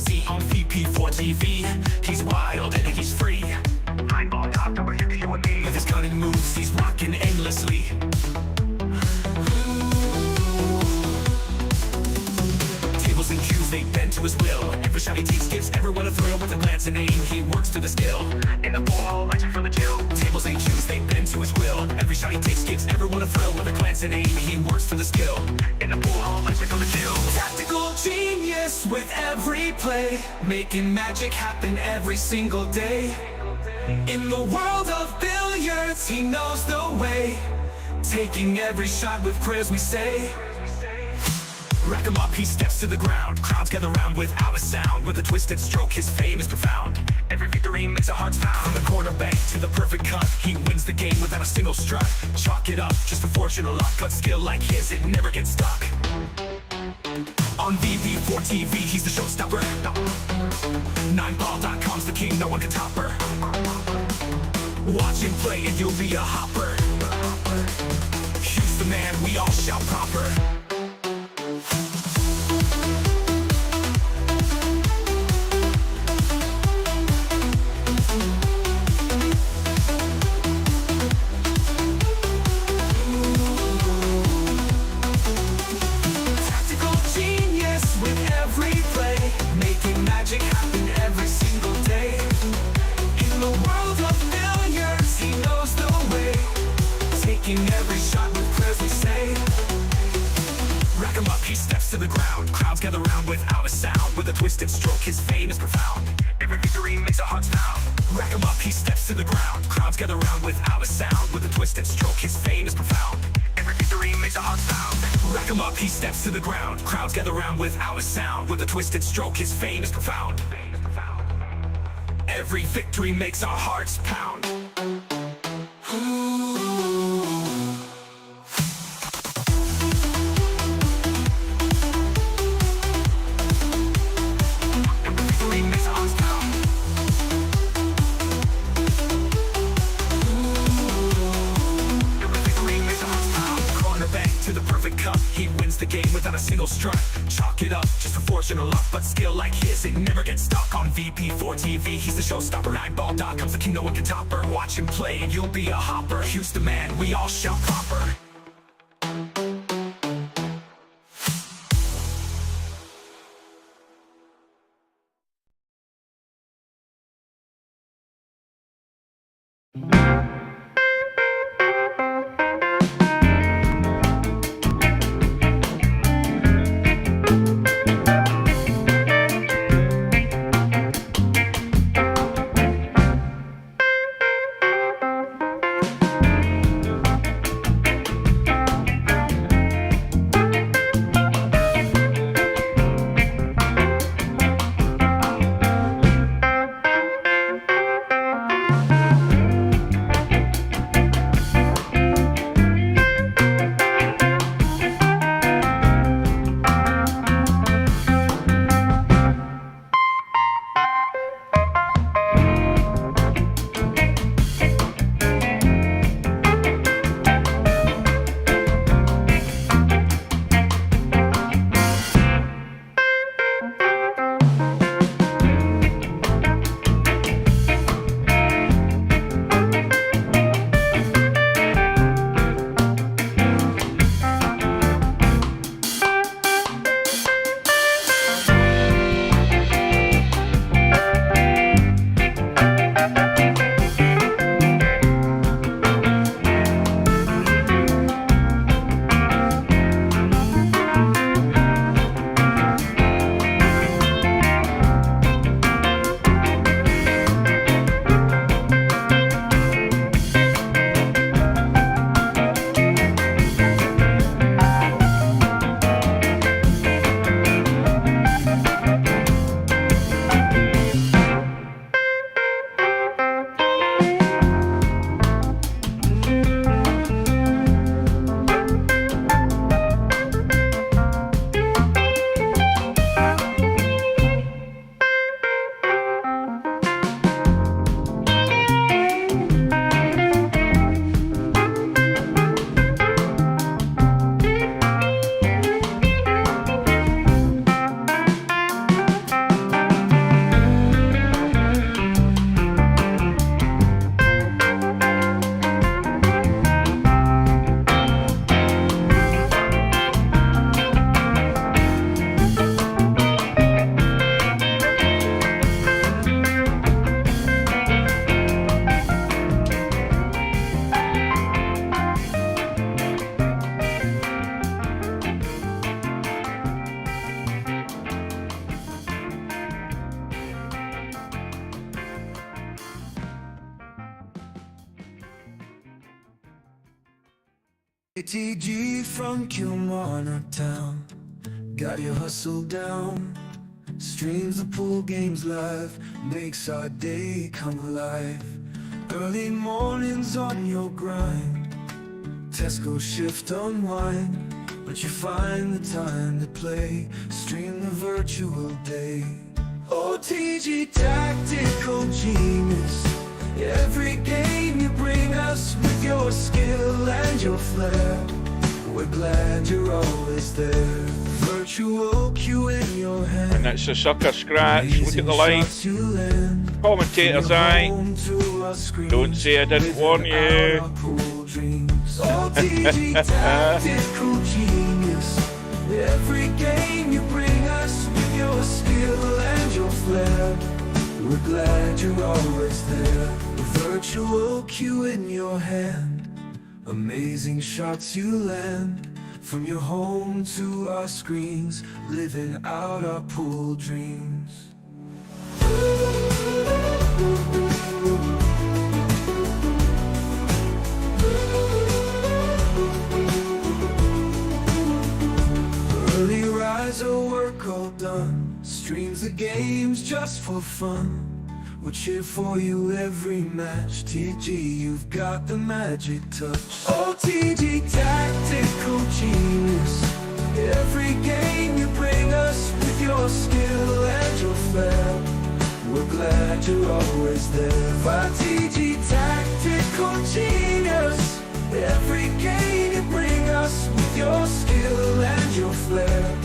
Z on VP4TV. He's wild and he's free. I'm ball top number here, you and me. With his cunning moves, he's rocking endlessly. Tables and cues, they bend to his will. Every shot he takes gives everyone a thrill. With a glance and aim, he works to the skill. In the ball, lights from the chill. Tables and cues, they bend to his will. Every shot he takes gives everyone a thrill. With a glance and aim, he works to the skill. In the ball, lights from the chill. Tactical genius with every play, making magic happen every single day. In the world of billiards, he knows the way, taking every shot with prayers we say. Rack him up, he steps to the ground. Crowds gather round without a sound. With a twisted stroke, his fame is profound. Every victory makes our hearts pound. From the corner bank to the perfect cut, he wins the game without a single strut. Chalk it up, just a fortune or luck. But skill like his, it never gets stuck. On VP4TV, he's the showstopper. 9ball.com's the king, no one can top her. Watch him play and you'll be a hopper. He's the man, we all shout proper. Tactical genius with every play, making magic happen every single day. In the world of billiards, he knows the way, taking every shot with prayers we say. Rack him up, he steps to the ground. Crowds gather round without a sound. With a twisted stroke, his fame is profound. Every victory makes our hearts pound. Rack him up, he steps to the ground. Crowds gather round without a sound. With a twisted stroke, his fame is profound. Every victory makes our hearts pound. Rack him up, he steps to the ground. Crowds gather round without a sound. With a twisted stroke, his fame is profound. Every victory makes our hearts pound. To the perfect cup, he wins the game without a single strut. Chalk it up, just a fortune or luck. But skill like his, it never gets stuck. On VP4TV, he's the showstopper. 9ball.com's the king, no one can top her. Watch him play and you'll be a hopper. He's the man, we all shout proper. ATG from Kilmarnock town, got your hustle down. Streams the pool games live, makes our day come alive. Early mornings on your grind, Tesco shift unwind, but you find the time to play, stream the virtual day. OTG tactical genius, every game you bring us with your skill and your flair. We're glad you're always there. Virtual cue in your hand. And that's a sucker scratch. Look at the line. Commentator's eye. Don't say I didn't warn you. OTG tactical genius. Every game you bring us with your skill and your flair. We're glad you're always there. A virtual cue in your hand. Amazing shots you land. From your home to our screens, living out our pool dreams. Early riser, work all done. Streams the games just for fun. We'll cheer for you every match. TG, you've got the magic touch. OTG tactical genius. Every game you bring us with your skill and your flair. We're glad you're always there. OTG tactical genius. Every game you bring us with your skill and your flair.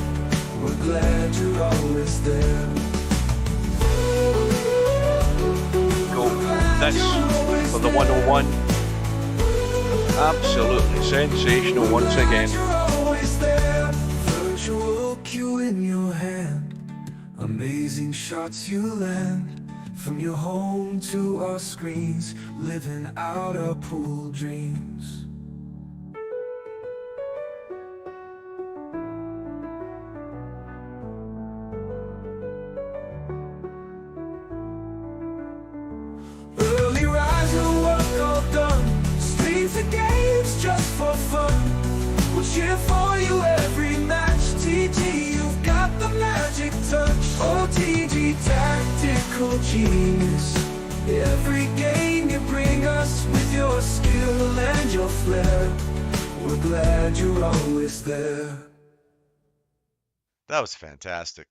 We're glad you're always there. That's for the 101. Absolutely sensational once again. Virtual cue in your hand. Amazing shots you land. From your home to our screens, living out our pool dreams. The games just for fun. We'll cheer for you every match. TG, you've got the magic touch. OTG tactical genius. Every game you bring us with your skill and your flair. We're glad you're always there. That was fantastic.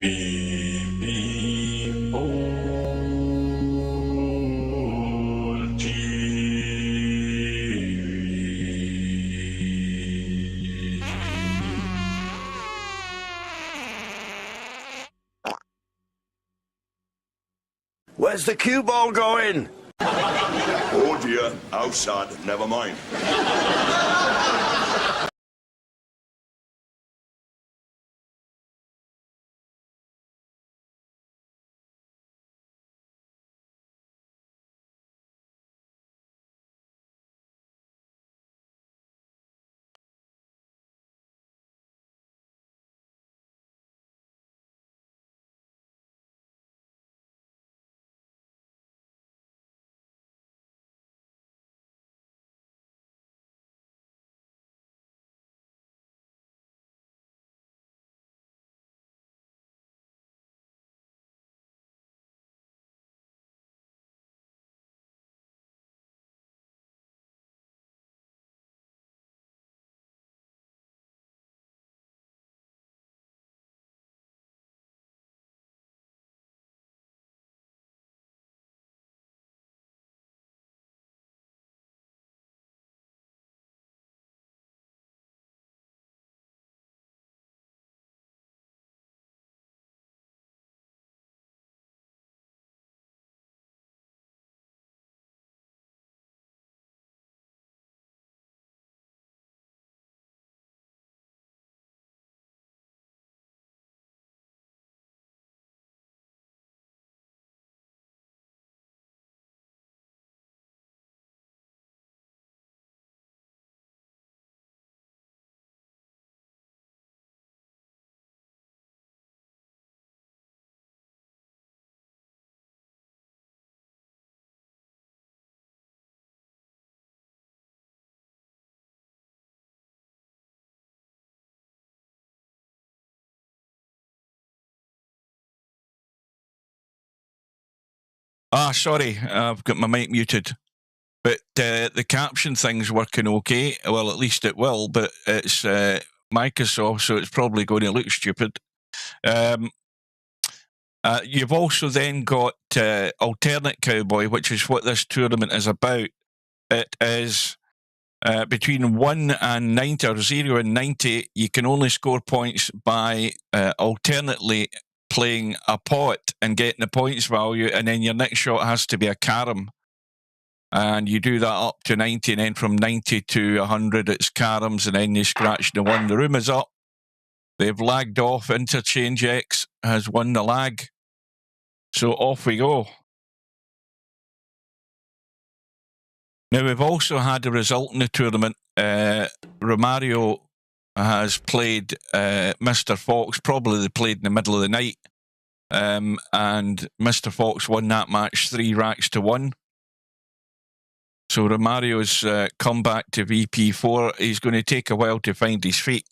Where's the cue ball going? Oh dear, outside, never mind. Sorry, I've got my mic muted. But the caption thing's working okay. Well, at least it will, but it's Microsoft, so it's probably going to look stupid. You've also then got Alternate Cowboy, which is what this tournament is about. It is between 1 and 90, or 0 and 90. You can only score points by alternately playing a pot and getting the points value, and then your next shot has to be a carom. And you do that up to 90, and then from 90 to 100, it's caroms, and then you scratch the one. The room is up. They've lagged off. Interchangex has won the lag. So off we go. Now, we've also had a result in the tournament. Romario has played Mr. Fox. Probably they played in the middle of the night. And Mr. Fox won that match 3 racks to 1. So Romario's come back to VP4. He's going to take a while to find his feet.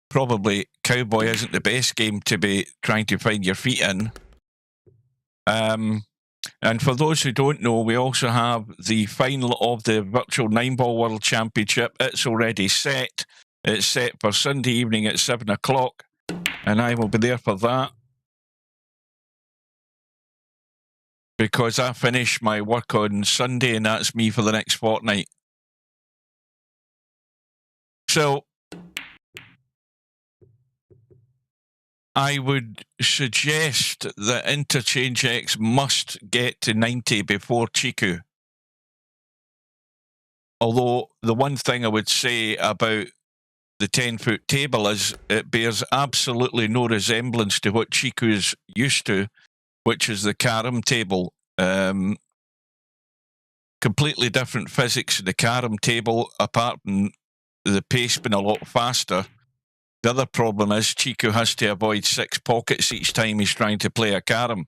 Probably Cowboy isn't the best game to be trying to find your feet in. And for those who don't know, we also have the final of the Virtual 9-Ball World Championship. It's already set. It's set for Sunday evening at 7 o'clock, and I will be there for that, because I finish my work on Sunday, and that's me for the next fortnight. So I would suggest that Interchangex must get to 90 before Chicu. Although the one thing I would say about the 10-foot table is it bears absolutely no resemblance to what Chiku's used to, which is the carom table. Completely different physics in the carom table, apart from the pace being a lot faster. The other problem is Chicu has to avoid 6 pockets each time he's trying to play a carom.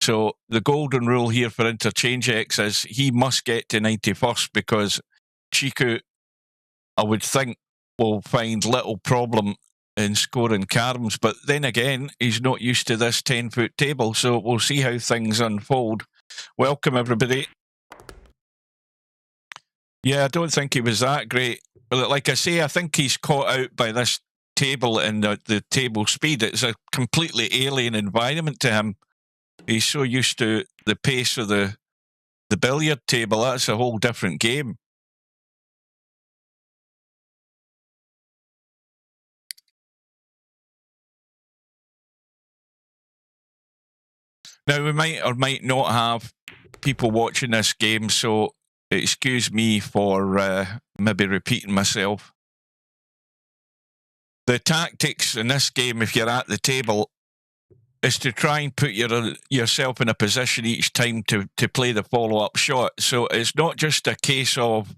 So the golden rule here for Interchangex is he must get to 91st, because Chicu, I would think, will find little problem in scoring caroms. But then again, he's not used to this 10-foot table, so we'll see how things unfold. Welcome, everybody. Yeah, I don't think he was that great. But like I say, I think he's caught out by this table and the table speed. It's a completely alien environment to him. He's so used to the pace of the billiard table. That's a whole different game. Now, we might or might not have people watching this game, so excuse me for maybe repeating myself. The tactics in this game, if you're at the table, is to try and put yourself in a position each time to play the follow-up shot. So it's not just a case of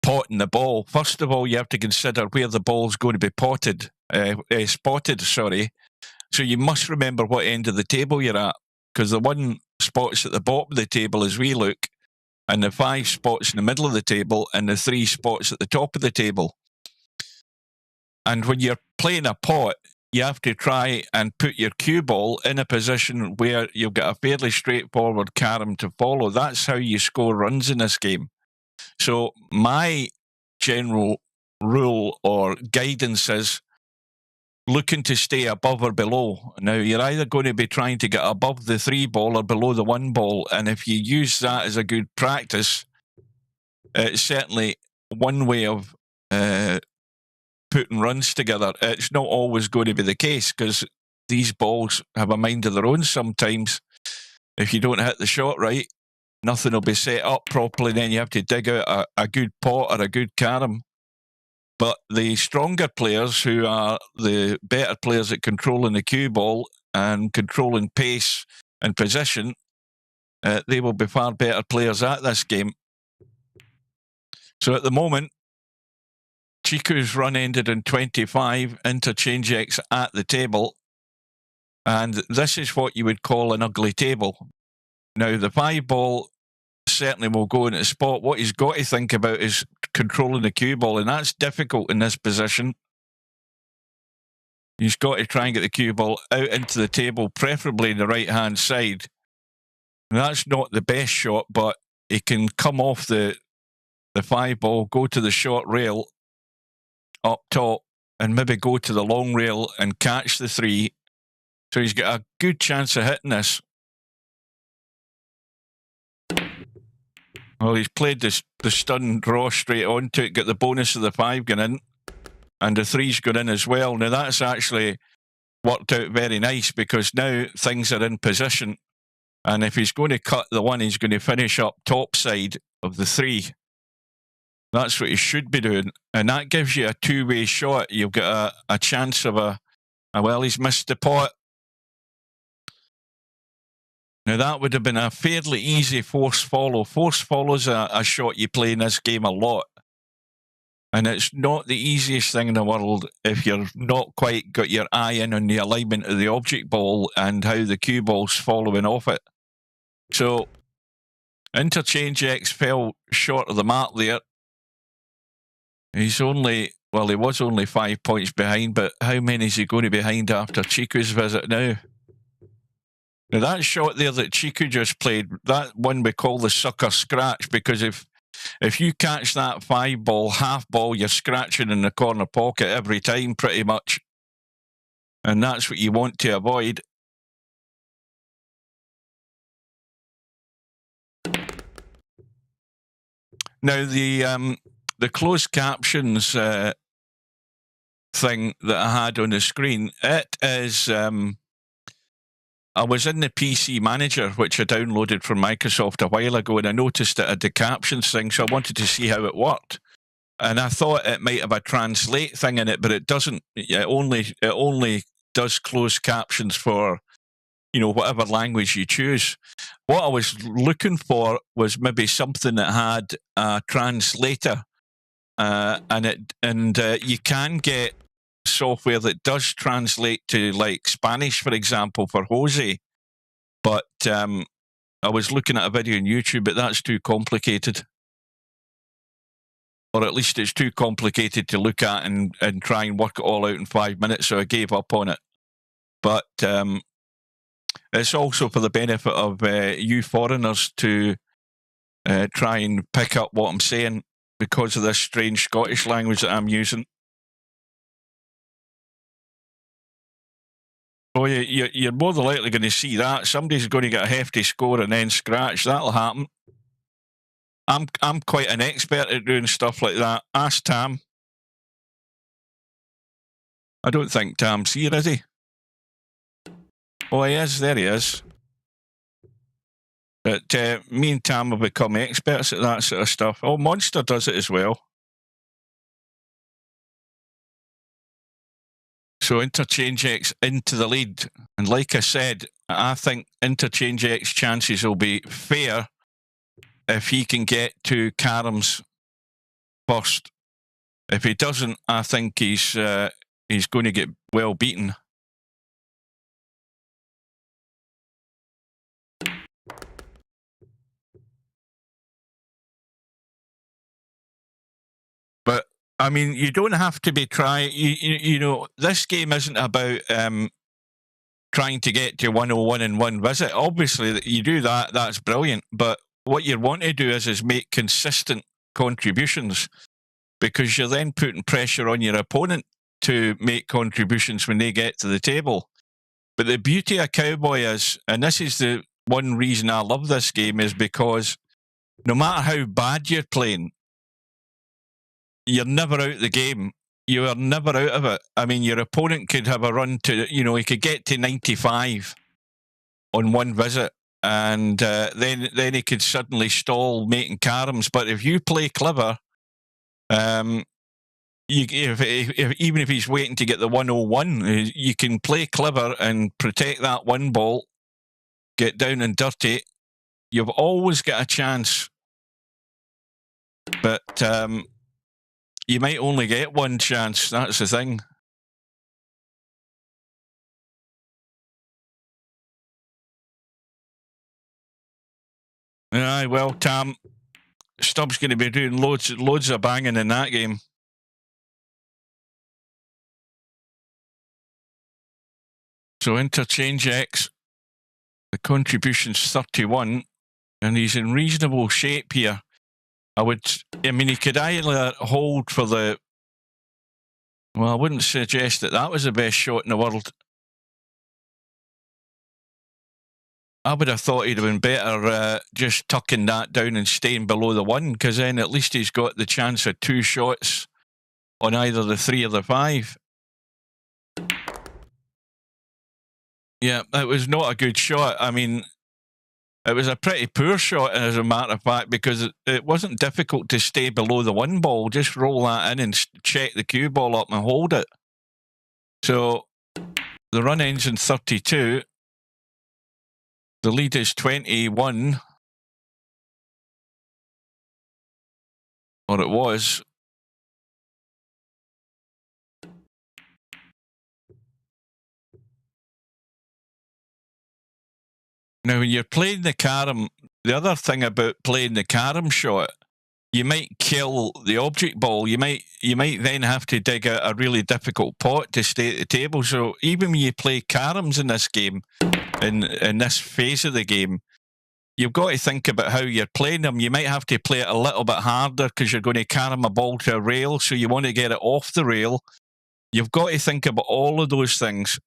potting the ball. First of all, you have to consider where the ball's going to be spotted. So you must remember what end of the table you're at, because the 1 spot's at the bottom of the table as we look, and the 5 spots in the middle of the table, and the 3 spots at the top of the table. And when you're playing a pot, you have to try and put your cue ball in a position where you've got a fairly straightforward carom to follow. That's how you score runs in this game. So my general rule or guidance is looking to stay above or below. Now, you're either going to be trying to get above the 3 ball or below the 1 ball, and if you use that as a good practice, it's certainly one way of putting runs together. It's not always going to be the case, because these balls have a mind of their own sometimes. If you don't hit the shot right, nothing will be set up properly, then you have to dig out a good pot or a good carom. But the stronger players, who are the better players at controlling the cue ball and controlling pace and position, they will be far better players at this game. So at the moment, Chiku's run ended in 25, Interchangex at the table, and this is what you would call an ugly table. Now, the 5 ball certainly will go in a spot. What he's got to think about is controlling the cue ball, and that's difficult in this position. He's got to try and get the cue ball out into the table, preferably in the right-hand side. And that's not the best shot, but he can come off the 5 ball, go to the short rail up top, and maybe go to the long rail and catch the 3. So he's got a good chance of hitting this. Well, he's played the stun draw straight onto it, got the bonus of the 5 going in, and the 3's gone in as well. Now, that's actually worked out very nice, because now things are in position, and if he's going to cut the 1, he's going to finish up top side of the 3. That's what he should be doing, and that gives you a 2-way shot. You've got a chance of well, he's missed the pot. Now, that would have been a fairly easy force follow. Force follow's a shot you play in this game a lot. And it's not the easiest thing in the world if you're not quite got your eye in on the alignment of the object ball and how the cue ball's following off it. So, Interchangex fell short of the mark there. He was only 5 points behind, but how many is he going to be behind after Chiku's visit now? Now, that shot there that Chicu just played, that one we call the sucker scratch, because if you catch that 5 ball, half ball, you're scratching in the corner pocket every time, pretty much. And that's what you want to avoid. Now, the closed captions thing that I had on the screen, it is... I was in the PC Manager, which I downloaded from Microsoft a while ago, and I noticed it had the captions thing, so I wanted to see how it worked. And I thought it might have a translate thing in it, but it doesn't. It only does closed captions for, whatever language you choose. What I was looking for was maybe something that had a translator, and you can get software that does translate to, like, Spanish, for example, for Jose. But I was looking at a video on YouTube, but that's too complicated. Or at least it's too complicated to look at and try and work it all out in 5 minutes, so I gave up on it. But it's also for the benefit of you foreigners to try and pick up what I'm saying because of this strange Scottish language that I'm using. Oh, you're more than likely going to see that. Somebody's going to get a hefty score and then scratch. That'll happen. I'm quite an expert at doing stuff like that. Ask Tam. I don't think Tam's here, is he? Oh, he is. There he is. But me and Tam have become experts at that sort of stuff. Oh, Monster does it as well. So Interchangex into the lead. And like I said, I think Interchangex chances will be fair if he can get to Karam's first. If he doesn't, I think he's going to get well beaten. But I mean, you don't have to be trying. You know, this game isn't about trying to get to 101 in one visit. Obviously, you do that. That's brilliant. But what you want to do is make consistent contributions, because you're then putting pressure on your opponent to make contributions when they get to the table. But the beauty of Cowboy is, and this is the one reason I love this game, is because no matter how bad you're playing, you're never out of the game. You are never out of it. I mean, your opponent could have a run to, he could get to 95 on one visit, and then he could suddenly stall making Karams. But if you play clever, even if he's waiting to get the 101, you can play clever and protect that one ball, get down and dirty. You've always got a chance. But you might only get one chance. That's the thing. Aye, well, Tam, Stubb's going to be doing loads of banging in that game. So Interchangex, the contribution's 31, and he's in reasonable shape here. I mean, he could either hold for the... Well, I wouldn't suggest that was the best shot in the world. I would have thought he'd have been better just tucking that down and staying below the 1, because then at least he's got the chance of 2 shots on either the 3 or the 5. Yeah, it was not a good shot. I mean, it was a pretty poor shot, as a matter of fact, because it wasn't difficult to stay below the 1 ball. Just roll that in and check the cue ball up and hold it. So the run ends in 32. The lead is 21. Or it was. Now, when you're playing the Karam, the other thing about playing the Karam shot, you might kill the object ball. You might then have to dig out a really difficult pot to stay at the table. So even when you play Karams in this game, in this phase of the game, you've got to think about how you're playing them. You might have to play it a little bit harder because you're going to Karam a ball to a rail, so you want to get it off the rail. You've got to think about all of those things.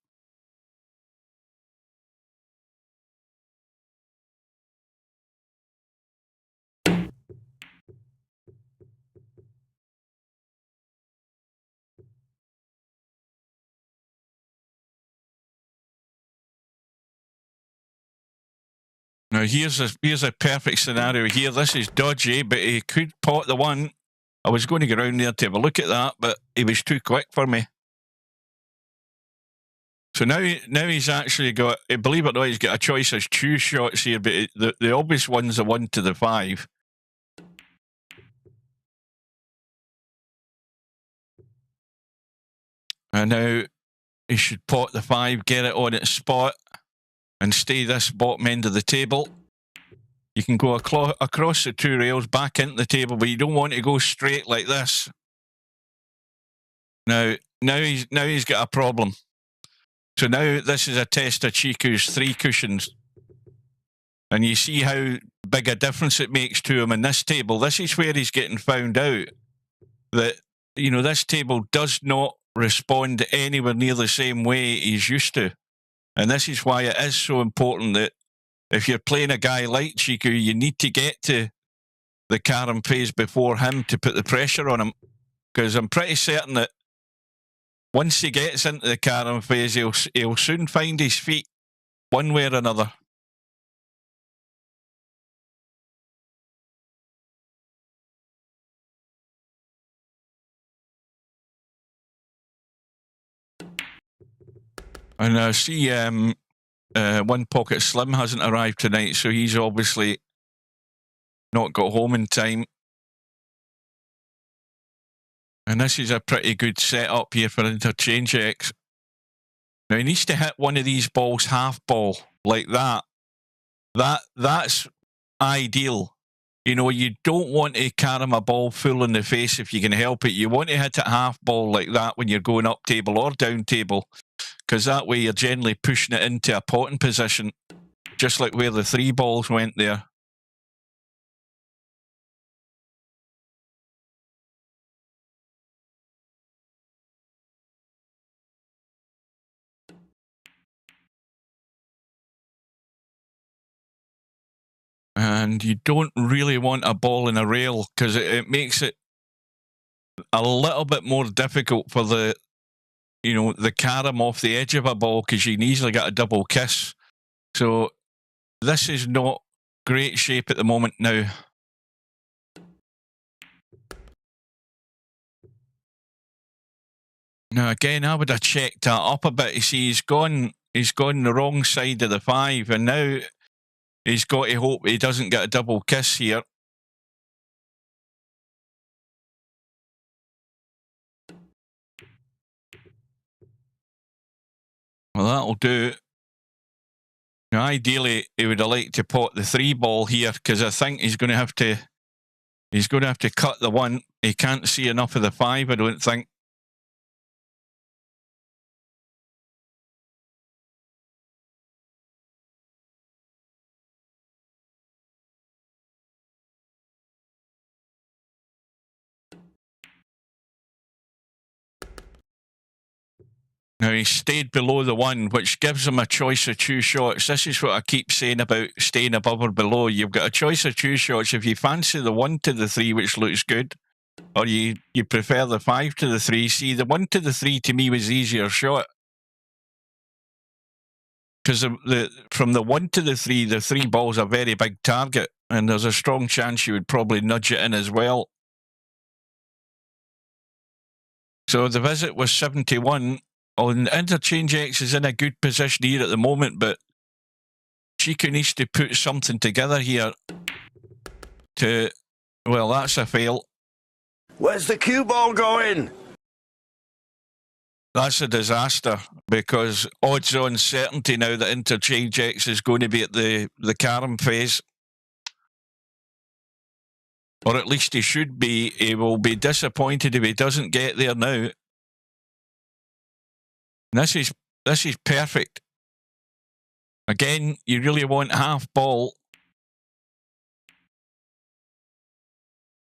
Now, here's a perfect scenario here. This is dodgy, but he could pot the 1. I was going to go around there to have a look at that, but he was too quick for me. So now he's actually got, believe it or not, he's got a choice of 2 shots here, but the obvious one's the 1 to the 5. And now he should pot the 5, get it on its spot, and stay this bottom end of the table. You can go across the 2 rails, back into the table, but you don't want to go straight like this. Now he's got a problem. So now this is a test of Chiku's 3 cushions. And you see how big a difference it makes to him in this table. This is where he's getting found out that, this table does not respond anywhere near the same way he's used to. And this is why it is so important that if you're playing a guy like Chicu, you need to get to the carom phase before him to put the pressure on him. Because I'm pretty certain that once he gets into the carom phase, he'll soon find his feet one way or another. And I see One Pocket Slim hasn't arrived tonight, so he's obviously not got home in time. And this is a pretty good setup here for Interchangex. Now he needs to hit one of these balls half ball like that. That's ideal. You know, you don't want to carom a ball full in the face if you can help it. You want to hit it half ball like that when you're going up table or down table, because that way you're generally pushing it into a potting position, just like where the 3 balls went there. And you don't really want a ball in a rail, because it makes it a little bit more difficult for the, you know, the carom off the edge of a ball, because you can easily get a double kiss. So this is not great shape at the moment now. Now again, I would have checked that up a bit. You see, he's gone the wrong side of the 5, and now he's got to hope he doesn't get a double kiss here. Well, that'll do. Now, ideally, he would have liked to pot the 3 ball here, because I think he's going to have to cut the 1. He can't see enough of the 5, I don't think. Now, he stayed below the 1, which gives him a choice of 2 shots. This is what I keep saying about staying above or below. You've got a choice of 2 shots. If you fancy the 1 to the 3, which looks good, or you prefer the 5 to the 3, see, the 1 to the 3 to me was the easier shot. Because from the 1 to the 3 ball's a very big target, and there's a strong chance you would probably nudge it in as well. So the visit was 71. Interchangex is in a good position here at the moment, but Chicu needs to put something together here to... Well, that's a fail. Where's the cue ball going? That's a disaster, because odds-on certainty now that Interchangex is going to be at the carom phase. Or at least he should be. He will be disappointed if he doesn't get there now. This is perfect. Again, you really want half ball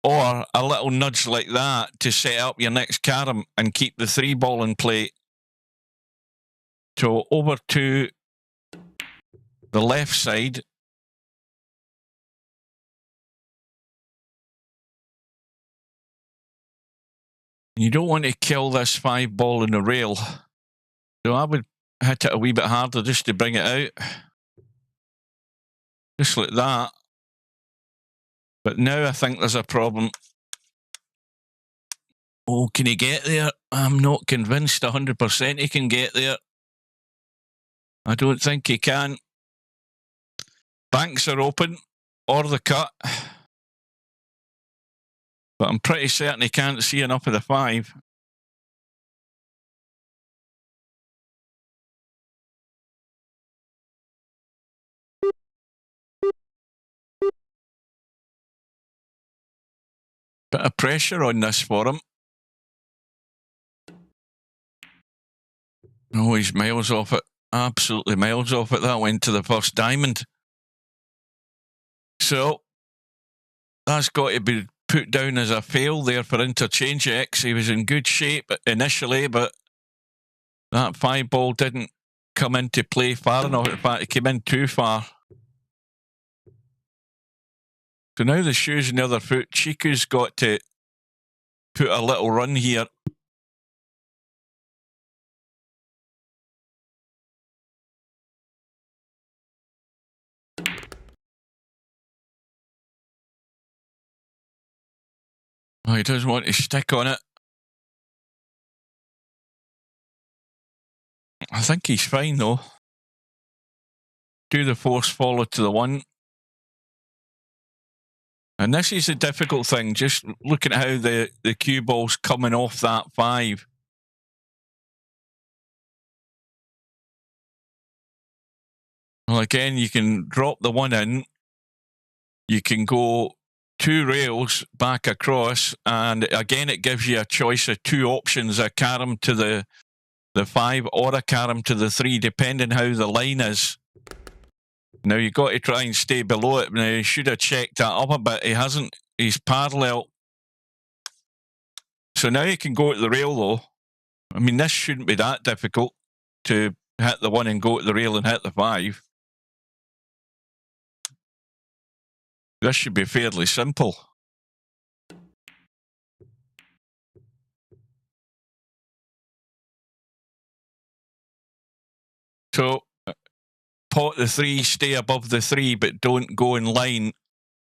or a little nudge like that to set up your next carom and keep the 3 ball in play. So over to the left side. You don't want to kill this 5 ball in the rail. So I would hit it a wee bit harder just to bring it out. Just like that. But now I think there's a problem. Oh, can he get there? I'm not convinced 100% he can get there. I don't think he can. Banks are open, or the cut. But I'm pretty certain he can't see enough of the 5. Bit of pressure on this for him. Oh, he's miles off it. Absolutely miles off it. That went to the first diamond. So, that's got to be put down as a fail there for Interchangex. He was in good shape initially, but that 5 ball didn't come into play far enough. In fact, it came in too far. So now the shoe's in the other foot. Chiku's got to put a little run here. Oh, he doesn't want to stick on it. I think he's fine though. Do the force follow to the 1. And this is a difficult thing, just looking at how the cue ball's coming off that 5. Well, again, you can drop the 1 in. You can go 2 rails back across, and again, it gives you a choice of 2 options, a carom to the 5 or a carom to the 3, depending how the line is. Now, you've got to try and stay below it. Now, he should have checked that up a bit. He hasn't. He's parallel. So now you can go to the rail, though. I mean, this shouldn't be that difficult to hit the 1 and go to the rail and hit the 5. This should be fairly simple. So, pot the 3, stay above the 3, but don't go in line.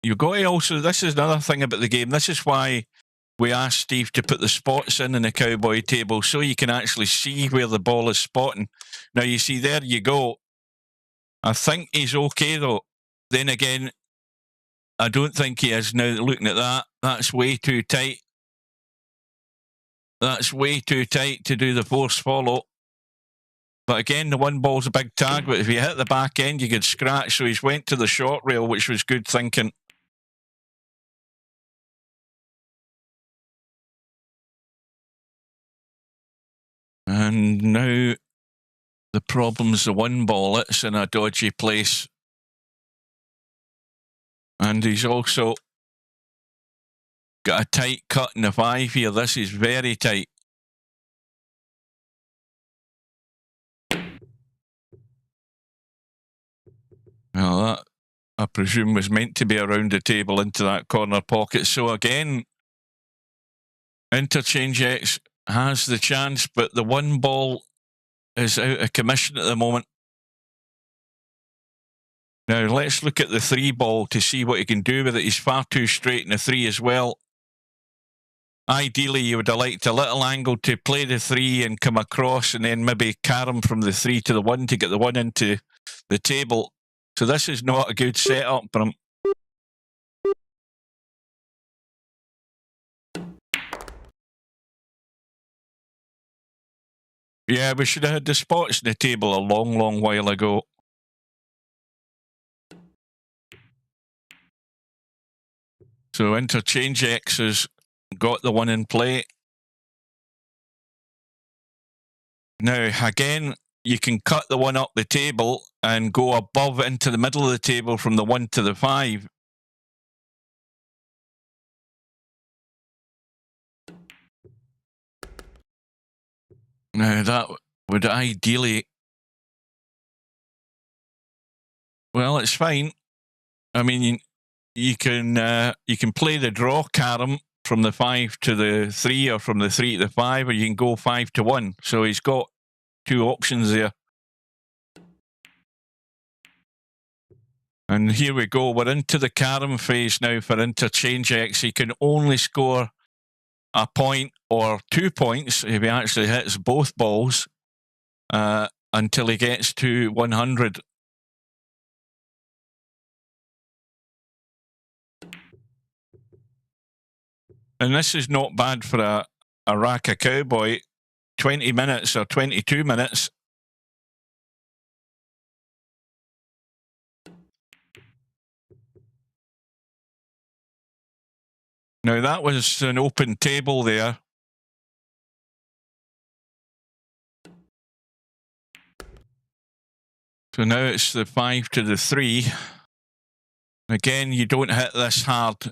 You've got to also, this is another thing about the game. This is why we asked Steve to put the spots in the cowboy table, so you can actually see where the ball is spotting. Now, you see, there you go. I think he's okay, though. Then again, I don't think he is now. Looking at that, that's way too tight. That's way too tight to do the force follow. But again, the 1 ball's a big tag, but if you hit the back end, you could scratch. So he's went to the short rail, which was good thinking. And now the problem's the 1 ball. It's in a dodgy place. And he's also got a tight cut in the 5 here. This is very tight. Well, that, I presume, was meant to be around the table into that corner pocket. So again, Interchangex has the chance, but the 1 ball is out of commission at the moment. Now, let's look at the 3 ball to see what he can do with it. He's far too straight in the 3 as well. Ideally, you would have liked a little angle to play the 3 and come across, and then maybe carom from the 3 to the 1 to get the 1 into the table. So this is not a good setup for him. Yeah, we should have had the spots in the table a long, long while ago. So Interchangex has got the 1 in play. Now, again, you can cut the 1 up the table and go above into the middle of the table from the 1 to the 5. Now, that would ideally... Well, it's fine. I mean, you can play the draw carom from the 5 to the 3, or from the 3 to the 5, or you can go 5 to 1. So he's got 2 options there. And here we go. We're into the carom phase now for Interchangex. He can only score a point or 2 points if he actually hits both balls until he gets to 100. And this is not bad for a Raka Cowboy. 20 minutes or 22 minutes. Now that was an open table there. So now it's the 5 to the 3. Again, you don't hit this hard.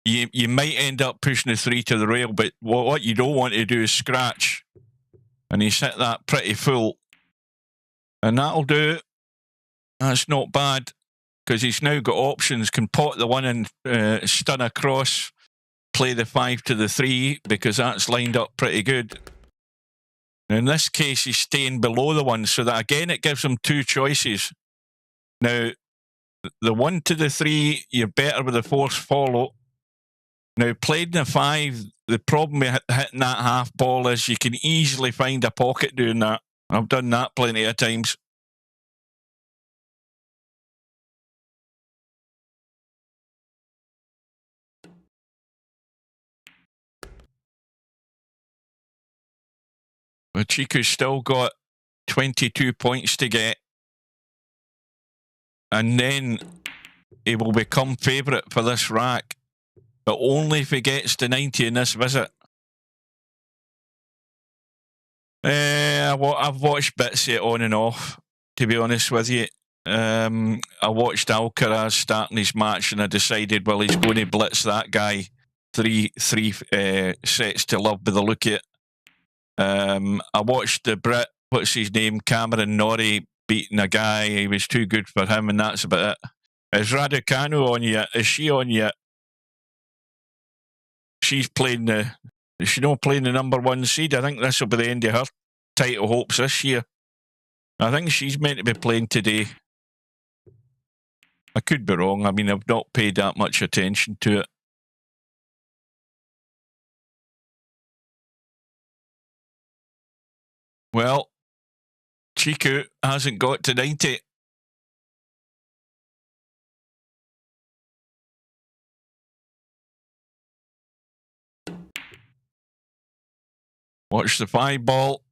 You might end up pushing the 3 to the rail, but what you don't want to do is scratch. And he's hit that pretty full. And that'll do. That's not bad, because he's now got options. Can pot the 1 and stun across, play the 5 to the 3, because that's lined up pretty good. In this case, he's staying below the 1, so that again, it gives him 2 choices. Now, the 1 to the 3, you're better with the force follow. Now, played in the 5, the problem with hitting that half ball is you can easily find a pocket doing that. I've done that plenty of times. But Chiku's still got 22 points to get. And then he will become favourite for this rack. But only if he gets to 90 in this visit. I've watched bits of it on and off, to be honest with you. I watched Alcaraz starting his match and I decided, well, he's going to blitz that guy three sets to love by the look of it. I watched the Brit, what's his name, Cameron Norrie, beating a guy. He was too good for him, and that's about it. Is Raducanu on yet? Is she on yet? She's playing the... Is she not playing the #1 seed? I think this will be the end of her title hopes this year. I think she's meant to be playing today. I could be wrong. I mean, I've not paid that much attention to it. Well, Chicu hasn't got to 90. Watch the 5 ball.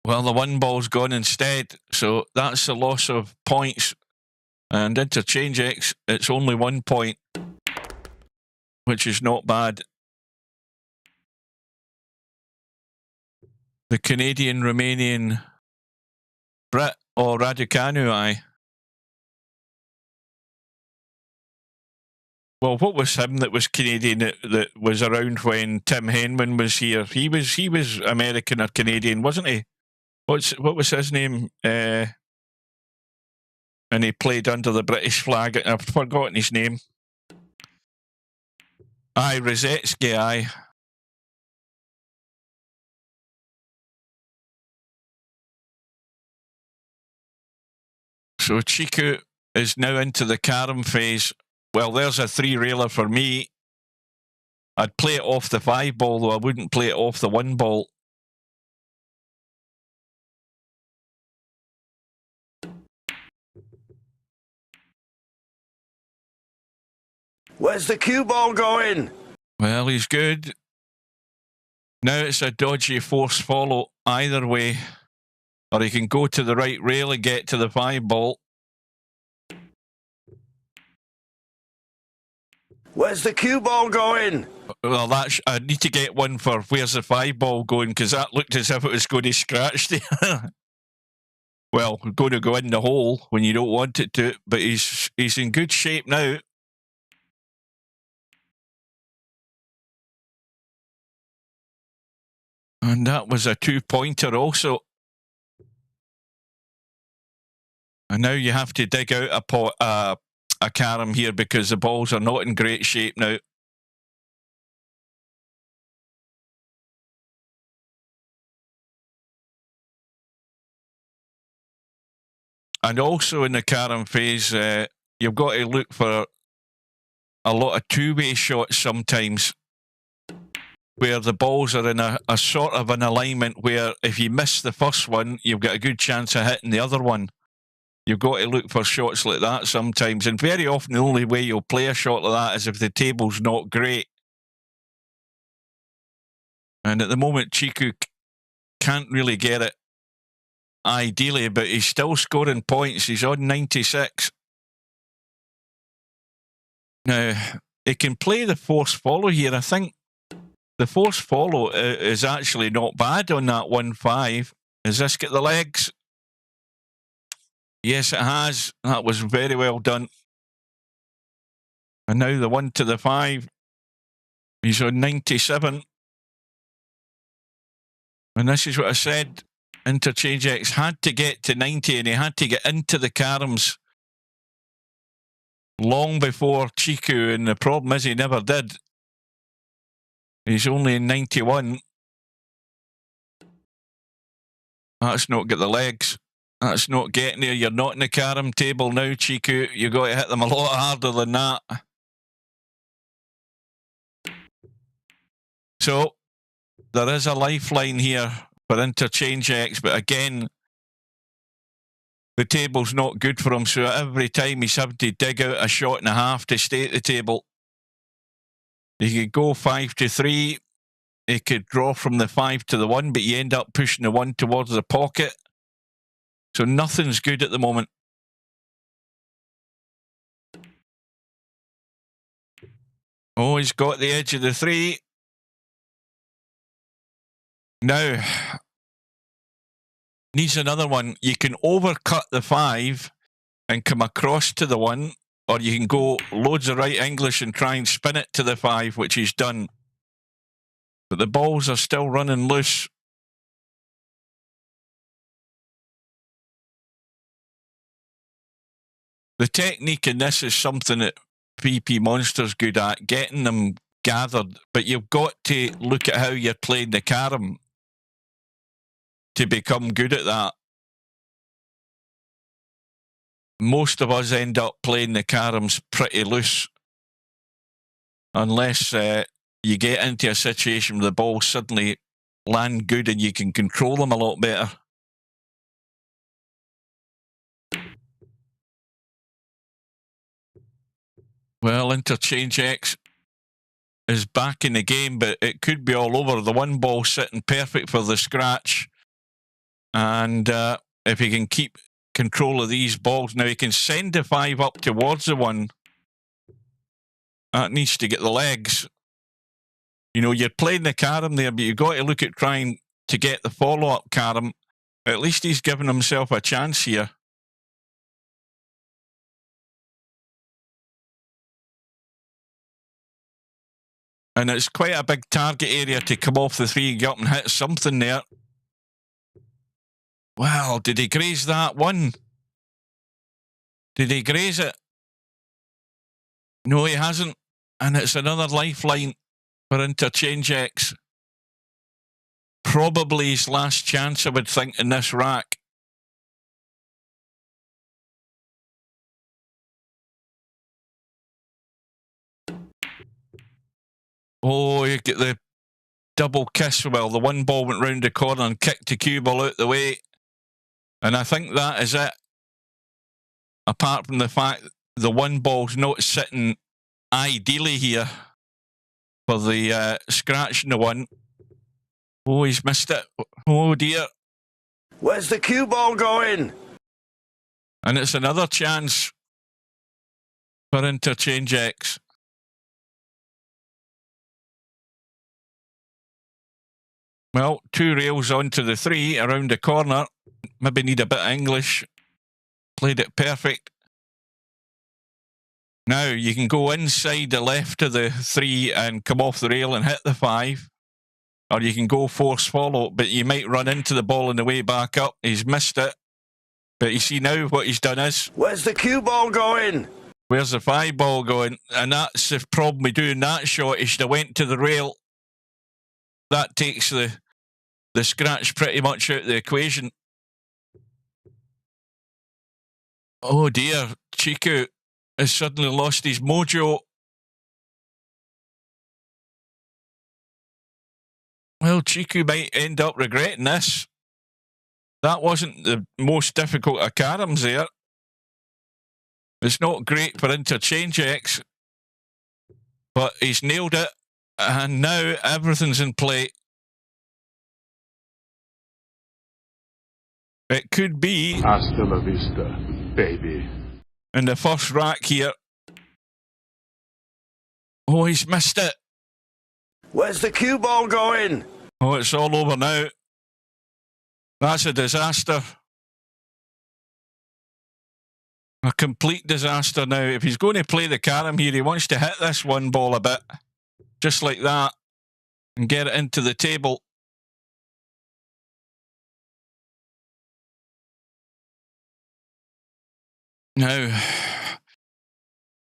Well, the 1 ball's gone instead, so that's a loss of points. And Interchangex, it's only 1 point, which is not bad. The Canadian, Romanian, Brit or Raducanu, aye. Well, what was him that was Canadian that was around when Tim Henman was here? He was American or Canadian, wasn't he? What was his name? And he played under the British flag. I've forgotten his name. Aye, Rosetsky, aye. So Chicu is now into the carom phase. Well, there's a 3-railer for me. I'd play it off the 5 ball, though I wouldn't play it off the 1 ball. Where's the cue ball going? Well, he's good. Now it's a dodgy force follow either way. Or he can go to the right rail and get to the 5 ball. Where's the cue ball going? Well, I need to get one for where's the 5 ball going, because that looked as if it was going to scratch the... Well, going to go in the hole when you don't want it to, but he's in good shape now. And that was a 2-pointer also. And now you have to dig out a carom here because the balls are not in great shape now. And also in the carom phase, you've got to look for a lot of 2-way shots sometimes, where the balls are in a sort of an alignment where if you miss the first one, you've got a good chance of hitting the other one. You've got to look for shots like that sometimes. And very often the only way you'll play a shot like that is if the table's not great. And at the moment, Chicu can't really get it ideally, but he's still scoring points. He's on 96. Now, he can play the force follow here. I think the force follow is actually not bad on that 1-5. Has this got the legs? Yes, it has. That was very well done. And now the 1 to the 5. He's on 97. And this is what I said. Interchangex had to get to 90 and he had to get into the caroms long before Chicu, and the problem is he never did. He's only in 91. That's not got the legs. That's not getting there. You're not in the carom table now, Chicu. You've got to hit them a lot harder than that. So, there is a lifeline here for Interchangex, but again, the table's not good for him, so every time he's having to dig out a shot and a half to stay at the table. He could go 5-3. He could draw from the 5 to the 1, but you end up pushing the 1 towards the pocket. So nothing's good at the moment. Oh, he's got the edge of the 3. Now, needs another one. You can overcut the 5 and come across to the 1, or you can go loads of right English and try and spin it to the 5, which he's done. But the balls are still running loose. The technique in this is something that VP Monster's good at, getting them gathered, but you've got to look at how you're playing the carom to become good at that. Most of us end up playing the caroms pretty loose, unless you get into a situation where the balls suddenly land good and you can control them a lot better. Well, Interchangex is back in the game, but it could be all over. The 1 ball sitting perfect for the scratch. And if he can keep control of these balls, now he can send the 5 up towards the 1. That needs to get the legs. You know, you're playing the carom there, but you've got to look at trying to get the follow-up carom. At least he's given himself a chance here. And it's quite a big target area to come off the 3 and get up and hit something there. Well, did he graze that 1? Did he graze it? No, he hasn't. And it's another lifeline for Interchangex. Probably his last chance, I would think, in this rack. Oh, you get the double kiss. Well, the 1 ball went round the corner and kicked the cue ball out the way. And I think that is it. Apart from the fact the 1 ball's not sitting ideally here for the scratching the 1. Oh, he's missed it. Oh, dear. Where's the cue ball going? And it's another chance for Interchangex. Well, 2 rails onto the 3 around the corner. Maybe need a bit of English. Played it perfect. Now you can go inside the left of the 3 and come off the rail and hit the 5. Or you can go force follow, but you might run into the ball on the way back up. He's missed it. But you see now what he's done is... Where's the cue ball going? Where's the 5 ball going? And that's the problem with doing that shot. He should have went to the rail. That takes the scratch pretty much out of the equation. Oh dear, Chicu has suddenly lost his mojo. Well, Chicu might end up regretting this. That wasn't the most difficult of caroms there. It's not great for Interchangex, but he's nailed it, and now everything's in play. It could be Hasta la vista, baby. in the first rack here. Oh, he's missed it. Where's the cue ball going? Oh, it's all over now. That's a disaster. A complete disaster now. If he's going to play the carom here, he wants to hit this 1 ball a bit. Just like that. And get it into the table. Now,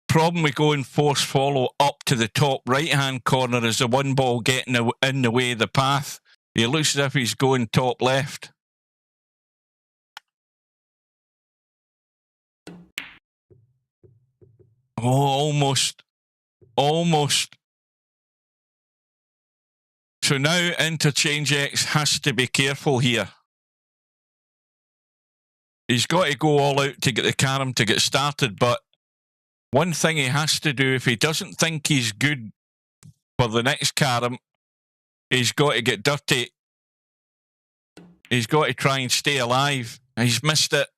problem with going force follow up to the top right-hand corner is the one ball getting in the way of the path. It looks as if he's going top left. Oh, almost. Almost. So now Interchangex has to be careful here. He's got to go all out to get the carom to get started, but one thing he has to do, if he doesn't think he's good for the next carom, he's got to get dirty. He's got to try and stay alive. He's missed it,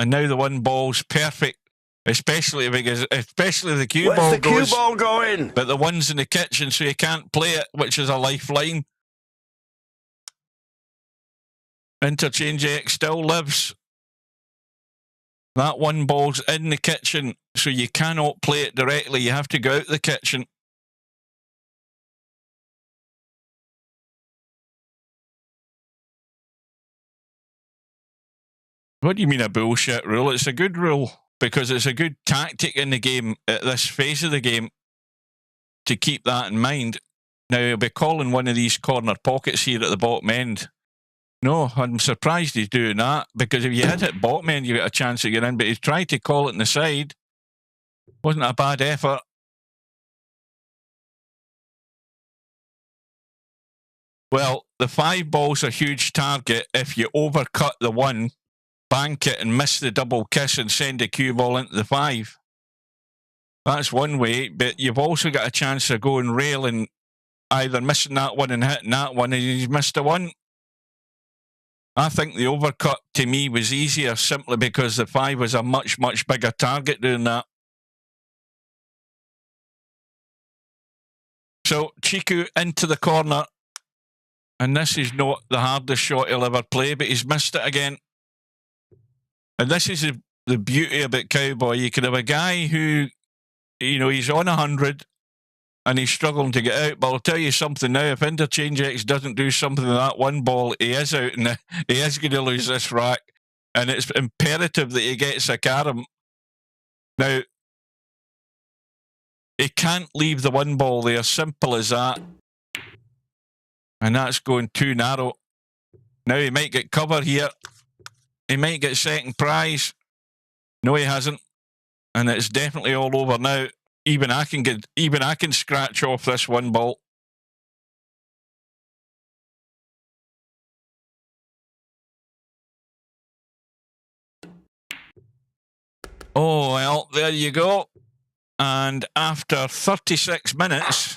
and now the one ball's perfect, especially because the cue Where's ball the goes. cue ball going? But the one's in the kitchen, so you can't play it, which is a lifeline. Interchangex still lives. That one ball's in the kitchen, so you cannot play it directly. You have to go out the kitchen. What do you mean a bullshit rule? It's a good rule, because it's a good tactic in the game at this phase of the game to keep that in mind. Now, he'll be calling one of these corner pockets here at the bottom end. No, I'm surprised he's doing that, because if you hit it bottom end, you get a chance to get in, but he's tried to call it in the side. Wasn't a bad effort. Well, the 5 ball's a huge target if you overcut the 1, bank it and miss the double kiss and send a cue ball into the 5. That's one way, but you've also got a chance of going rail and either missing that one and hitting that one, and he's missed the 1. I think the overcut to me was easier simply because the 5 was a much, much bigger target doing that. So Chicu into the corner, and this is not the hardest shot he'll ever play, but he's missed it again. And this is the beauty about Cowboy. You can have a guy who, you know, he's on 100 and he's struggling to get out. But I'll tell you something now, if Interchangex doesn't do something with that one ball, he is out and he is going to lose this rack. And it's imperative that he gets a carom. Now, he can't leave the one ball there, simple as that. And that's going too narrow. Now he might get cover here. He might get second prize. No, he hasn't. And it's definitely all over now. Even I can scratch off this one ball. Oh, well, there you go. And after 36 minutes,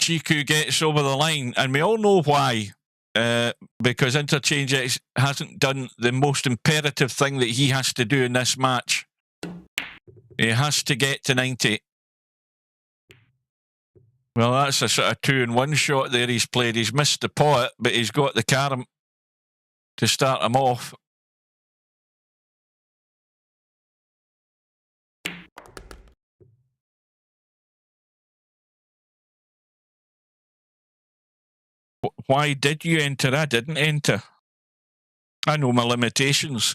Chicu gets over the line. And we all know why. Because Interchangex hasn't done the most imperative thing that he has to do in this match. He has to get to 90. Well, that's a sort of 2-in-1 shot there he's played. He's missed the pot, but he's got the carom to start him off. Why did you enter? I didn't enter. I know my limitations.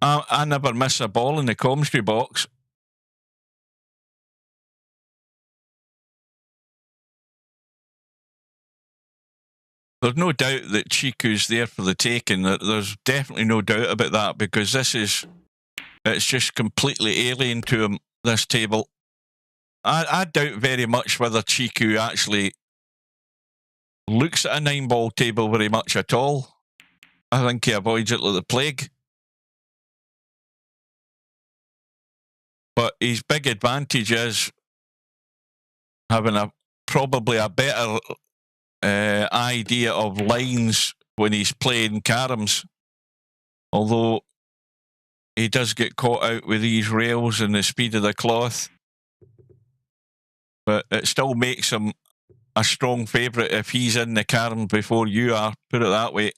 I never miss a ball in the commentary box. There's no doubt that Chiku's there for the taking. There's definitely no doubt about that, because it's just completely alien to him, this table. I doubt very much whether Chicu actually looks at a 9-ball table very much at all. I think he avoids it like the plague. But his big advantage is having probably a better idea of lines when he's playing caroms. Although he does get caught out with these rails and the speed of the cloth. But it still makes him a strong favourite if he's in the carom before you are, put it that way.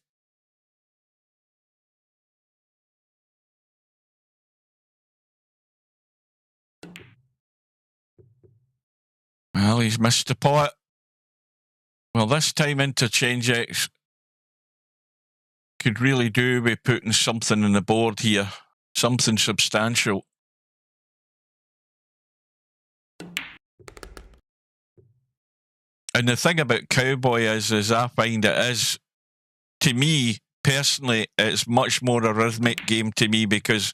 Well, he's missed the pot. Well, this time Interchangex could really do with putting something on the board here, something substantial. And the thing about Cowboy is I find it is, to me personally, it's much more a rhythmic game to me, because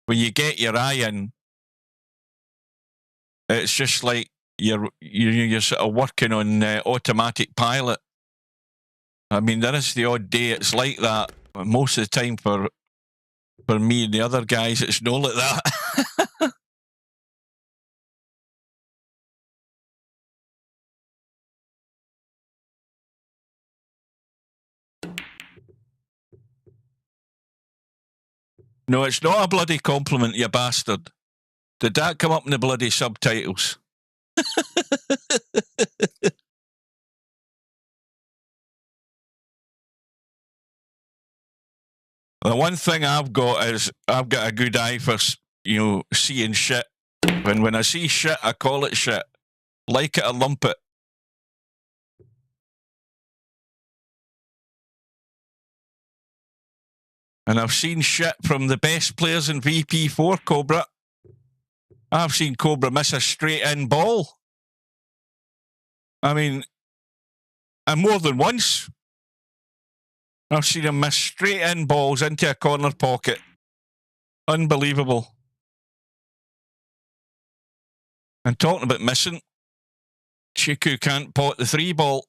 when you get your eye in, it's just like you're sort of working on automatic pilot. I mean, there is the odd day it's like that, but most of the time for me and the other guys, it's not like that. No, it's not a bloody compliment, you bastard. Did that come up in the bloody subtitles? The one thing I've got is I've got a good eye for, seeing shit. When I see shit, I call it shit. Like it or lump it. And I've seen shit from the best players in VP4, Cobra. I've seen Cobra miss a straight-in ball. I mean, and more than once. I've seen him miss straight-in balls into a corner pocket. Unbelievable. And talking about missing, Chicu can't pot the 3 ball.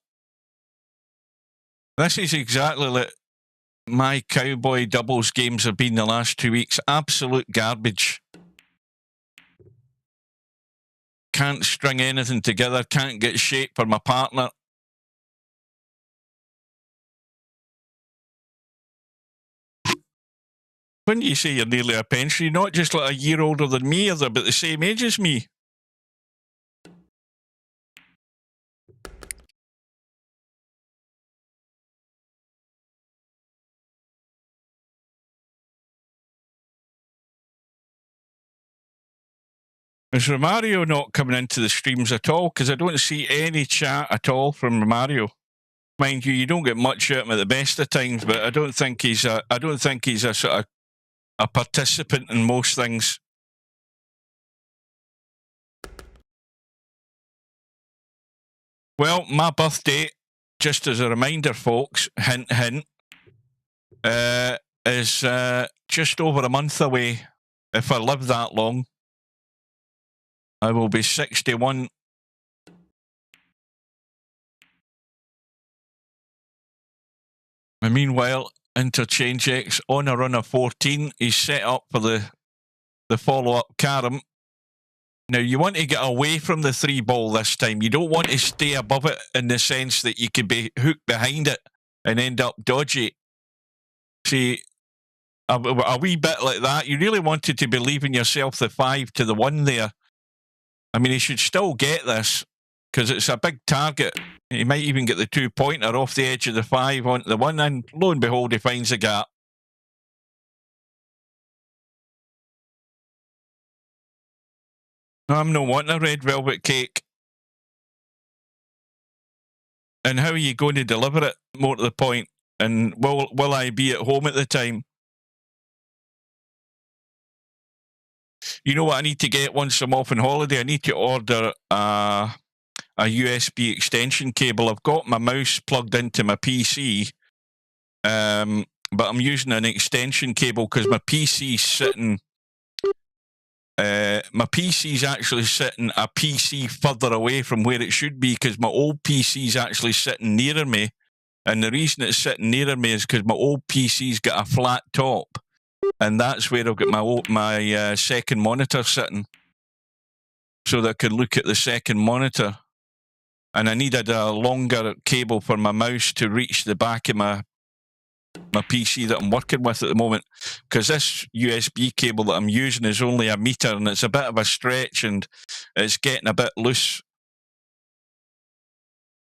This is exactly like my Cowboy doubles games have been the last 2 weeks. Absolute garbage. Can't string anything together. Can't get shape for my partner. When you say you're nearly a pensioner, you're not just like a year older than me, or they're about the same age as me. Is Romario not coming into the streams at all? Because I don't see any chat at all from Romario. Mind you, you don't get much out of him at the best of times, but I don't think he's a sort of a participant in most things. Well, my birthday, just as a reminder, folks, hint, hint, is just over a month away. If I live that long, I will be 61. And meanwhile, Interchangex on a run of 14. He's set up for the follow-up carom. Now, you want to get away from the 3 ball this time. You don't want to stay above it in the sense that you could be hooked behind it and end up dodgy. See, a wee bit like that. You really wanted to be leaving yourself the 5 to the 1 there. I mean, he should still get this because it's a big target. He might even get the 2-pointer off the edge of the 5 onto the 1, and lo and behold, he finds a gap. I'm not wanting a red velvet cake. And how are you going to deliver it, more to the point? And will I be at home at the time? You know what I need to get once I'm off on holiday? I need to order a USB extension cable. I've got my mouse plugged into my PC, but I'm using an extension cable because my PC's sitting... my PC's actually sitting a PC further away from where it should be because my old PC's actually sitting nearer me. And the reason it's sitting nearer me is because my old PC's got a flat top. And that's where I've got my second monitor sitting. So that I can look at the second monitor. And I needed a longer cable for my mouse to reach the back of my PC that I'm working with at the moment, because this USB cable that I'm using is only 1 meter and it's a bit of a stretch and it's getting a bit loose.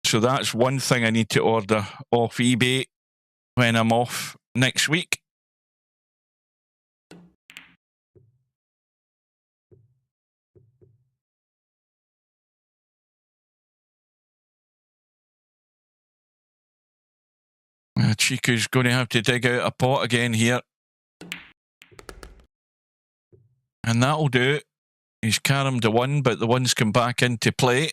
So that's one thing I need to order off eBay when I'm off next week. Chiku's going to have to dig out a pot again here. And that'll do. He's caromed the one, but the one's come back into play.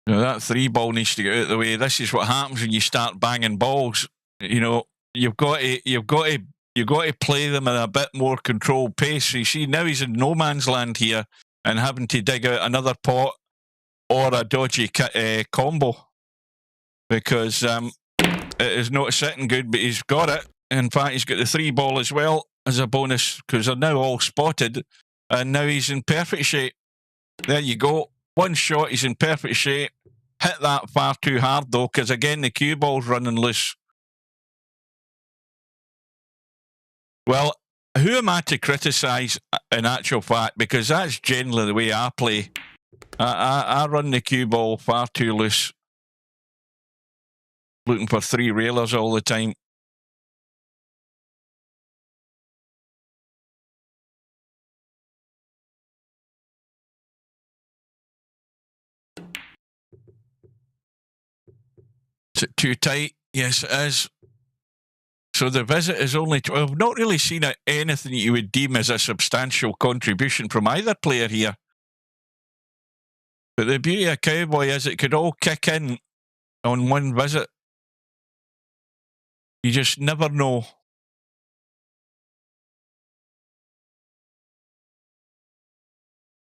Now that 3 ball needs to get out of the way. This is what happens when you start banging balls. You know, you've got to play them at a bit more controlled pace. You see, now he's in no man's land here and having to dig out another pot or a dodgy combo because it is not sitting good, but he's got it. In fact, he's got the 3 ball as well as a bonus because they're now all spotted and now he's in perfect shape. There you go. One shot, he's in perfect shape. Hit that far too hard though because again the cue ball's running loose. Well, who am I to criticise in actual fact? Because that's generally the way I play. I run the cue ball far too loose. Looking for 3 railers all the time. Is it too tight? Yes, it is. So the visit is only... I've not really seen anything you would deem as a substantial contribution from either player here. But the beauty of Cowboy is it could all kick in on one visit. You just never know.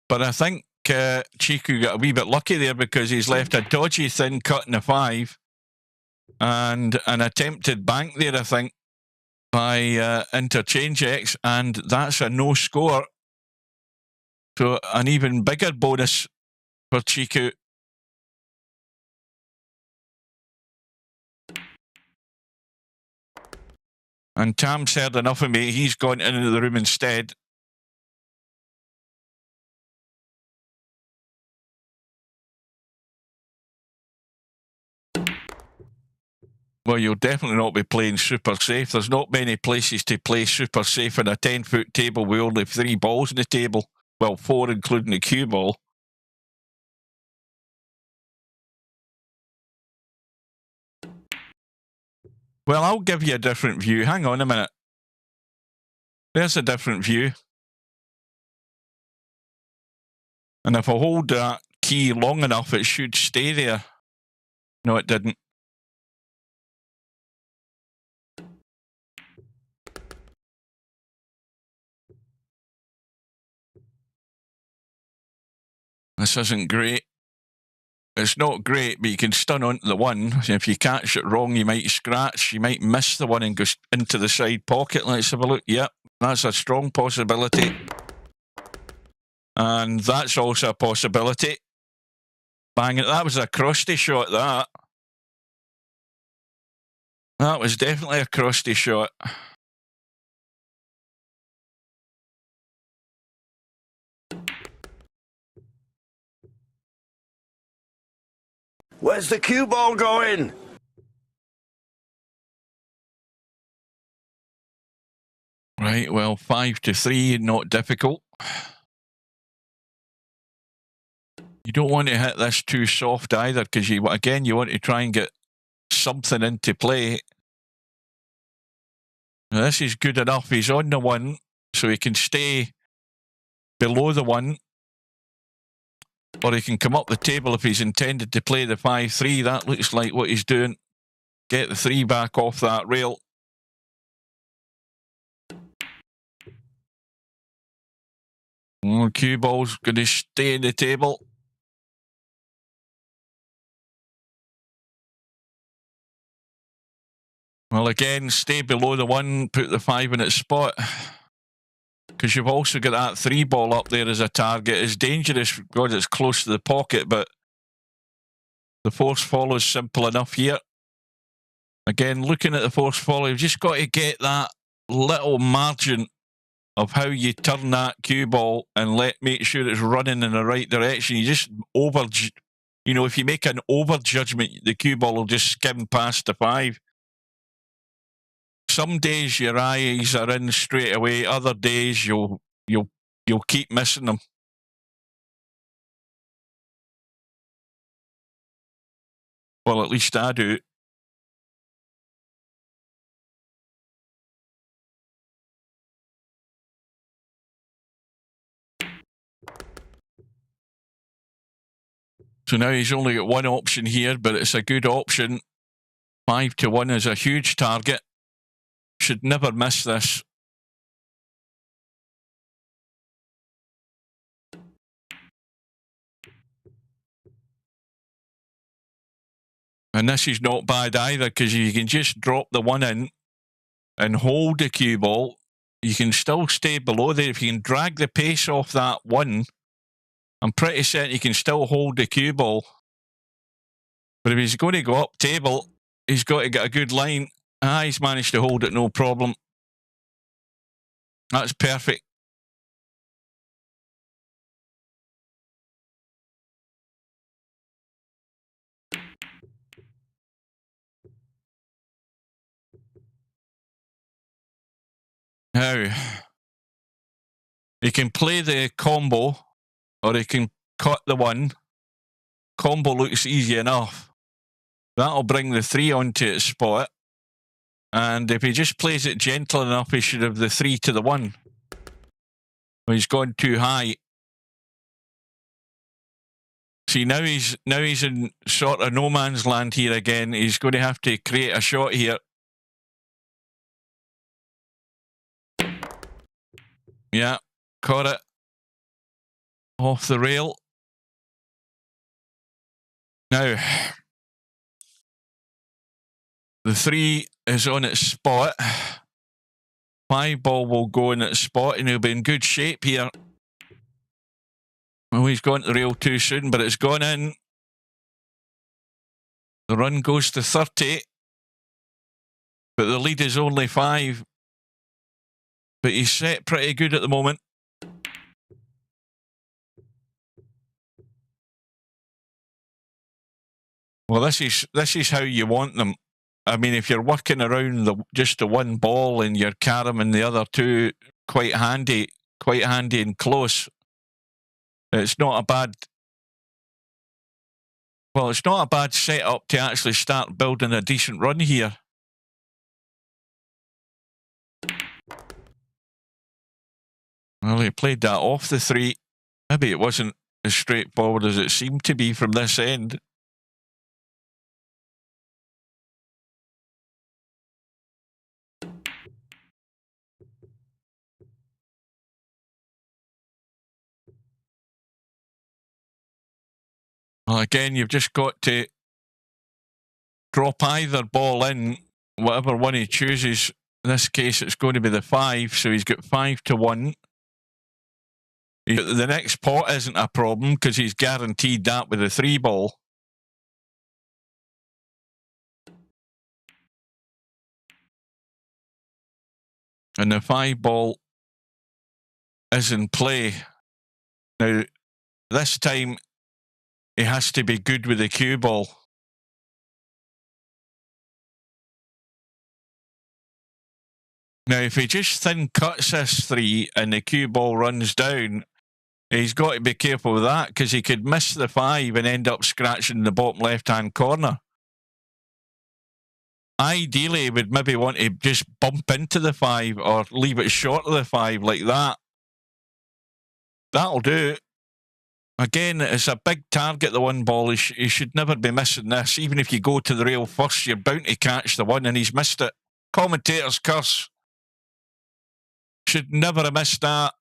But I think Chicu got a wee bit lucky there because he's left a dodgy thin cut in the 5 and an attempted bank there, I think, by Interchangex, and that's a no score. So an even bigger bonus for Chicu. And Tam's heard enough of me. He's gone into the room instead. Well, you'll definitely not be playing super safe. There's not many places to play super safe on a 10-foot table with only 3 balls on the table. Well, 4 including the cue ball. Well, I'll give you a different view. Hang on a minute. There's a different view. And if I hold that key long enough, it should stay there. No, it didn't. This isn't great. It's not great, but you can stun onto the 1. If you catch it wrong, you might scratch. You might miss the 1 and go into the side pocket. Let's have a look. Yep, that's a strong possibility. And that's also a possibility. Bang it. That was a crusty shot, that. That was definitely a crusty shot. Where's the cue ball going? Right, well, 5-3, not difficult. You don't want to hit this too soft either, because you want to try and get something into play. Now, this is good enough. He's on the 1, so he can stay below the 1. Or he can come up the table if he's intended to play the 5-3. That looks like what he's doing. Get the 3 back off that rail. Cue ball's going to stay in the table. Well, again, stay below the 1, put the 5 in its spot. Because you've also got that 3 ball up there as a target. It's dangerous because it's close to the pocket, but the force follow is simple enough here. Again, looking at the force follow, you've just got to get that little margin of how you turn that cue ball and make sure it's running in the right direction. You just if you make an over judgment, the cue ball will just skim past the 5. Some days your eyes are in straight away. Other days you'll keep missing them. Well, at least I do. So now he's only got one option here, but it's a good option. 5-1 is a huge target. Should never miss this. And this is not bad either, because you can just drop the one in and hold the cue ball. You can still stay below there. If you can drag the pace off that one, I'm pretty certain you can still hold the cue ball. But if he's going to go up table, he's got to get a good line. He's managed to hold it, no problem. That's perfect. Now, he can play the combo, or he can cut the one. Combo looks easy enough. That'll bring the 3 onto its spot. And if he just plays it gentle enough, he should have the 3 to the 1. Well, he's gone too high. See, now he's in sort of no man's land here again. He's going to have to create a shot here. Yeah, caught it. Off the rail. Now, the 3 is on its spot. 5 ball will go in its spot and he'll be in good shape here. Well, he's gone to the rail too soon, but it's gone in. The run goes to 30. But the lead is only 5. But he's set pretty good at the moment. Well, this is how you want them. I mean, if you're working around just the one ball and you're carrying the other 2, quite handy and close. It's not a bad. Well, it's not a bad setup to actually start building a decent run here. Well, he played that off the 3. Maybe it wasn't as straightforward as it seemed to be from this end. Well, again, you've just got to drop either ball in, whatever one he chooses. In this case, it's going to be the 5, so he's got 5-1. The next pot isn't a problem because he's guaranteed that with the 3 ball. And the 5 ball is in play. Now, this time, he has to be good with the cue ball. Now, if he just thin cuts this 3 and the cue ball runs down, he's got to be careful with that because he could miss the 5 and end up scratching the bottom left-hand corner. Ideally, he would maybe want to just bump into the 5 or leave it short of the 5 like that. That'll do. Again, it's a big target, the 1 ball. He should never be missing this. Even if you go to the rail first, you're bound to catch the 1, and he's missed it. Commentator's curse. Should never have missed that.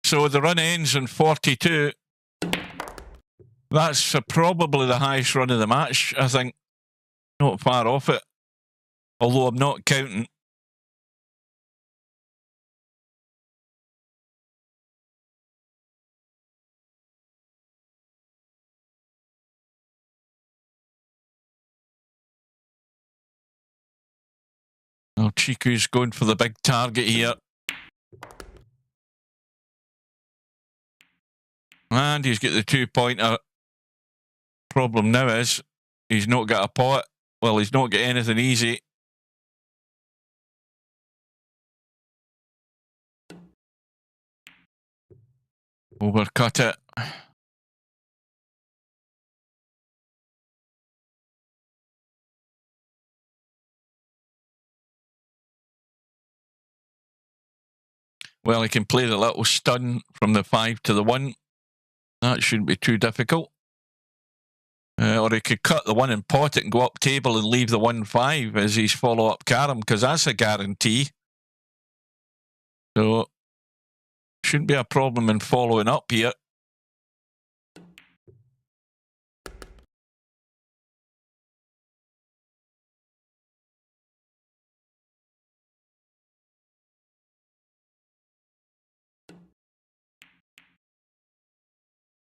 So the run ends in 42. That's probably the highest run of the match, I think. Not far off it. Although I'm not counting. Well, Chiku's going for the big target here. And he's got the 2-pointer. Problem now is he's not got a pot. Well, he's not got anything easy. Overcut it. Well, he can play the little stun from the 5 to the 1. That shouldn't be too difficult. Or he could cut the 1 and pot it and go up table and leave the 1-5 as his follow-up carom, because that's a guarantee. So, shouldn't be a problem in following up here.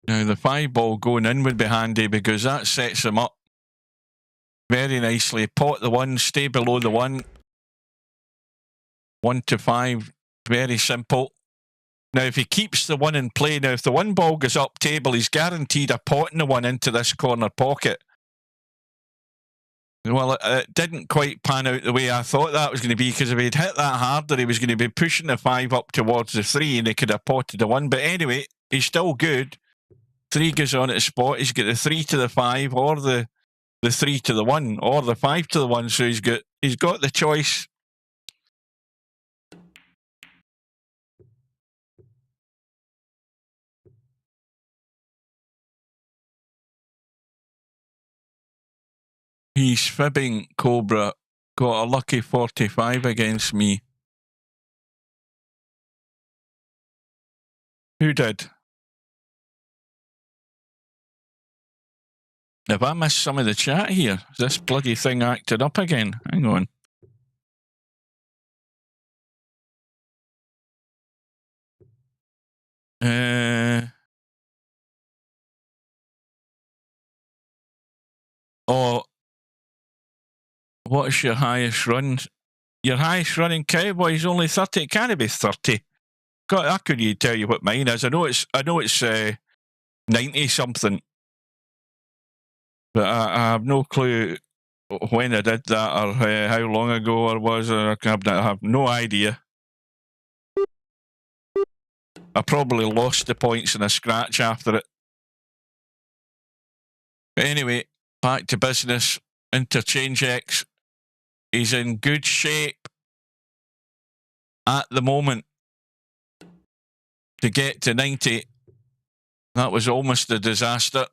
Now, the 5 ball going in would be handy because that sets him up very nicely. Pot the 1, stay below the 1. 1 to 5, very simple. Now, if he keeps the 1 in play, now if the 1 ball goes up table, he's guaranteed a pot in the 1 into this corner pocket. Well, it didn't quite pan out the way I thought that was going to be, because if he'd hit that harder, he was going to be pushing the 5 up towards the 3 and he could have potted the 1. But anyway, he's still good. 3 goes on at the spot. He's got the 3 to the 5 or the 3 to the 1 or the 5 to the 1. So he's got the choice. He's fibbing, Cobra. Got a lucky 45 against me. Who did? Have I missed some of the chat here? Is this bloody thing acted up again? Hang on. Oh, what's your highest run? Your highest running cowboy is only 30. It can't be 30. God, I couldn't tell you what mine is. I know it's 90 something, but I have no clue when I did that or how long ago I was. I have no idea. I probably lost the points in a scratch after it. But anyway, back to business. Interchangex. He's in good shape at the moment to get to 90. That was almost a disaster.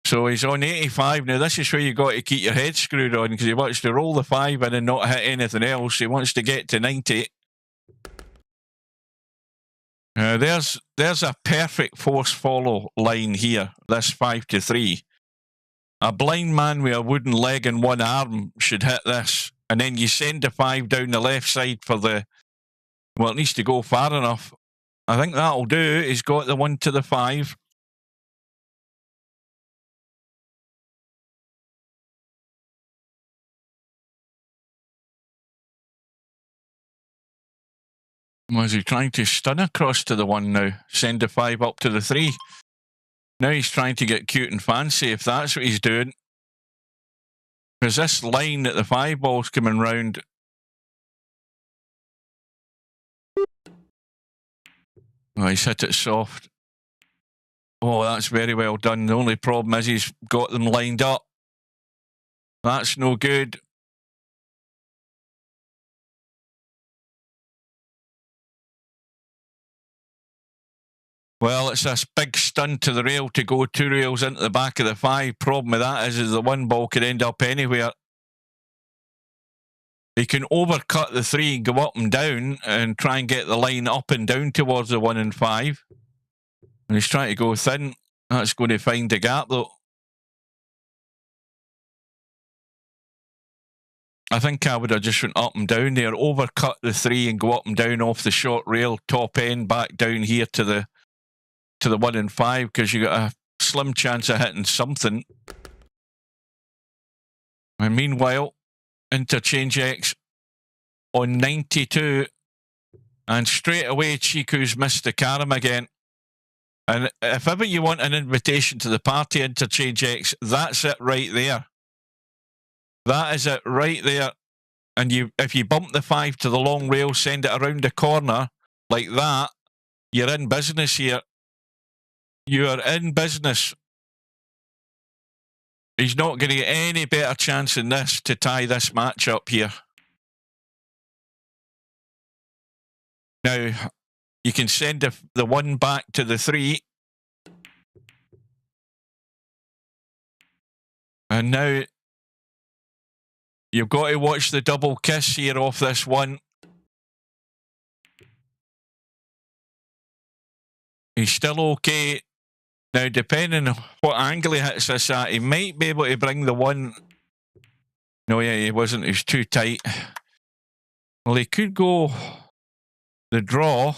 So he's on 85. Now, this is where you got to keep your head screwed on, because he wants to roll the 5 in and not hit anything else. He wants to get to 90. There's a perfect force follow line here, this 5 to 3. A blind man with a wooden leg and 1 arm should hit this. And then you send the 5 down the left side for the... Well, it needs to go far enough. I think that'll do. He's got the 1 to the 5. Was he trying to stun across to the 1 now? Send the 5 up to the 3. Now he's trying to get cute and fancy, if that's what he's doing. Because this line that the 5 ball's coming round... Oh, he's hit it soft. Oh, that's very well done. The only problem is he's got them lined up. That's no good. Well, it's this big stun to the rail to go 2 rails into the back of the 5. Problem with that is the 1 ball could end up anywhere. He can overcut the 3 and go up and down and try and get the line up and down towards the 1 and 5. And he's trying to go thin. That's going to find a gap, though. I think I would have just went up and down there, overcut the 3 and go up and down off the short rail, top end, back down here to the 1 and 5, because you got a slim chance of hitting something. And meanwhile, Interchangex on 92, and straight away Chiku's missed the carom again. And if ever you want an invitation to the party, Interchangex, that's it right there. That is it right there. And if you bump the 5 to the long rail, send it around the corner like that, you're in business here. You are in business. He's not going to get any better chance than this to tie this match up here. Now, you can send the 1 back to the 3. And now you've got to watch the double kiss here off this 1. He's still okay. Now, depending on what angle he hits this at, he might be able to bring the 1. No, yeah, he wasn't. He's too tight. Well, he could go the draw,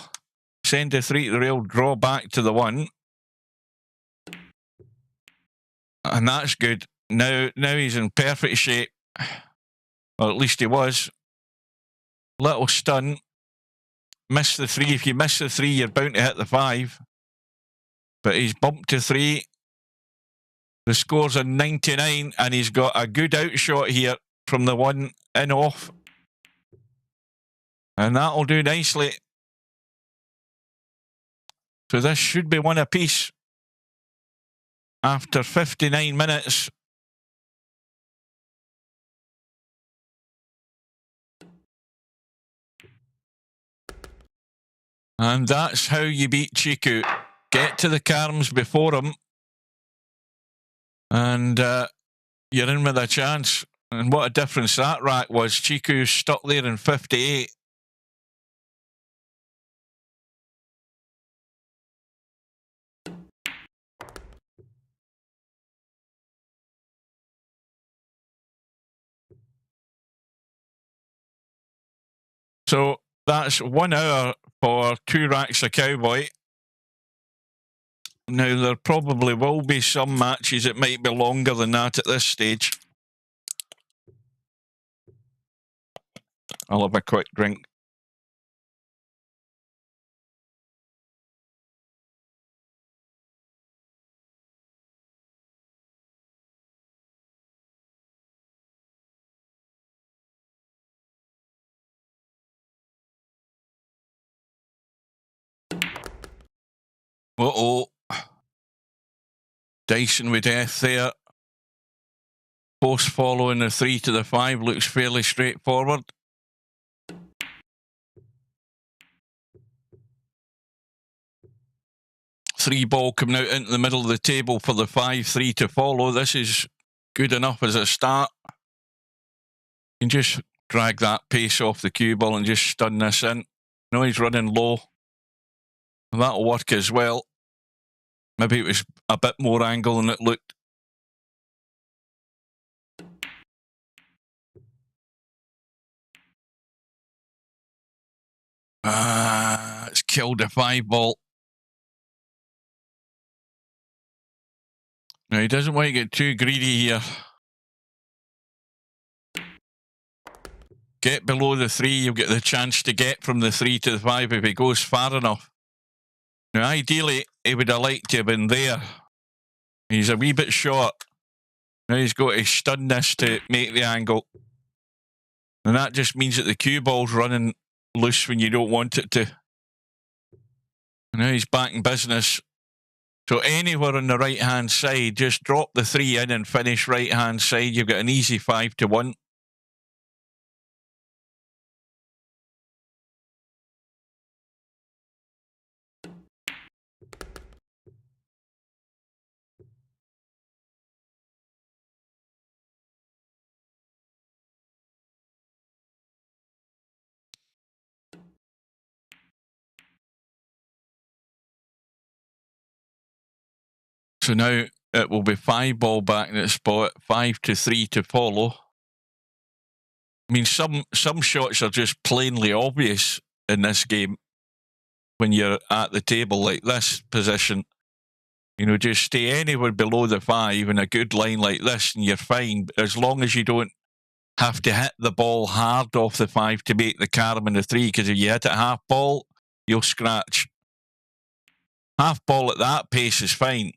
send the 3 to the rail, draw back to the 1. And that's good. Now he's in perfect shape. Or at least he was. Little stun. Miss the 3. If you miss the 3, you're bound to hit the 5. But he's bumped to 3. The score's a 99, and he's got a good outshot here from the 1 in off. And that'll do nicely. So this should be 1 apiece after 59 minutes. And that's how you beat Chicu. Get to the carms before him, and you're in with a chance. And what a difference that rack was. Chicu stuck there in 58. So that's 1 hour for 2 racks of Cowboy. Now, there probably will be some matches that might be longer than that at this stage. I'll have a quick drink. Uh-oh. Dyson with death there. Post following the 3 to the 5 looks fairly straightforward. Three ball coming out into the middle of the table for the 5-3 to follow. This is good enough as a start. You can just drag that pace off the cue ball and just stun this in. No, he's running low. That'll work as well. Maybe it was a bit more angle than it looked. It's killed the 5 ball. Now, he doesn't want to get too greedy here. Get below the 3, you'll get the chance to get from the 3 to the 5 if he goes far enough. Now, ideally, he would have liked to have been there. He's a wee bit short. Now he's got to stun this to make the angle. And that just means that the cue ball's running loose when you don't want it to. And now he's back in business. So anywhere on the right-hand side, just drop the 3 in and finish right-hand side. You've got an easy 5 to 1. So now it will be 5 ball back in the spot, 5 to 3 to follow. I mean, some shots are just plainly obvious in this game when you're at the table like this position. You know, just stay anywhere below the 5 in a good line like this and you're fine, as long as you don't have to hit the ball hard off the 5 to make the carom in the 3, because if you hit it half ball, you'll scratch. Half ball at that pace is fine,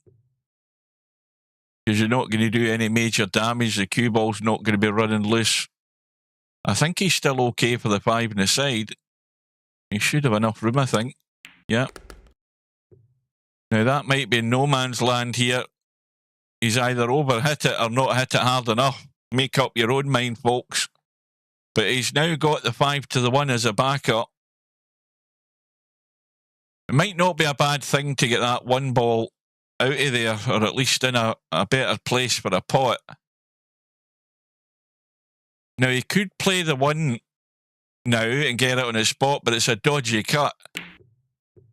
because you're not going to do any major damage. The cue ball's not going to be running loose. I think he's still okay for the 5 on the side. He should have enough room, I think. Yeah. Now that might be no man's land here. He's either overhit it or not hit it hard enough. Make up your own mind, folks. But he's now got the 5 to the 1 as a backup. It might not be a bad thing to get that one ball out of there, or at least in a better place for a pot. Now, he could play the one now and get it on his spot, but it's a dodgy cut.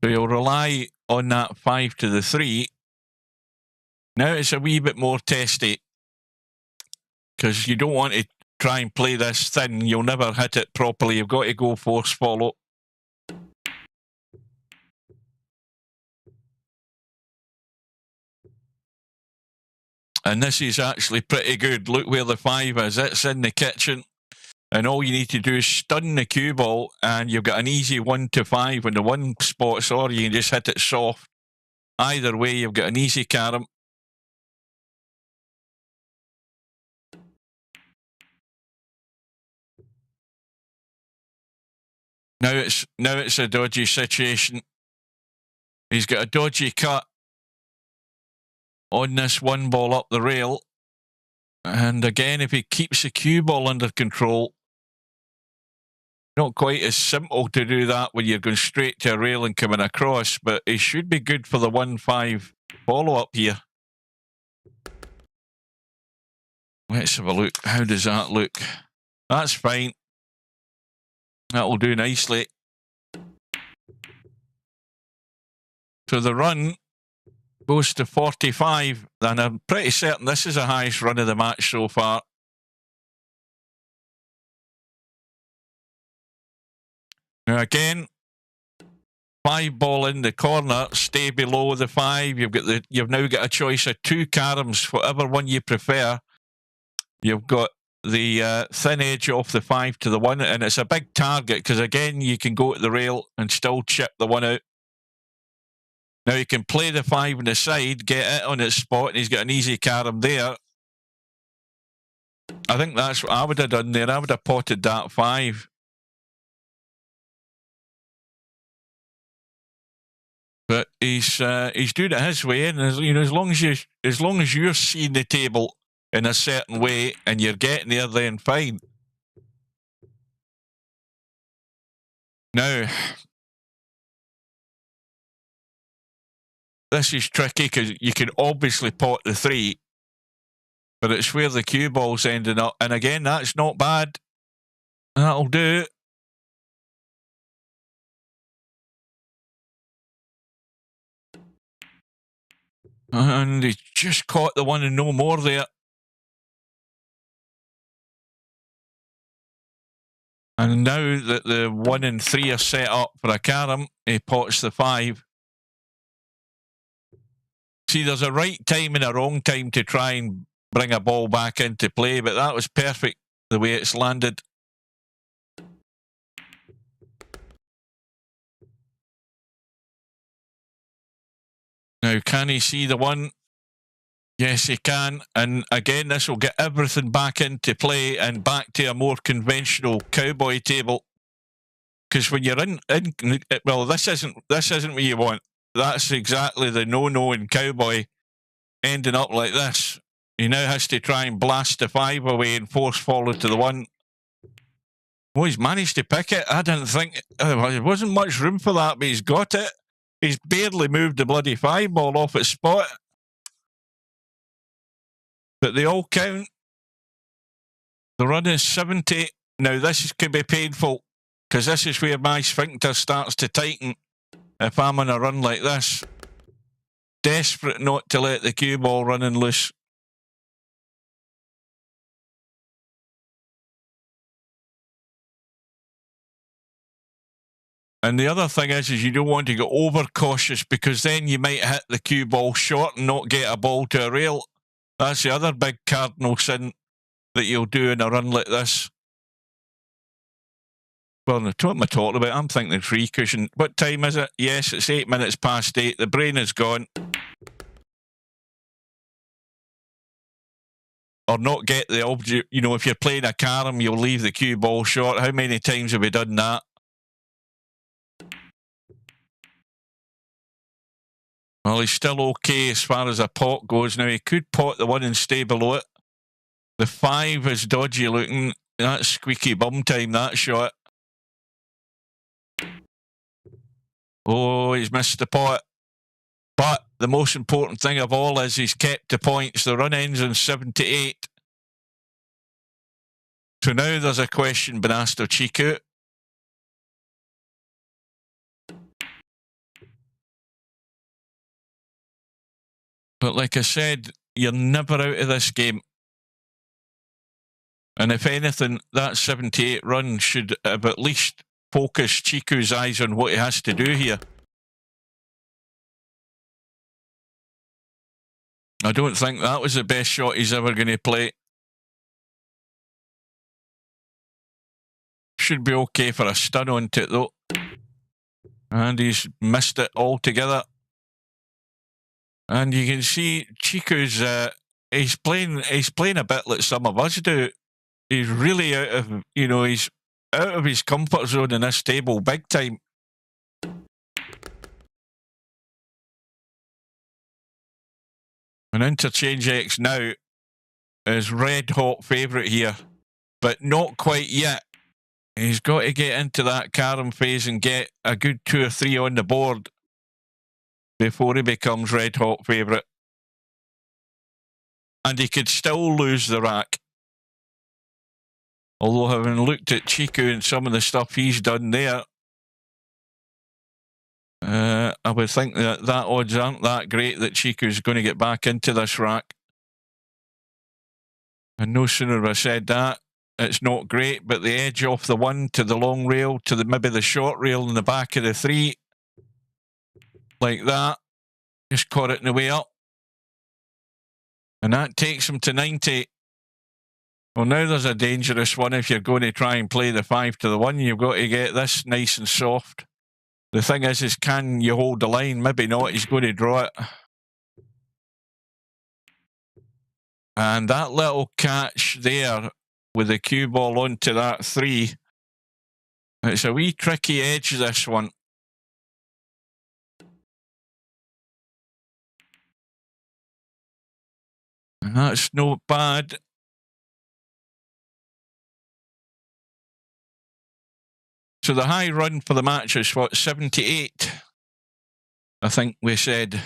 So he'll rely on that 5 to the 3. Now it's a wee bit more testy, because you don't want to try and play this thin. You'll never hit it properly. You've got to go force follow. And this is actually pretty good. Look where the 5 is. It's in the kitchen. And all you need to do is stun the cue ball, and you've got an easy 1 to 5 on the one spot, or you can just hit it soft. Either way, you've got an easy carom. Now it's a dodgy situation. He's got a dodgy cut on this one ball up the rail. And again, if he keeps the cue ball under control, not quite as simple to do that when you're going straight to a rail and coming across, but he should be good for the 1-5 follow-up here. Let's have a look. How does that look? That's fine. That'll do nicely. So the run goes to 45, and I'm pretty certain this is the highest run of the match so far. Now again, 5 ball in the corner, stay below the 5. You've now got a choice of 2 caroms, whatever one you prefer. You've got the thin edge off the 5 to the 1, and it's a big target because again you can go to the rail and still chip the 1 out. Now you can play the 5 on the side, get it on its spot, and he's got an easy carom there. I think that's what I would have done there. I would have potted that 5. But he's doing it his way, and as long as you're seeing the table in a certain way and you're getting there, then fine. Now, this is tricky because you can obviously pot the 3, but it's where the cue ball's ending up. And again, that's not bad. That'll do. And he just caught the 1 and no more there. And now that the 1 and 3 are set up for a carom, he pots the 5. See, there's a right time and a wrong time to try and bring a ball back into play, but that was perfect the way it's landed. Now, can he see the 1? Yes, he can. And again, this will get everything back into play and back to a more conventional cowboy table. Because when you're in well, this isn't what you want. That's exactly the no-no in cowboy, ending up like this. He now has to try and blast the 5 away and force forward to the 1. Oh, he's managed to pick it. I didn't think there wasn't much room for that, but he's got it. He's barely moved the bloody 5 ball off its spot. But they all count. The run is 70. Now, this could be painful, because this is where my sphincter starts to tighten if I'm on a run like this. Desperate not to let the cue ball running loose. And the other thing is you don't want to get overcautious, because then you might hit the cue ball short and not get a ball to a rail. That's the other big cardinal sin that you'll do in a run like this. Well, what am I talking about? I'm thinking free cushion. What time is it? Yes, it's 8 minutes past 8. The brain is gone. Or not get the object. If you're playing a carom, you'll leave the cue ball short. How many times have we done that? Well, he's still okay as far as a pot goes. Now, he could pot the 1 and stay below it. The 5 is dodgy looking. That's squeaky bum time, that shot. Oh, he's missed the pot. But the most important thing of all is he's kept the points. The run ends in 78. So now there's a question been asked of Chicu. But like I said, you're never out of this game. And if anything, that 78 run should have at least focused Chiku's eyes on what he has to do here. I don't think that was the best shot he's ever going to play. Should be okay for a stun onto it though. And he's missed it altogether. And you can see Chiku's he's playing a bit like some of us do. He's really out of he's out of his comfort zone in this table big time. And Interchangex now is red hot favourite here, but not quite yet. He's got to get into that carom phase and get a good 2 or 3 on the board before he becomes red hot favourite. And he could still lose the rack. Although having looked at Chicu and some of the stuff he's done there, I would think that odds aren't that great that Chiku's going to get back into this rack. And no sooner have I said that, it's not great, but the edge off the 1 to the long rail to maybe the short rail in the back of the 3, like that, just caught it in the way up. And that takes him to 90. Well, now there's a dangerous one. If you're going to try and play the 5 to the 1, you've got to get this nice and soft. The thing is can you hold the line? Maybe not. He's going to draw it. And that little catch there with the cue ball onto that 3. It's a wee tricky edge, this one. And that's not bad. So the high run for the match is what, 78? I think we said.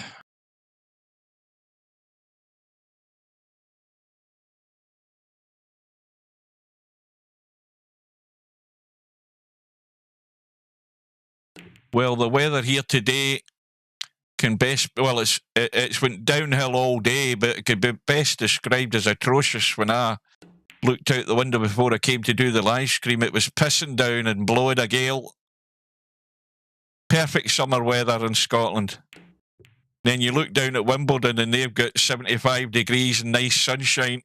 Well, the weather here today can best, well, it's went downhill all day, but it could be best described as atrocious. When I looked out the window before I came to do the live stream, it was pissing down and blowing a gale. Perfect summer weather in Scotland. Then you look down at Wimbledon and they've got 75 degrees and nice sunshine.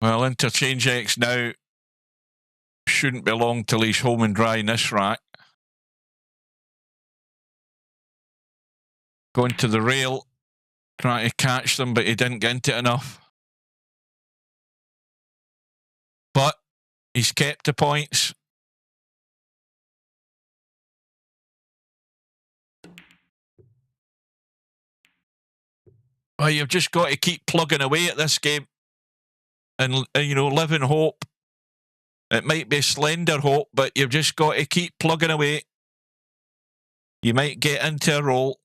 Well, Interchangex now shouldn't be long till he's home and dry in this rack. Going to the rail, trying to catch them, but he didn't get into it enough. But he's kept the points. Well, you've just got to keep plugging away at this game. And live in hope. It might be slender hope, but you've just got to keep plugging away. You might get into a roll.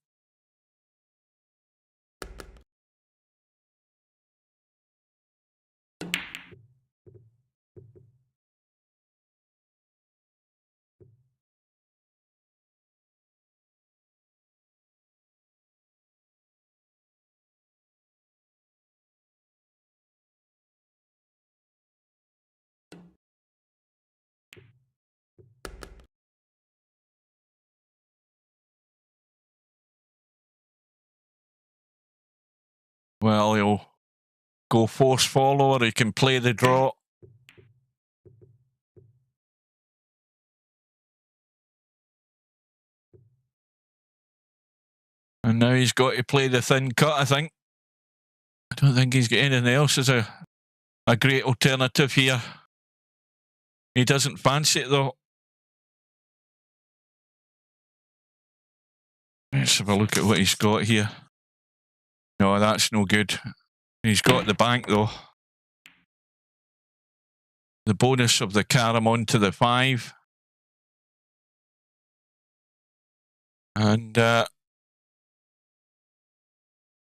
Well, he'll go force follower. He can play the draw. And now he's got to play the thin cut, I think. I don't think he's got anything else as a great alternative here. He doesn't fancy it, though. Let's have a look at what he's got here. No, that's no good. He's got the bank though. The bonus of the carom onto the 5. And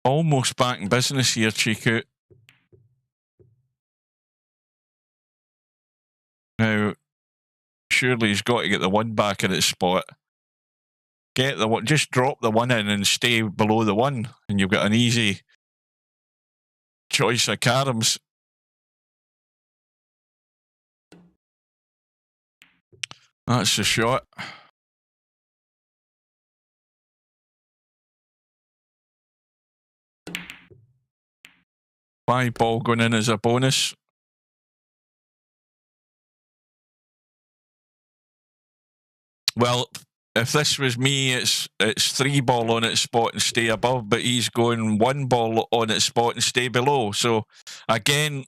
almost back in business here, Chicu. Now, surely he's got to get the 1 back in its spot. Get the 1, just drop the 1 in and stay below the 1, and you've got an easy choice of caroms. That's the shot. 5 ball going in as a bonus. Well, if this was me, it's 3 ball on its spot and stay above, but he's going 1 ball on its spot and stay below. So again,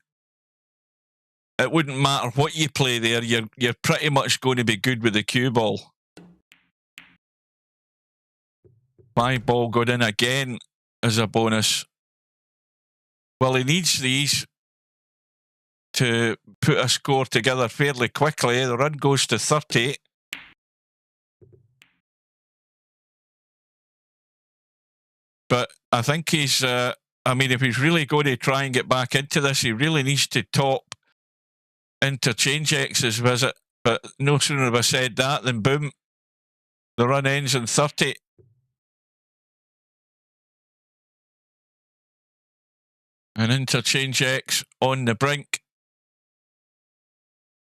it wouldn't matter what you play there. You're pretty much going to be good with the cue ball. 5 ball going in again as a bonus. Well, he needs these to put a score together fairly quickly. The run goes to 30. But I think he's, I mean, if he's really going to try and get back into this, he really needs to top InterchangeX's visit. But no sooner have I said that than boom, the run ends in 30. And Interchangex on the brink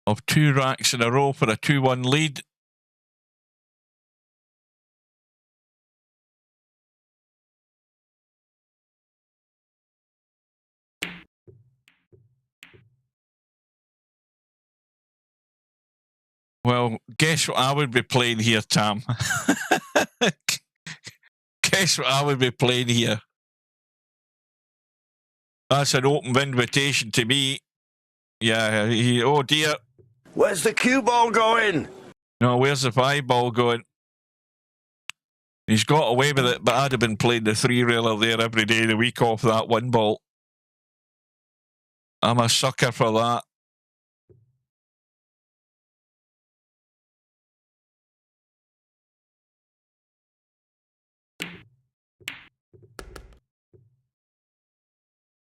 of 2 racks in a row for a 2-1 lead. Well, guess what I would be playing here, Tam? Guess what I would be playing here? That's an open invitation to me. Yeah, oh dear. Where's the cue ball going? No, where's the 5 ball going? He's got away with it, but I'd have been playing the 3-railer there every day of the week off that 1 ball. I'm a sucker for that.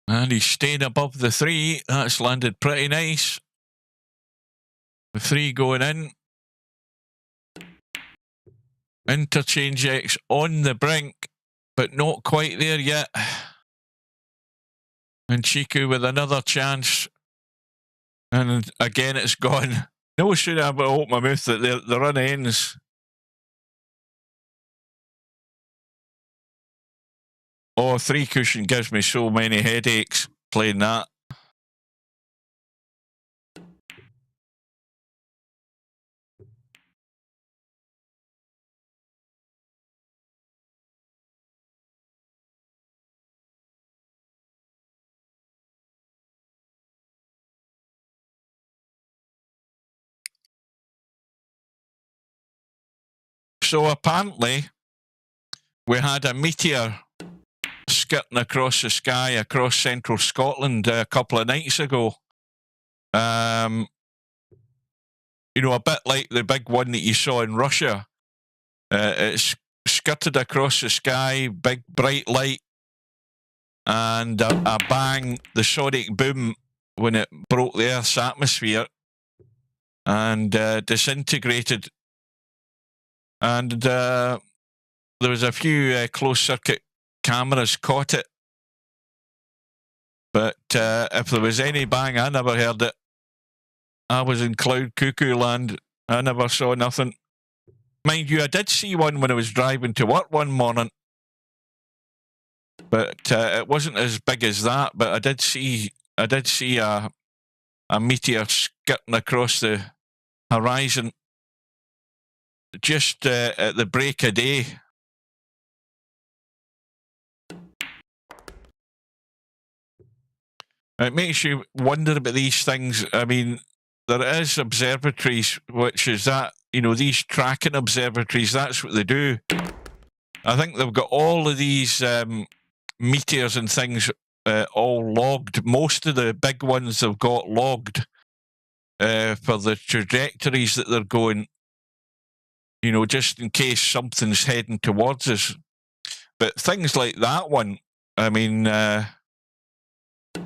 And he's staying above the 3. That's landed pretty nice. The 3 going in. Interchangex on the brink, but not quite there yet. And Chicu with another chance. And again, it's gone. No sooner have I opened my mouth that the run ends. Oh, 3 cushion gives me so many headaches playing that. So apparently, we had a meteor skirting across the sky across central Scotland a couple of nights ago. You know, a bit like the big one that you saw in Russia. It's skirted across the sky, big bright light, and a bang, the sonic boom when it broke the Earth's atmosphere and disintegrated. And there was a few closed circuit cameras caught it. But if there was any bang, I never heard it. I was in cloud cuckoo land. I never saw nothing. Mind you, I did see one when I was driving to work one morning. But it wasn't as big as that. But I did see a meteor skirting across the horizon just at the break of day. It makes you wonder about these things. I mean, there is observatories, which is that, you know, these tracking observatories, that's what they do. I think they've got all of these meteors and things all logged. Most of the big ones have got logged for the trajectories that they're going, you know, just in case something's heading towards us. But things like that one, I mean, I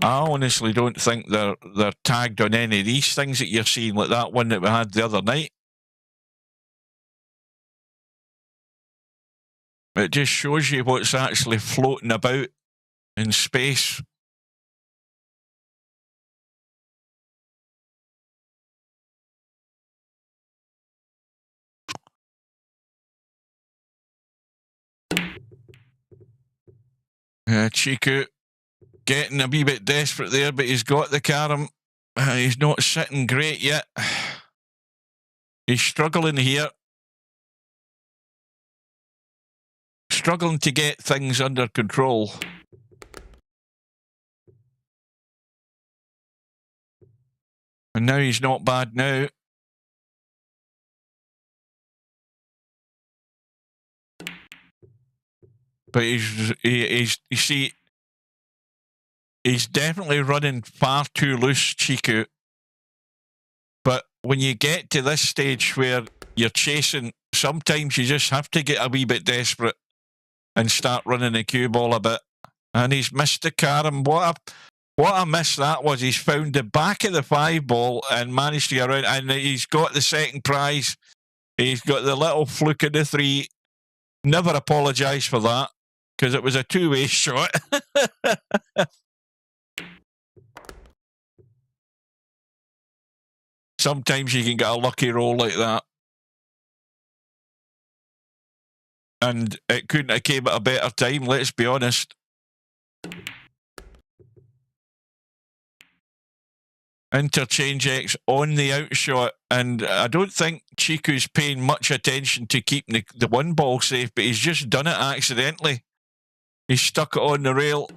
honestly don't think they're tagged on any of these things that you're seeing, like that one that we had the other night. It just shows you what's actually floating about in space. Chicu getting a wee bit desperate there, but he's got the carom. He's not sitting great yet. He's struggling here. Struggling to get things under control. And now he's not bad now. But you see, he's definitely running far too loose, Chicu. But when you get to this stage where you're chasing, sometimes you just have to get a wee bit desperate and start running the cue ball a bit. And he's missed the carom. What a miss that was. He's found the back of the 5 ball and managed to get around. And he's got the second prize. He's got the little fluke of the 3. Never apologise for that, because it was a two-way shot. Sometimes you can get a lucky roll like that. And it couldn't have came at a better time, let's be honest. Interchangex on the outshot, and I don't think Chiku's paying much attention to keeping the 1 ball safe, but he's just done it accidentally. He stuck it on the rail.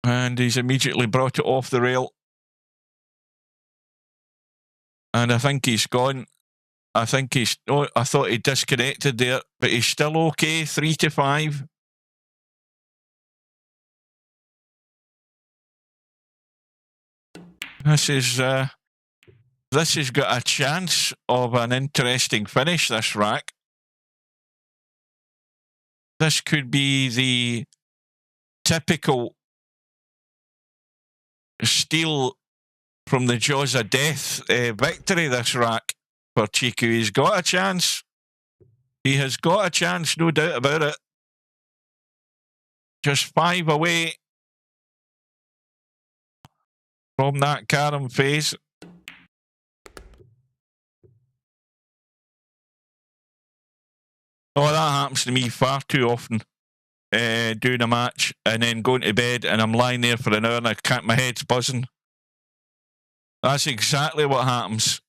And he's immediately brought it off the rail. And I think he's gone. I think he's... Oh, I thought he disconnected there, but he's still okay. 3-5. This has got a chance of an interesting finish, this rack. This could be the typical steal from the jaws of death victory, this rack, for Chicu. He's got a chance. He has got a chance, no doubt about it. Just 5 away from that carom phase. Oh, that happens to me far too often. Doing a match and then going to bed and I'm lying there for an hour and my head's buzzing. That's exactly what happens.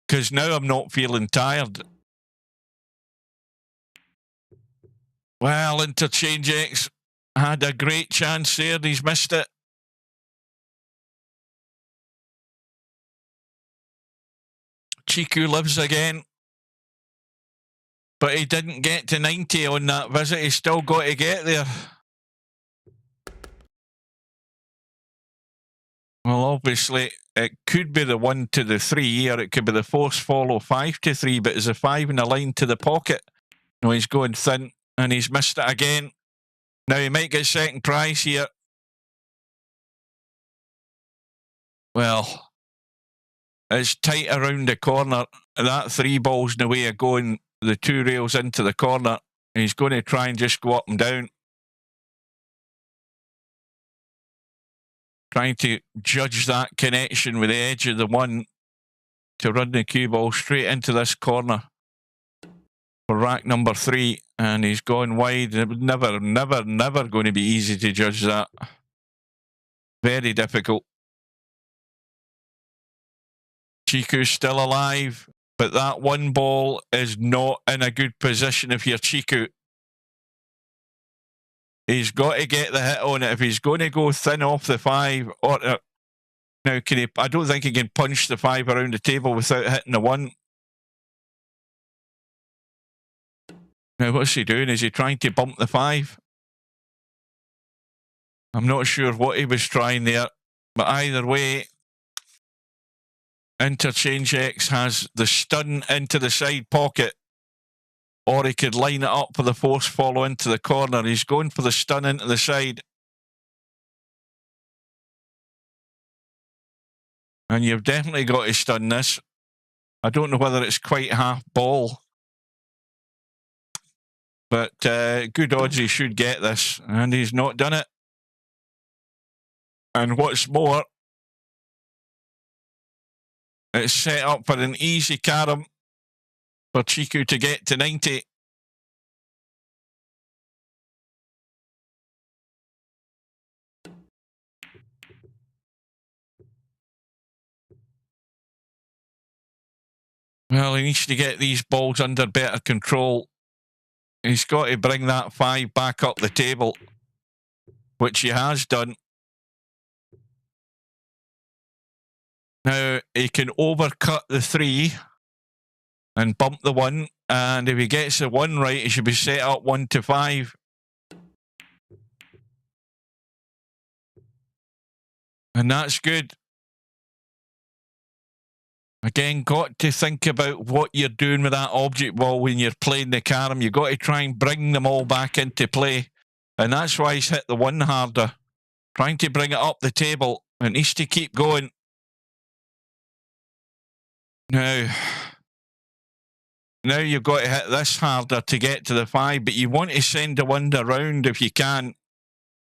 Because now I'm not feeling tired. Well, Interchangex had a great chance there. He's missed it. Chicu lives again. But he didn't get to 90 on that visit. He's still got to get there. Well, obviously, it could be the 1 to the 3, or it could be the force follow 5 to 3, but is a 5 in a line to the pocket? No, he's going thin, and he's missed it again. Now he might get second prize here. Well, it's tight around the corner. That 3 ball's in the way of going the 2 rails into the corner. He's going to try and just go up and down. Trying to judge that connection with the edge of the 1 to run the cue ball straight into this corner for rack number 3. And he's gone wide. It was never going to be easy to judge that. Very difficult. Chiku's still alive. But that 1 ball is not in a good position if you're Chicu. He's got to get the hit on it. If he's going to go thin off the 5, or now can he? I don't think he can punch the 5 around the table without hitting the 1. Now, what's he doing? Is he trying to bump the 5? I'm not sure what he was trying there, but either way, Interchangex has the stun into the side pocket, or he could line it up for the force follow into the corner. He's going for the stun into the side. And you've definitely got to stun this. I don't know whether it's quite half ball, but good odds he should get this, and he's not done it. And what's more, it's set up for an easy carom for Chicu to get to 90. Well, he needs to get these balls under better control. He's got to bring that 5 back up the table, which he has done. Now, he can overcut the 3 and bump the 1. And if he gets the 1 right, he should be set up 1 to 5. And that's good. Again, got to think about what you're doing with that object ball when you're playing the carom. You've got to try and bring them all back into play. And that's why he's hit the 1 harder. Trying to bring it up the table. It needs to keep going. Now you've got to hit this harder to get to the 5, but you want to send the 1 around if you can.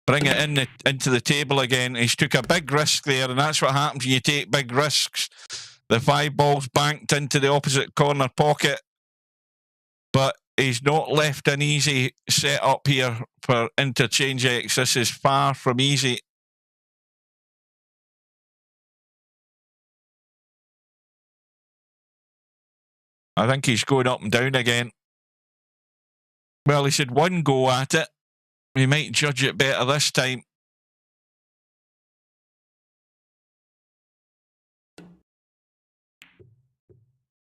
Bring it into the table again. He's took a big risk there, and that's what happens when you take big risks. The 5 balls banked into the opposite corner pocket, but he's not left an easy setup here for Interchangex. This is far from easy. I think he's going up and down again. Well, he's had 1 go at it. He might judge it better this time.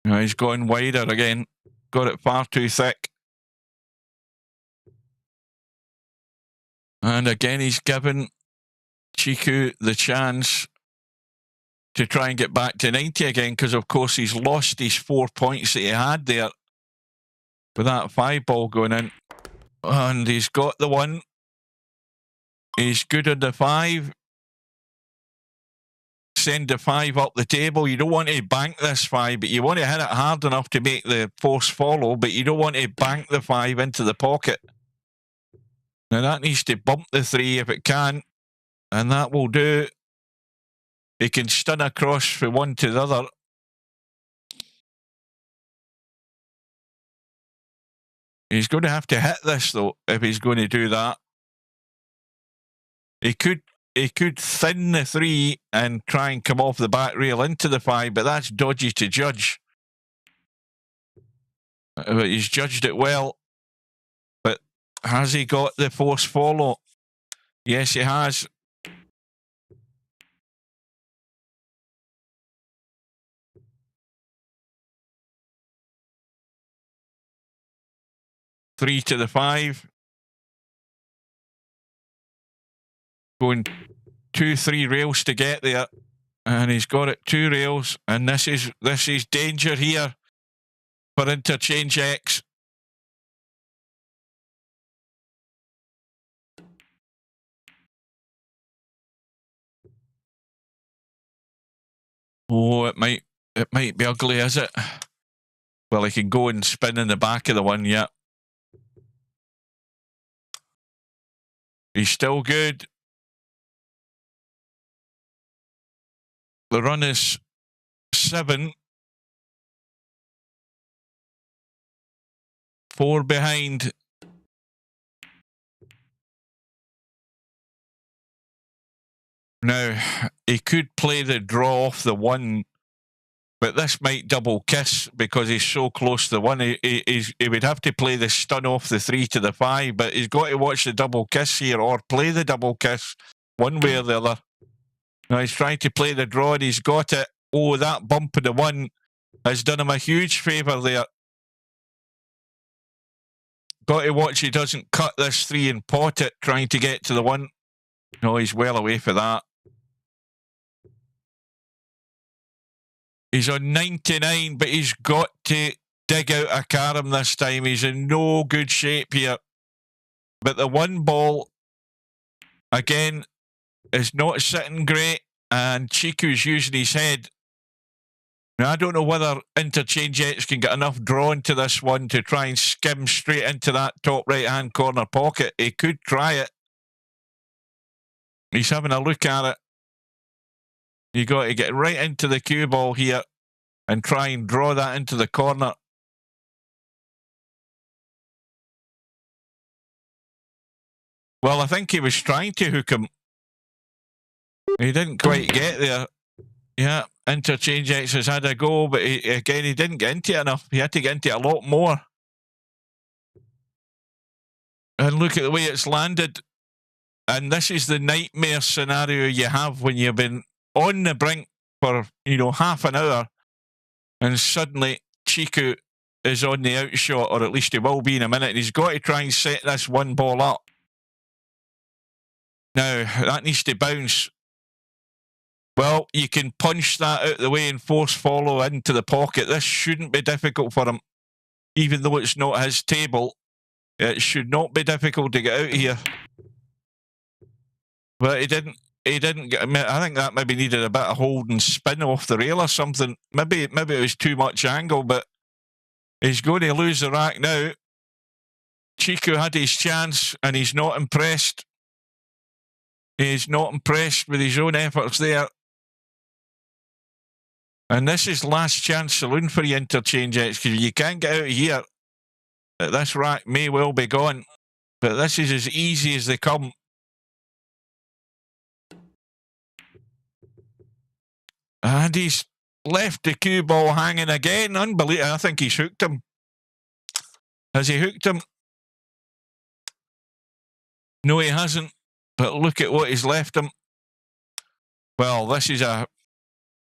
Now he's going wider again. Got it far too thick. And again, he's given Chicu the chance to try and get back to 90 again, because of course he's lost his 4 points that he had there with that 5 ball going in. And he's got the 1. He's good on the 5. Send the 5 up the table. You don't want to bank this 5, but you want to hit it hard enough to make the force follow, but you don't want to bank the 5 into the pocket. Now that needs to bump the 3 if it can, and that will do. He can stun across from one to the other. He's going to have to hit this though if he's going to do that. He could thin the 3 and try and come off the back rail into the 5, but that's dodgy to judge. But he's judged it well. But has he got the force follow? Yes, he has. Three to the 5. Going 2-3 rails to get there, and he's got it 2 rails, and this is danger here for Interchangex. Oh, it might be ugly, is it? Well, he can go and spin in the back of the 1, yeah. He's still good. The run is 7. 4 behind. Now, he could play the draw off the 1, but this might double kiss because he's so close to the 1. He would have to play the stun off the 3 to the 5, but he's got to watch the double kiss here or play the double kiss one way or the other. Now he's trying to play the draw and he's got it. Oh, that bump in the 1 has done him a huge favour there. Got to watch he doesn't cut this 3 and pot it, trying to get to the 1. No, he's well away for that. He's on 99, but he's got to dig out a carom this time. He's in no good shape here. But the 1 ball, again, is not sitting great, and Chiku's using his head. Now, I don't know whether Interchangex can get enough drawn to this one to try and skim straight into that top right-hand corner pocket. He could try it. He's having a look at it. You got to get right into the cue ball here and try and draw that into the corner. Well, I think he was trying to hook him. He didn't quite get there. Yeah, Interchangex has had a go, but he didn't get into it enough. He had to get into it a lot more. And look at the way it's landed. And this is the nightmare scenario you have when you've been on the brink for, half an hour, and suddenly Chicu is on the outshot, or at least he will be in a minute, and he's got to try and set this 1 ball up. Now, that needs to bounce. Well, you can punch that out of the way and force follow into the pocket. This shouldn't be difficult for him. Even though it's not his table, it should not be difficult to get out here. But he didn't get. I think that maybe needed a bit of hold and spin off the rail or something. Maybe it was too much angle, but he's going to lose the rack now. Chicu had his chance, and he's not impressed. He's not impressed with his own efforts there. And this is last chance saloon for the Interchangex, because you can't get out of here. This rack may well be gone, but this is as easy as they come. And he's left the cue ball hanging again. Unbelievable. I think he's hooked him. Has he hooked him? No, he hasn't. But look at what he's left him. Well, this is a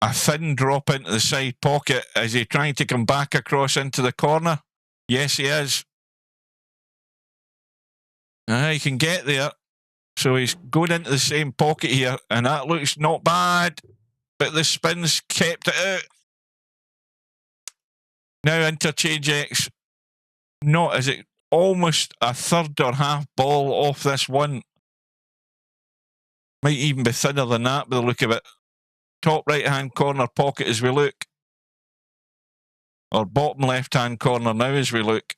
thin drop into the side pocket. Is he trying to come back across into the corner? Yes, he is. He can get there. So he's going into the same pocket here, and that looks not bad. But the spin's kept it out. Now Interchangex, is it almost a third or half ball off this 1? Might even be thinner than that by the look of it. Top right-hand corner pocket as we look. Or bottom left-hand corner now as we look.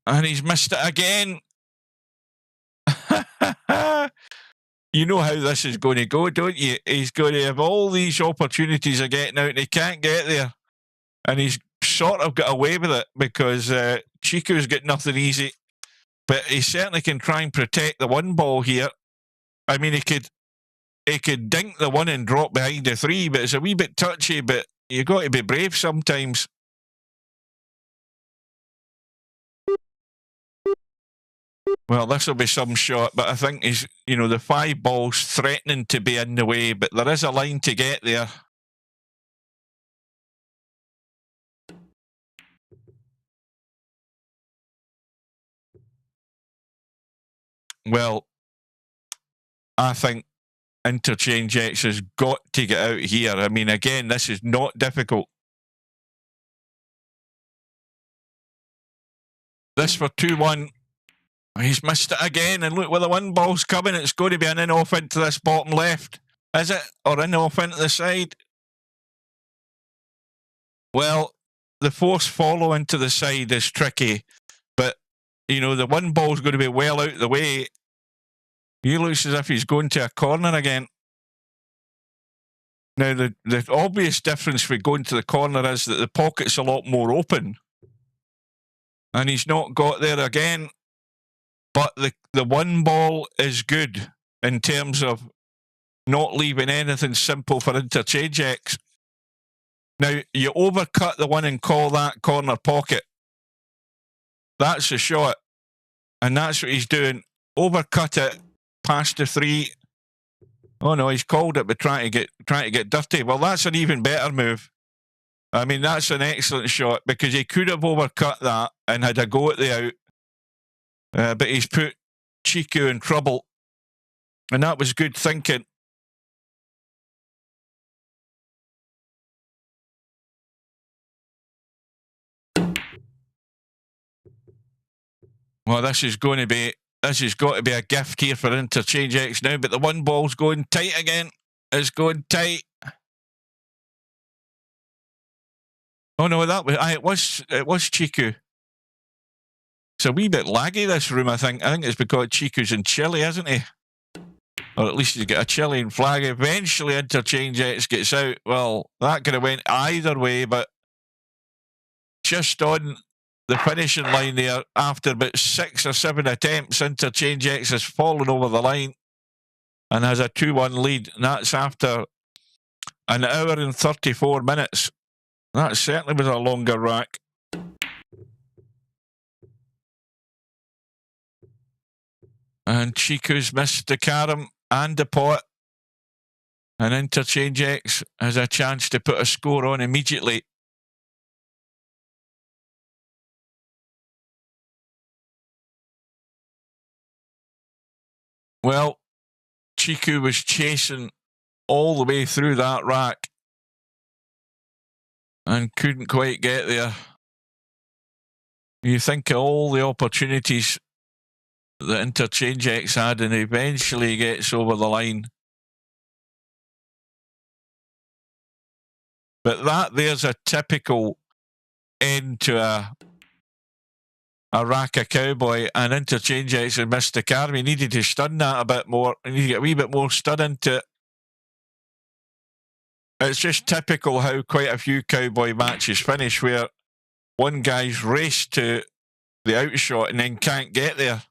And he's missed it again. You know how this is going to go, don't you? He's going to have all these opportunities of getting out, and he can't get there. And he's sort of got away with it because Chiku's got nothing easy. But he certainly can try and protect the 1 ball here. I mean, he could dink the 1 and drop behind the 3, but it's a wee bit touchy, but you've got to be brave sometimes. Well, this will be some shot, but I think he's, the 5 ball's threatening to be in the way, but there is a line to get there. Well, I think Interchangex has got to get out here. I mean, again, this is not difficult. This for 2-1. He's missed it again, and look where the 1 ball's coming. It's going to be an in-off into this bottom left. Is it? Or in-off into the side? Well, the force follow into the side is tricky, but, the 1 ball's going to be well out of the way. He looks as if he's going to a corner again. Now, the obvious difference with going to the corner is that the pocket's a lot more open. And he's not got there again. But the 1 ball is good in terms of not leaving anything simple for Interchangex. Now, you overcut the 1 and call that corner pocket. That's the shot. And that's what he's doing. Overcut it past the 3. Oh no, he's called it, but trying to get dirty. Well, that's an even better move. I mean, that's an excellent shot because he could have overcut that and had a go at the out. But he's put Chicu in trouble. And that was good thinking. Well, this has got to be a gift here for Interchangex now, but the one ball's going tight again. It's going tight. Oh no, it was Chicu. It's a wee bit laggy, this room, I think. I think it's because Chiku's in Chile, isn't he? Or at least he's got a Chilean flag. Eventually Interchangex gets out. Well, that could have went either way, but just on the finishing line there, after about 6 or 7 attempts, Interchangex has fallen over the line and has a 2-1 lead. And that's after an hour and 34 minutes. That certainly was a longer rack. And Chiku's missed the carom and the pot. And Interchangex has a chance to put a score on immediately. Well, Chicu was chasing all the way through that rack and couldn't quite get there. You think of all the opportunities that Interchangex had, and eventually gets over the line. But there's a typical end to a rack of cowboy, and Interchangex had missed the carom. He needed to stun that a bit more. He needed to get a wee bit more stun into it. It's just typical how quite a few cowboy matches finish, where one guy's raced to the outshot and then can't get there.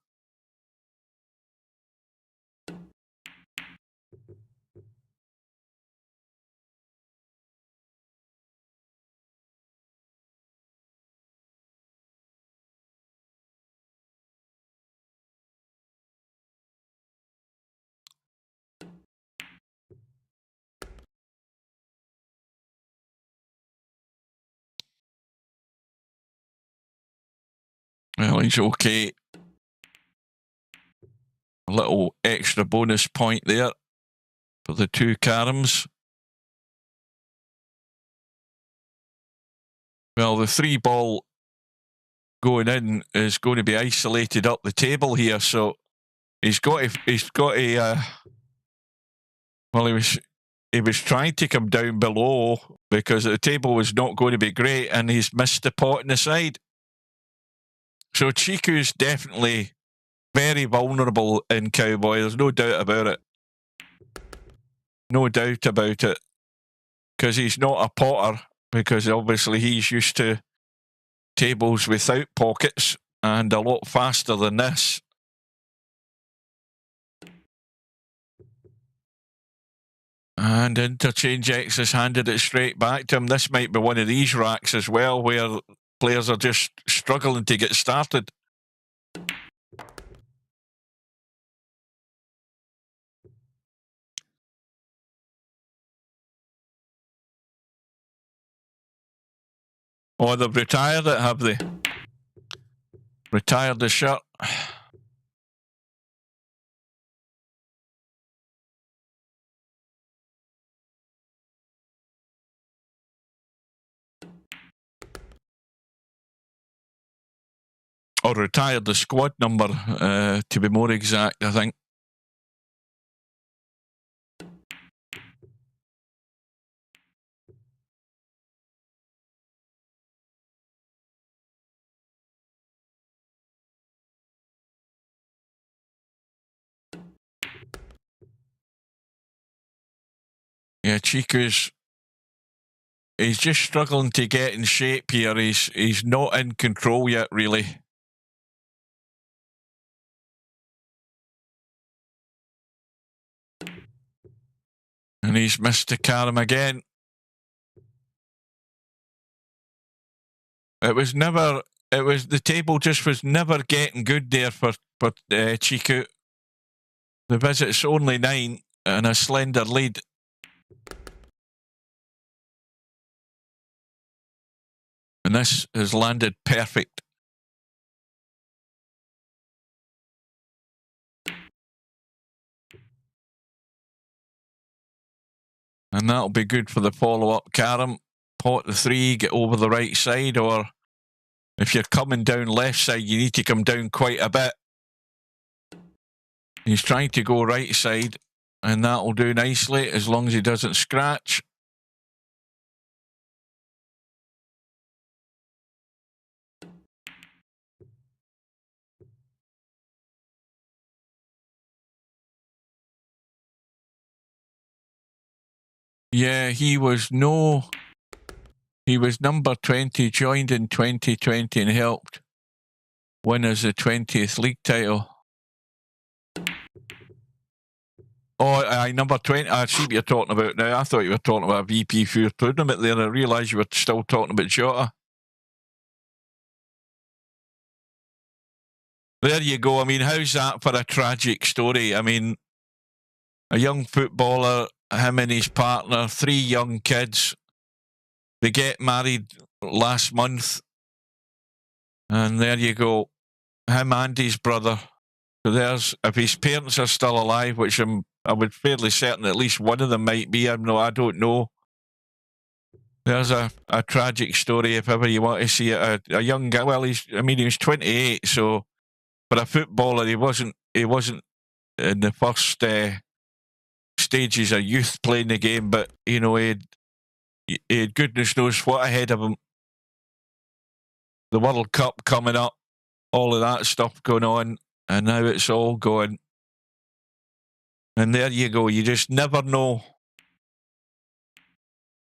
Well, he's okay. A little extra bonus point there for the 2 caroms. Well, the 3 ball going in is going to be isolated up the table here, so he's got a well, he was trying to come down below because the table was not going to be great, and he's missed the pot on the side. So Chiku's definitely very vulnerable in cowboy. There's no doubt about it. No doubt about it. Because he's not a potter, because obviously he's used to tables without pockets and a lot faster than this. And Interchangex has handed it straight back to him. This might be one of these racks as well, where players are just struggling to get started. Oh, they've retired it, have they? Retired the shirt. Or retired the squad number, to be more exact, I think. Yeah, Chiku's, he's just struggling to get in shape here. He's not in control yet, really. And he's missed the carom again. The table just was never getting good there for Chicu. The visit's only 9 and a slender lead. And this has landed perfect. And that'll be good for the follow-up carom. Pot the 3, get over the right side, or if you're coming down left side, you need to come down quite a bit. He's trying to go right side, and that'll do nicely as long as he doesn't scratch. Yeah, he was number 20, joined in 2020 and helped win as the 20th league title. Oh, number 20. I see what you're talking about now. I thought you were talking about a VP4 tournament there. I realised you were still talking about Jota. There you go. I mean, how's that for a tragic story? I mean, a young footballer, him and his partner, 3 young kids. They get married last month. And there you go. Him and his brother. So there's, if his parents are still alive, which I would fairly certain at least one of them might be. I don't know. There's a tragic story if ever you want to see it. A young guy. Well, he was 28, so for a footballer, he wasn't in the first stages of youth playing the game, but you know, he had goodness knows what ahead of him. The World Cup coming up, all of that stuff going on, and now it's all going. And there you go. You just never know.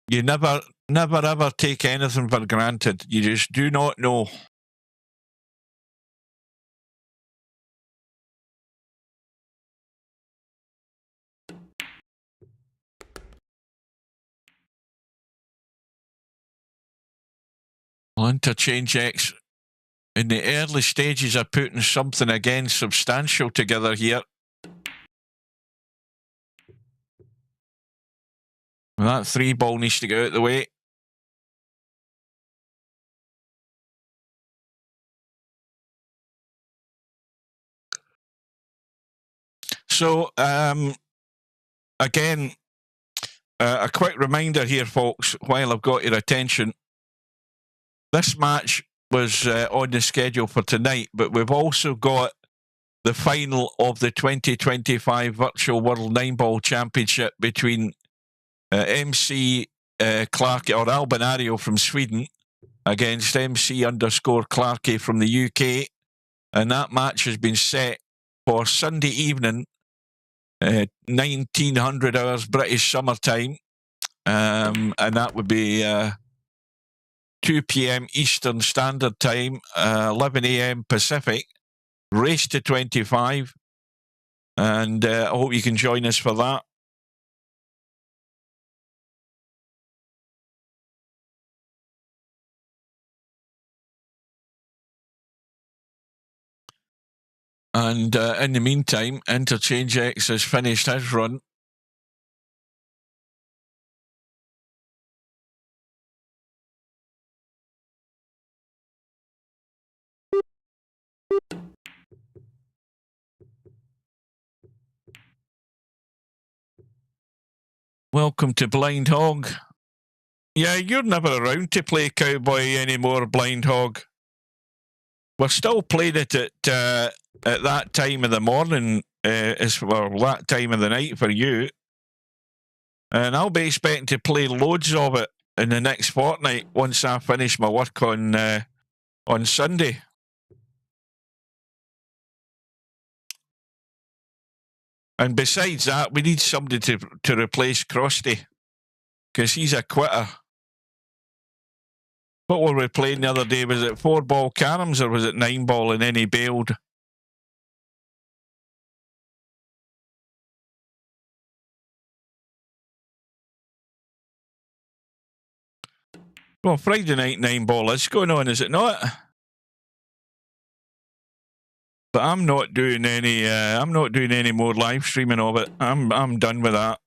You never ever take anything for granted. You just do not know. Well, Interchangex in the early stages of putting something again substantial together here. And that 3 ball needs to go out the way. So, again, a quick reminder here, folks, while I've got your attention. This match was on the schedule for tonight, but we've also got the final of the 2025 Virtual World 9-Ball Championship between MC Clarke or Albinario from Sweden against MC_Clarke from the UK. And that match has been set for Sunday evening, 1900 hours British summertime. And that would be 2 p.m. Eastern Standard Time, 11 a.m. Pacific. Race to 25. And I hope you can join us for that. And in the meantime, Interchangex has finished his run. Welcome to Blind Hog. Yeah, you're never around to play Cowboy anymore, Blind Hog. We're still playing it at that time of the morning, that time of the night for you. And I'll be expecting to play loads of it in the next fortnight once I finish my work on Sunday. And besides that, we need somebody to replace Crosty, because he's a quitter. What were we playing the other day? Was it 4-ball caroms or was it 9-ball and then he bailed? Well, Friday night 9-ball is going on, is it not? But I'm not doing any more live streaming of it. I'm done with that.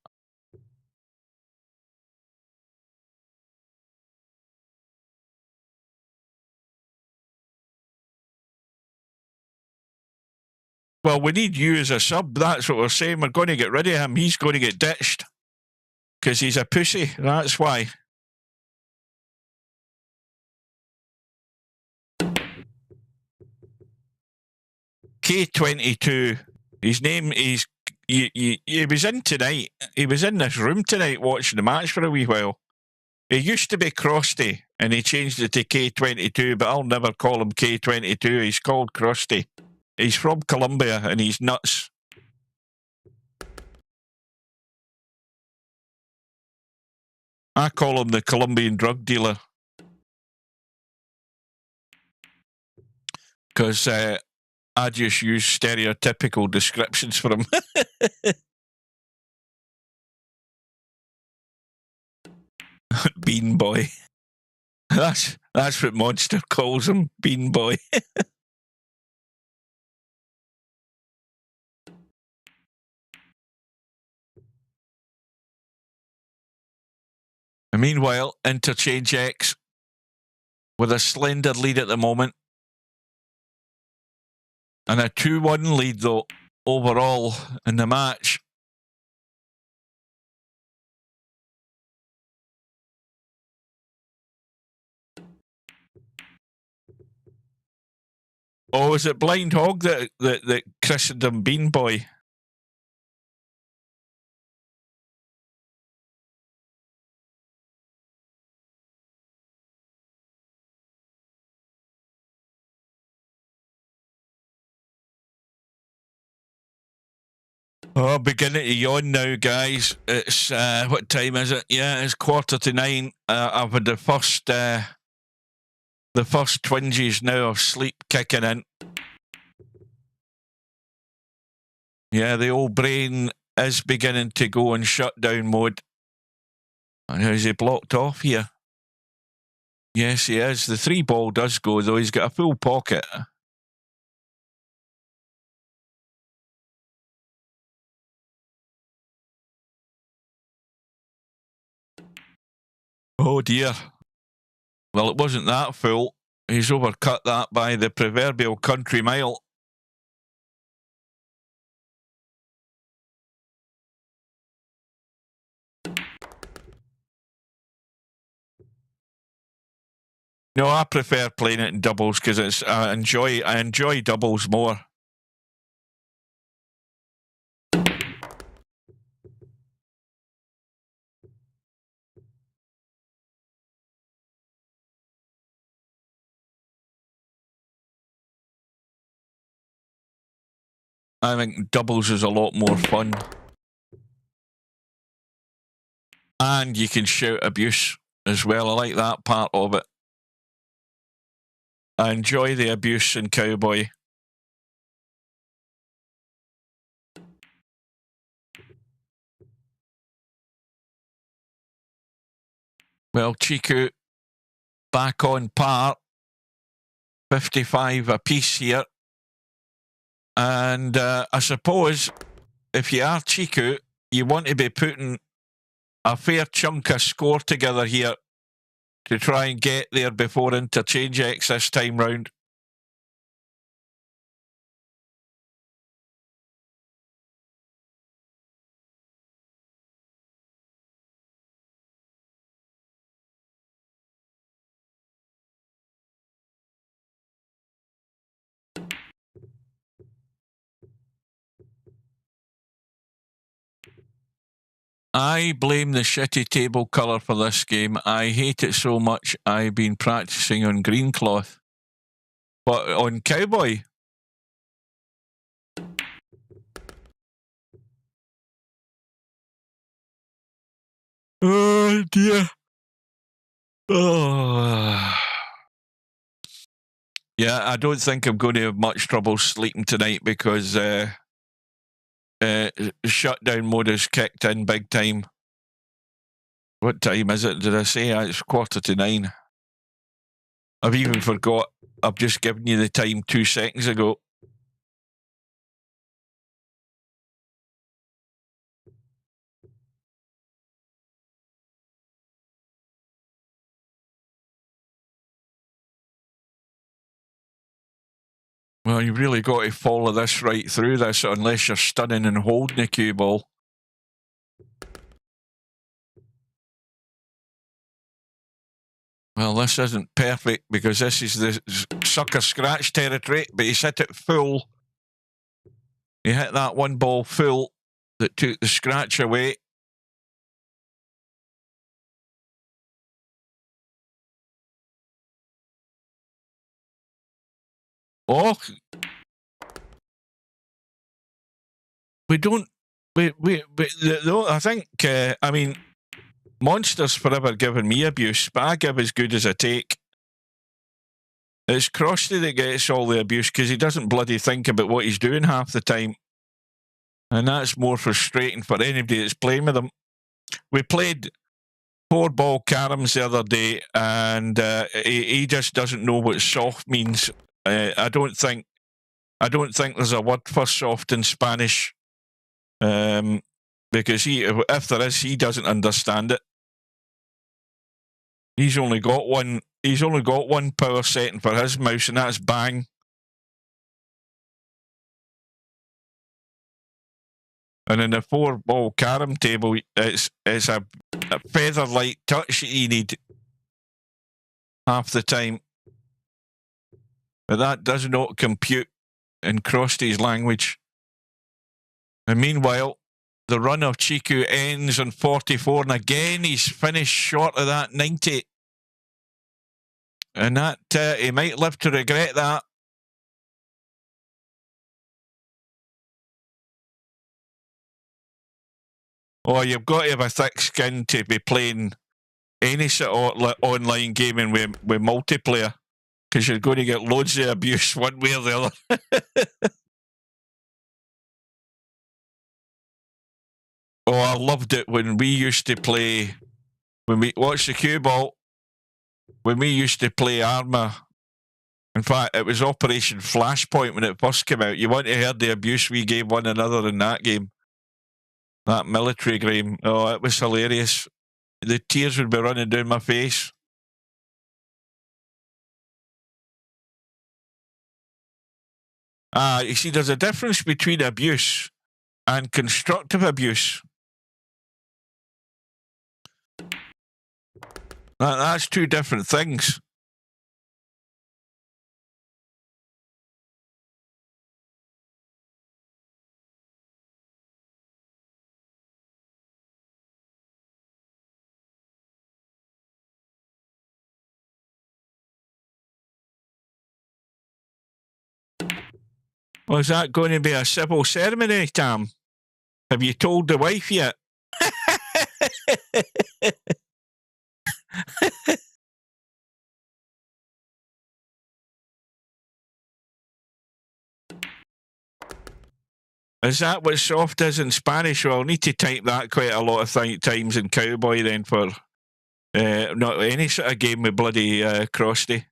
Well, we need you as a sub. That's what we're saying. We're going to get rid of him. He's going to get ditched because he's a pussy. That's why. K22. His name is. He was in tonight. He was in this room tonight watching the match for a wee while. He used to be Krusty, and he changed it to K22, but I'll never call him K22. He's called Krusty. He's from Colombia, and he's nuts. I call him the Colombian drug dealer. Because I just use stereotypical descriptions for him. Bean Boy. That's what Monster calls him, Bean Boy. And meanwhile, Interchangex with a slender lead at the moment. And a 2-1 lead, though, overall in the match. Oh, is it Blind Hog that christened him Bean Boy? Oh, beginning to yawn now, guys. It's what time is it? Yeah, it's 9:15. I've had the first twinges now of sleep kicking in. Yeah, the old brain is beginning to go in shutdown mode. Is he blocked off here? Yes, he is. The 3 ball does go, though. He's got a full pocket. Oh, dear. Well, it wasn't that full. He's overcut that by the proverbial country mile. No, I prefer playing it in doubles because I enjoy doubles more. I think doubles is a lot more fun. And you can shout abuse as well. I like that part of it. I enjoy the abuse in Cowboy. Well, Chicu back on par. 55 apiece here. And I suppose if you are Chicu, you want to be putting a fair chunk of score together here to try and get there before Interchangex this time round. I blame the shitty table colour for this game. I hate it so much. I've been practicing on green cloth. But on Cowboy, oh dear. Oh. Yeah, I don't think I'm going to have much trouble sleeping tonight because shutdown mode is kicked in big time. What time is it? Did I say it's 9:15? I've even forgot. I've just given you the time 2 seconds ago. Well, you really got to follow this right through this unless you're stunning and holding the cue ball. Well, this isn't perfect because this is the sucker scratch territory, but he's hit it full. He hit that one ball full that took the scratch away. Oh, we don't. I think. I mean, Monster's forever giving me abuse, but I give as good as I take. It's Crosty that gets all the abuse because he doesn't bloody think about what he's doing half the time, and that's more frustrating for anybody that's playing with him. We played 4-ball caroms the other day, and he just doesn't know what soft means. I don't think there's a word for soft in Spanish, because if there is, he doesn't understand it. He's only got one power setting for his mouse, and that's bang. And in the 4-ball carom table, it's a feather-light touch that you need half the time. But that does not compute in Crosty's language. And meanwhile, the run of Chicu ends on 44, and again he's finished short of that 90. And that he might live to regret that. Oh, you've got to have a thick skin to be playing any sort of online gaming with multiplayer, because you're going to get loads of abuse one way or the other. Oh, I loved it when we used to play, watch the cue ball, when we used to play Arma. In fact, it was Operation Flashpoint when it first came out. You want to hear the abuse we gave one another in that game. That military game. Oh, it was hilarious. The tears would be running down my face. You see, there's a difference between abuse and constructive abuse. That's two different things. Was that going to be a civil ceremony, Tam? Have you told the wife yet? Is that what soft is in Spanish? Well, I'll need to type that quite a lot of times in Cowboy then for not any sort of game with bloody Crosty.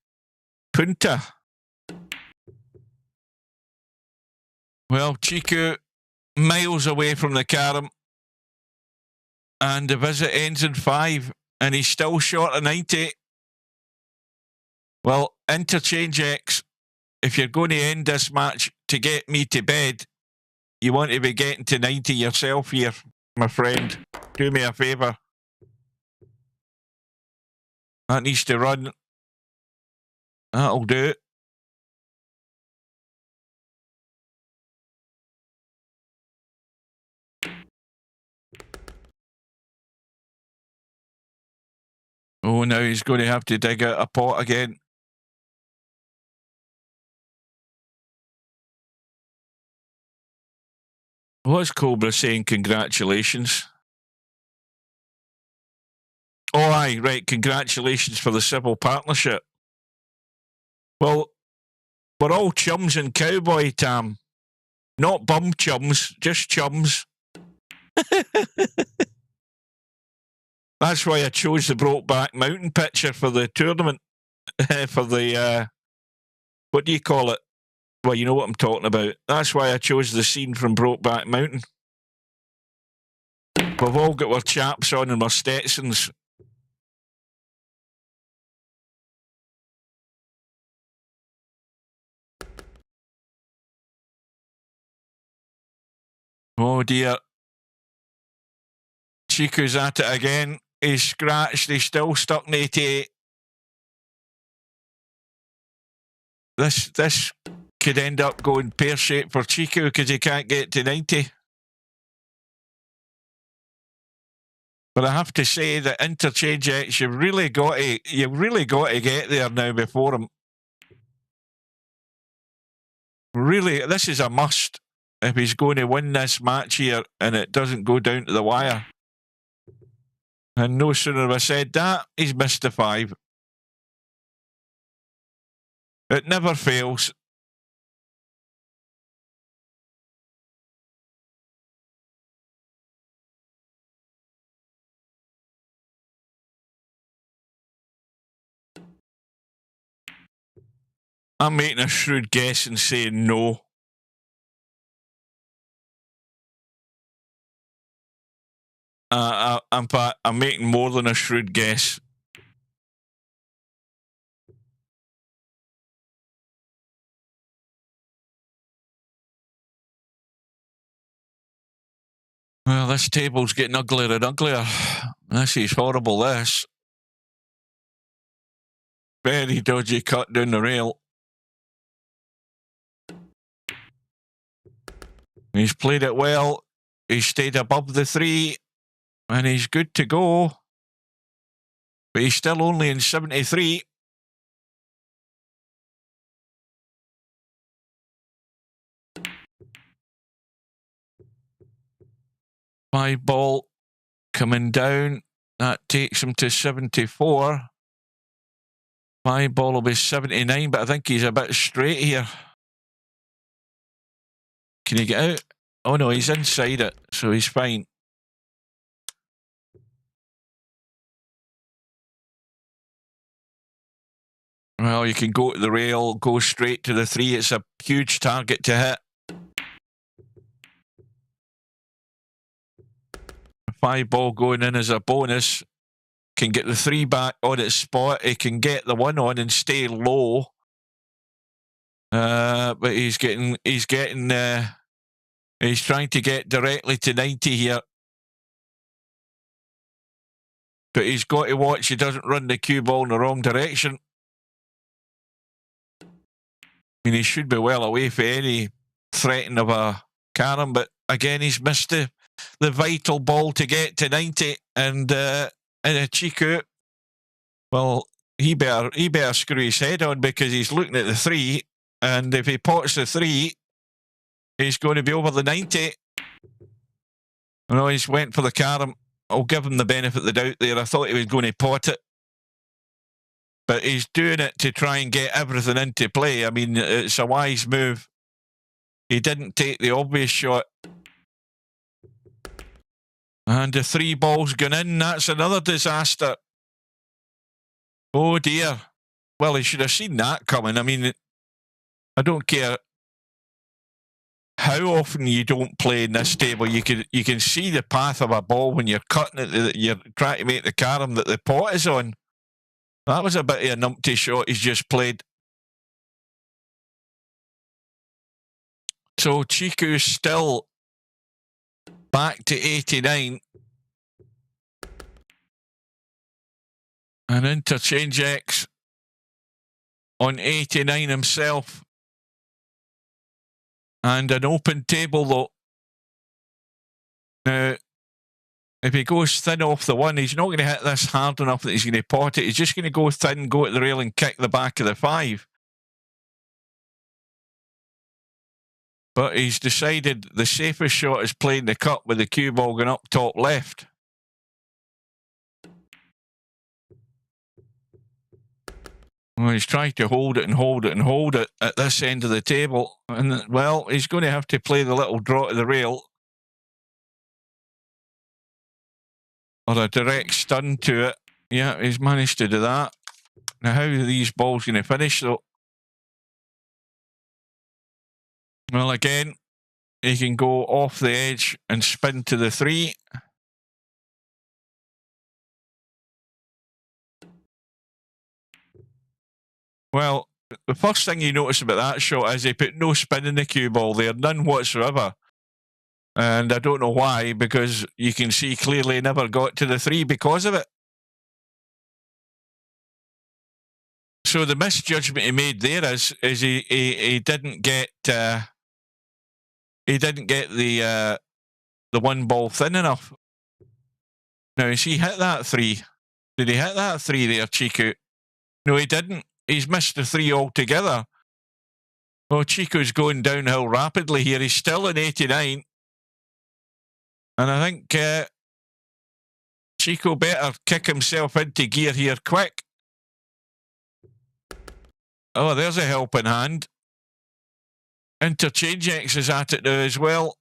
Punta. Well, Chicu miles away from the carom, and the visit ends in 5, and he's still short of 90. Well, Interchangex, if you're going to end this match to get me to bed, you want to be getting to 90 yourself here, my friend. Do me a favour. That needs to run. That'll do it. Oh, now he's going to have to dig out a pot again. What's Cobra saying? Congratulations. Oh, aye, right. Congratulations for the civil partnership. Well, we're all chums in Cowboy, Tam. Not bum chums, just chums. That's why I chose the Brokeback Mountain picture for the tournament. For the, what do you call it? Well, you know what I'm talking about. That's why I chose the scene from Brokeback Mountain. We've all got our chaps on and our Stetsons. Oh dear. Chiku's at it again. He's scratched. He's still stuck in 88. This could end up going pear-shaped for Chicu because he can't get to 90. But I have to say that Interchangex, you've really got to get there now before him. Really, this is a must if he's going to win this match here and it doesn't go down to the wire. And no sooner have I said that, he's missed the 5. It never fails. I'm making a shrewd guess and saying no. In fact, I'm making more than a shrewd guess. Well, this table's getting uglier and uglier. This is horrible, this. Very dodgy cut down the rail. He's played it well. He's stayed above the 3. And he's good to go. But he's still only in 73. Five ball coming down. That takes him to 74. 5 ball will be 79, but I think he's a bit straight here. Can he get out? Oh no, he's inside it, so he's fine. Well, you can go to the rail, go straight to the 3. It's a huge target to hit. 5 ball going in as a bonus. Can get the 3 back on its spot. He can get the 1 on and stay low. But he's trying to get directly to 90 here. But he's got to watch he doesn't run the cue ball in the wrong direction. I mean, he should be well away for any threat of a carom, but again, he's missed the vital ball to get to 90. And a Chicu, well, he better screw his head on because he's looking at the 3, and if he pots the 3, he's going to be over the 90. No, he's went for the carom. I'll give him the benefit of the doubt there. I thought he was going to pot it. But he's doing it to try and get everything into play. I mean, it's a wise move. He didn't take the obvious shot. And the 3 ball's gone in. That's another disaster. Oh dear. Well, he should have seen that coming. I mean, I don't care how often you don't play in this table. You can see the path of a ball when you're cutting it. You're trying to make the carom that the pot is on. That was a bit of a numpty shot he's just played. So Chiku's still back to 89. And Interchangex on 89 himself. And an open table though. Now, if he goes thin off the 1, he's not going to hit this hard enough that he's going to pot it. He's just going to go thin, go at the rail and kick the back of the 5. But he's decided the safest shot is playing the cut with the cue ball going up top left. Well, he's trying to hold it and hold it and hold it at this end of the table. And, well, he's going to have to play the little draw to the rail. Or a direct stun to it. Yeah, he's managed to do that. Now, how are these balls going to finish, though? Well, again, he can go off the edge and spin to the 3. Well, the first thing you notice about that shot is he put no spin in the cue ball there, none whatsoever. And I don't know why, because you can see clearly he never got to the 3 because of it. So the misjudgment he made there is he didn't get the one ball thin enough. Now, has he hit that 3? Did he hit that 3 there, Chicu? No, he didn't. He's missed the 3 altogether. Well, Chicu's going downhill rapidly here. He's still in 89. And I think Chicu better kick himself into gear here quick. Oh, there's a helping hand. Interchangex is at it now as well.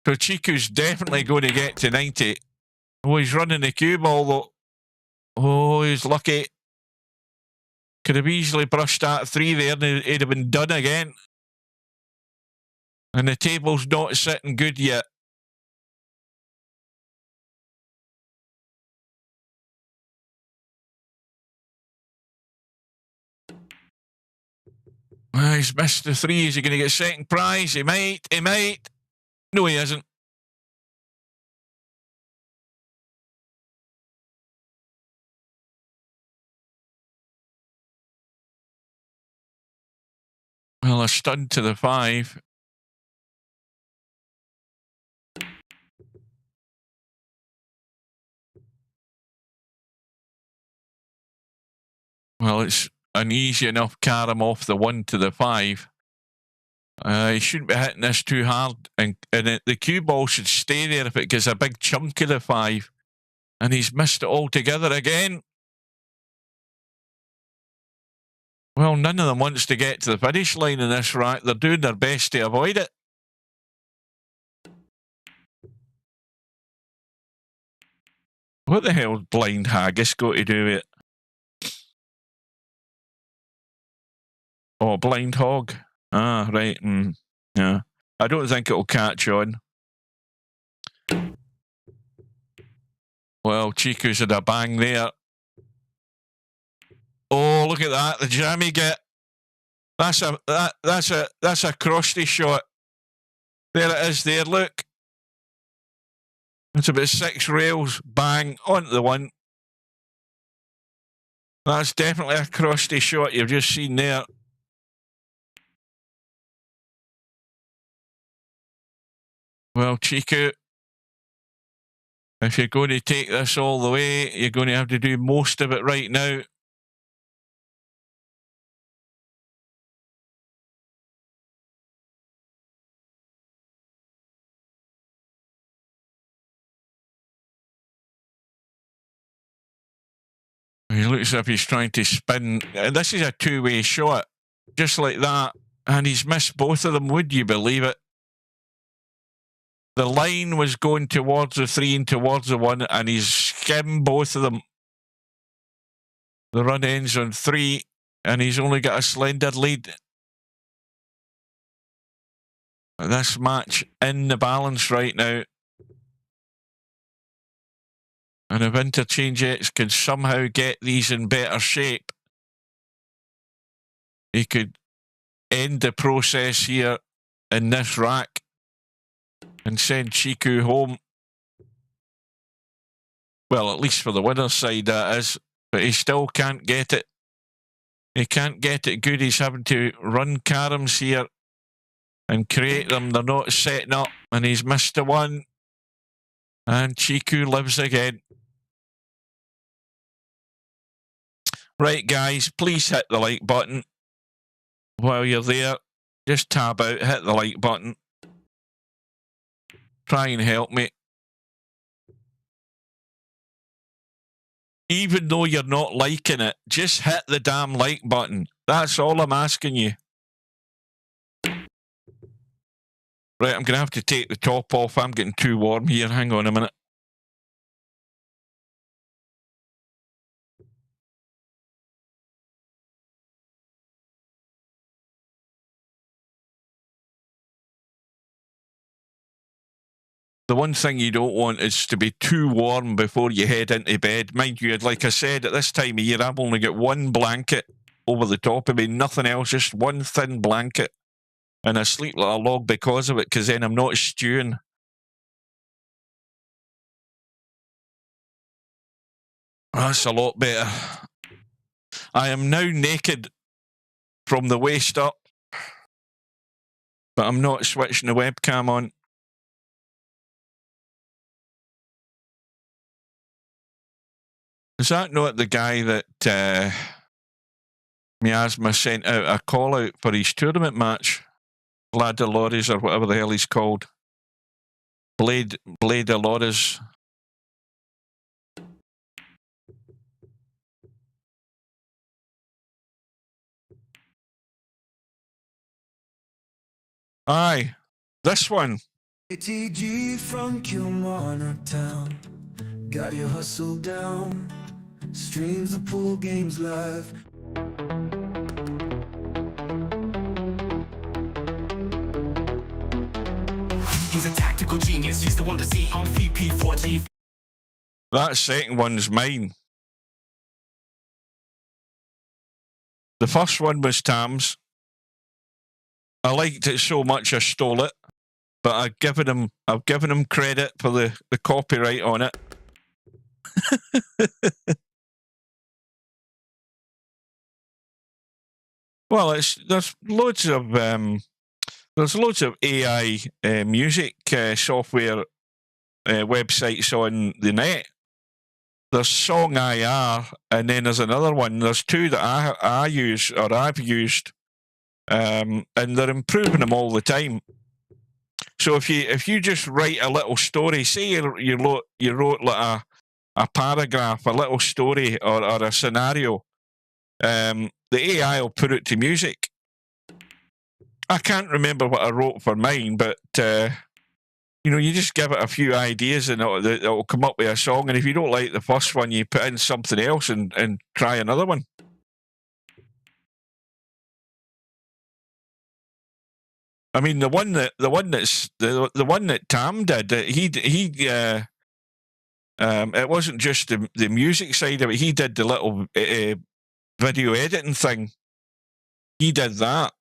So Chiku's definitely going to get to 90. Oh, he's running the cue ball though. Oh, he's lucky. Could have easily brushed that 3 there and he'd have been done again. And the table's not sitting good yet. Oh, he's missed the 3. Is he going to get second prize? He might. He might. No, he isn't. Well, a stud to the 5. Well, it's an easy enough carom off the 1 to the 5. He shouldn't be hitting this too hard. And the cue ball should stay there if it gets a big chunk of the 5. And he's missed it altogether again. Well, none of them wants to get to the finish line in this rack. They're doing their best to avoid it. What the hell's blind haggis got to do with it? Oh, blind hog. Ah, right. Yeah. I don't think it'll catch on. Well, Chiku's had a bang there. Oh, look at that. The jam he get. That's a crusty shot. There it is there, look. It's about 6 rails. Bang. Onto the 1. That's definitely a crusty shot you've just seen there. Well, Chicu, if you're going to take this all the way, you're going to have to do most of it right now. He looks as if he's trying to spin. This is a 2-way shot, just like that. And he's missed both of them, would you believe it? The line was going towards the 3 and towards the 1, and he's skimmed both of them. The run ends on 3, and he's only got a slender lead. This match in the balance right now. And if Interchangex can somehow get these in better shape, he could end the process here in this rack and send Chiku home. Well, at least for the winner's side, that is. But he still can't get it. He can't get it good. He's having to run caroms here and create them. They're not setting up. And he's missed the 1. And Chiku lives again. Right, guys, please hit the like button. While you're there, just tab out, hit the like button. Try and help me. Even though you're not liking it, just hit the damn like button. That's all I'm asking you. Right, I'm going to have to take the top off. I'm getting too warm here. Hang on a minute. The one thing you don't want is to be too warm before you head into bed. Mind you, like I said, at this time of year, I've only got 1 blanket over the top of me, nothing else, just 1 thin blanket. and I sleep like a log because of it, because then I'm not stewing. That's a lot better. I am now naked from the waist up, but I'm not switching the webcam on. Is that not the guy that Miasma sent out a call out for his tournament match? Blade Lorries, or whatever the hell he's called. Blade Lorries. Aye, this one. ATG from Kilmarnock town, got your hustle down, streams the pool games live. He's a tactical genius, he's the one to see on VP4TV. That second one's mine. The first one was Tam's. I liked it so much I stole it, but I've given him credit for the copyright on it. Well, there's loads of AI music software websites on the net. There's Song IR, and then there's another one. There's two that I use, or I've used, and they're improving them all the time. So if you just write a little story, say you wrote like a paragraph, a little story, or a scenario, the AI will put it to music. I can't remember what I wrote for mine, but you just give it a few ideas and it'll come up with a song. And if you don't like the first one, you put in something else and try another one. I mean, the one that Tam did, it wasn't just the music side of it. He did the little video editing thing. He did that.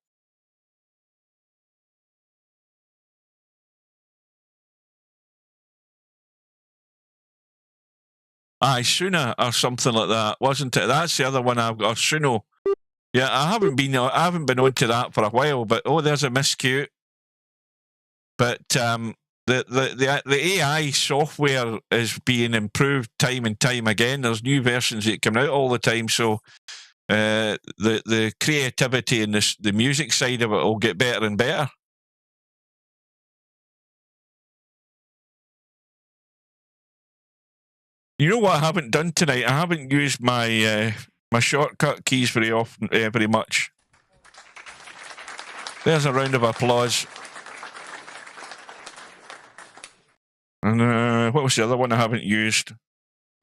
Aye, Suna or something like that, wasn't it? That's the other one I've got. Suno. Yeah, I haven't been onto that for a while, but there's a miscue. But the AI software is being improved time and time again. There's new versions that come out all the time, so the creativity and the music side of it will get better and better. You know what I haven't done tonight? I haven't used my my shortcut keys very often, very much. There's a round of applause. And what was the other one I haven't used?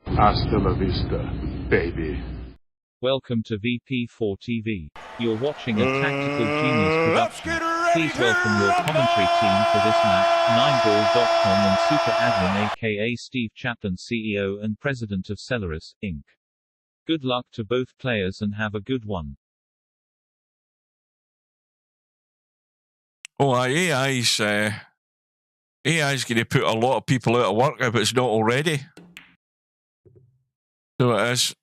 Hasta la vista, baby. Welcome to VP4TV. You're watching a Tactical Genius production. Please welcome your commentary team for this match, 9ball.com and Super Admin aka Steve Chaplin, CEO and President of Celeris, Inc. Good luck to both players and have a good one. Oh, AI's going to put a lot of people out of work if it's not already. So it is.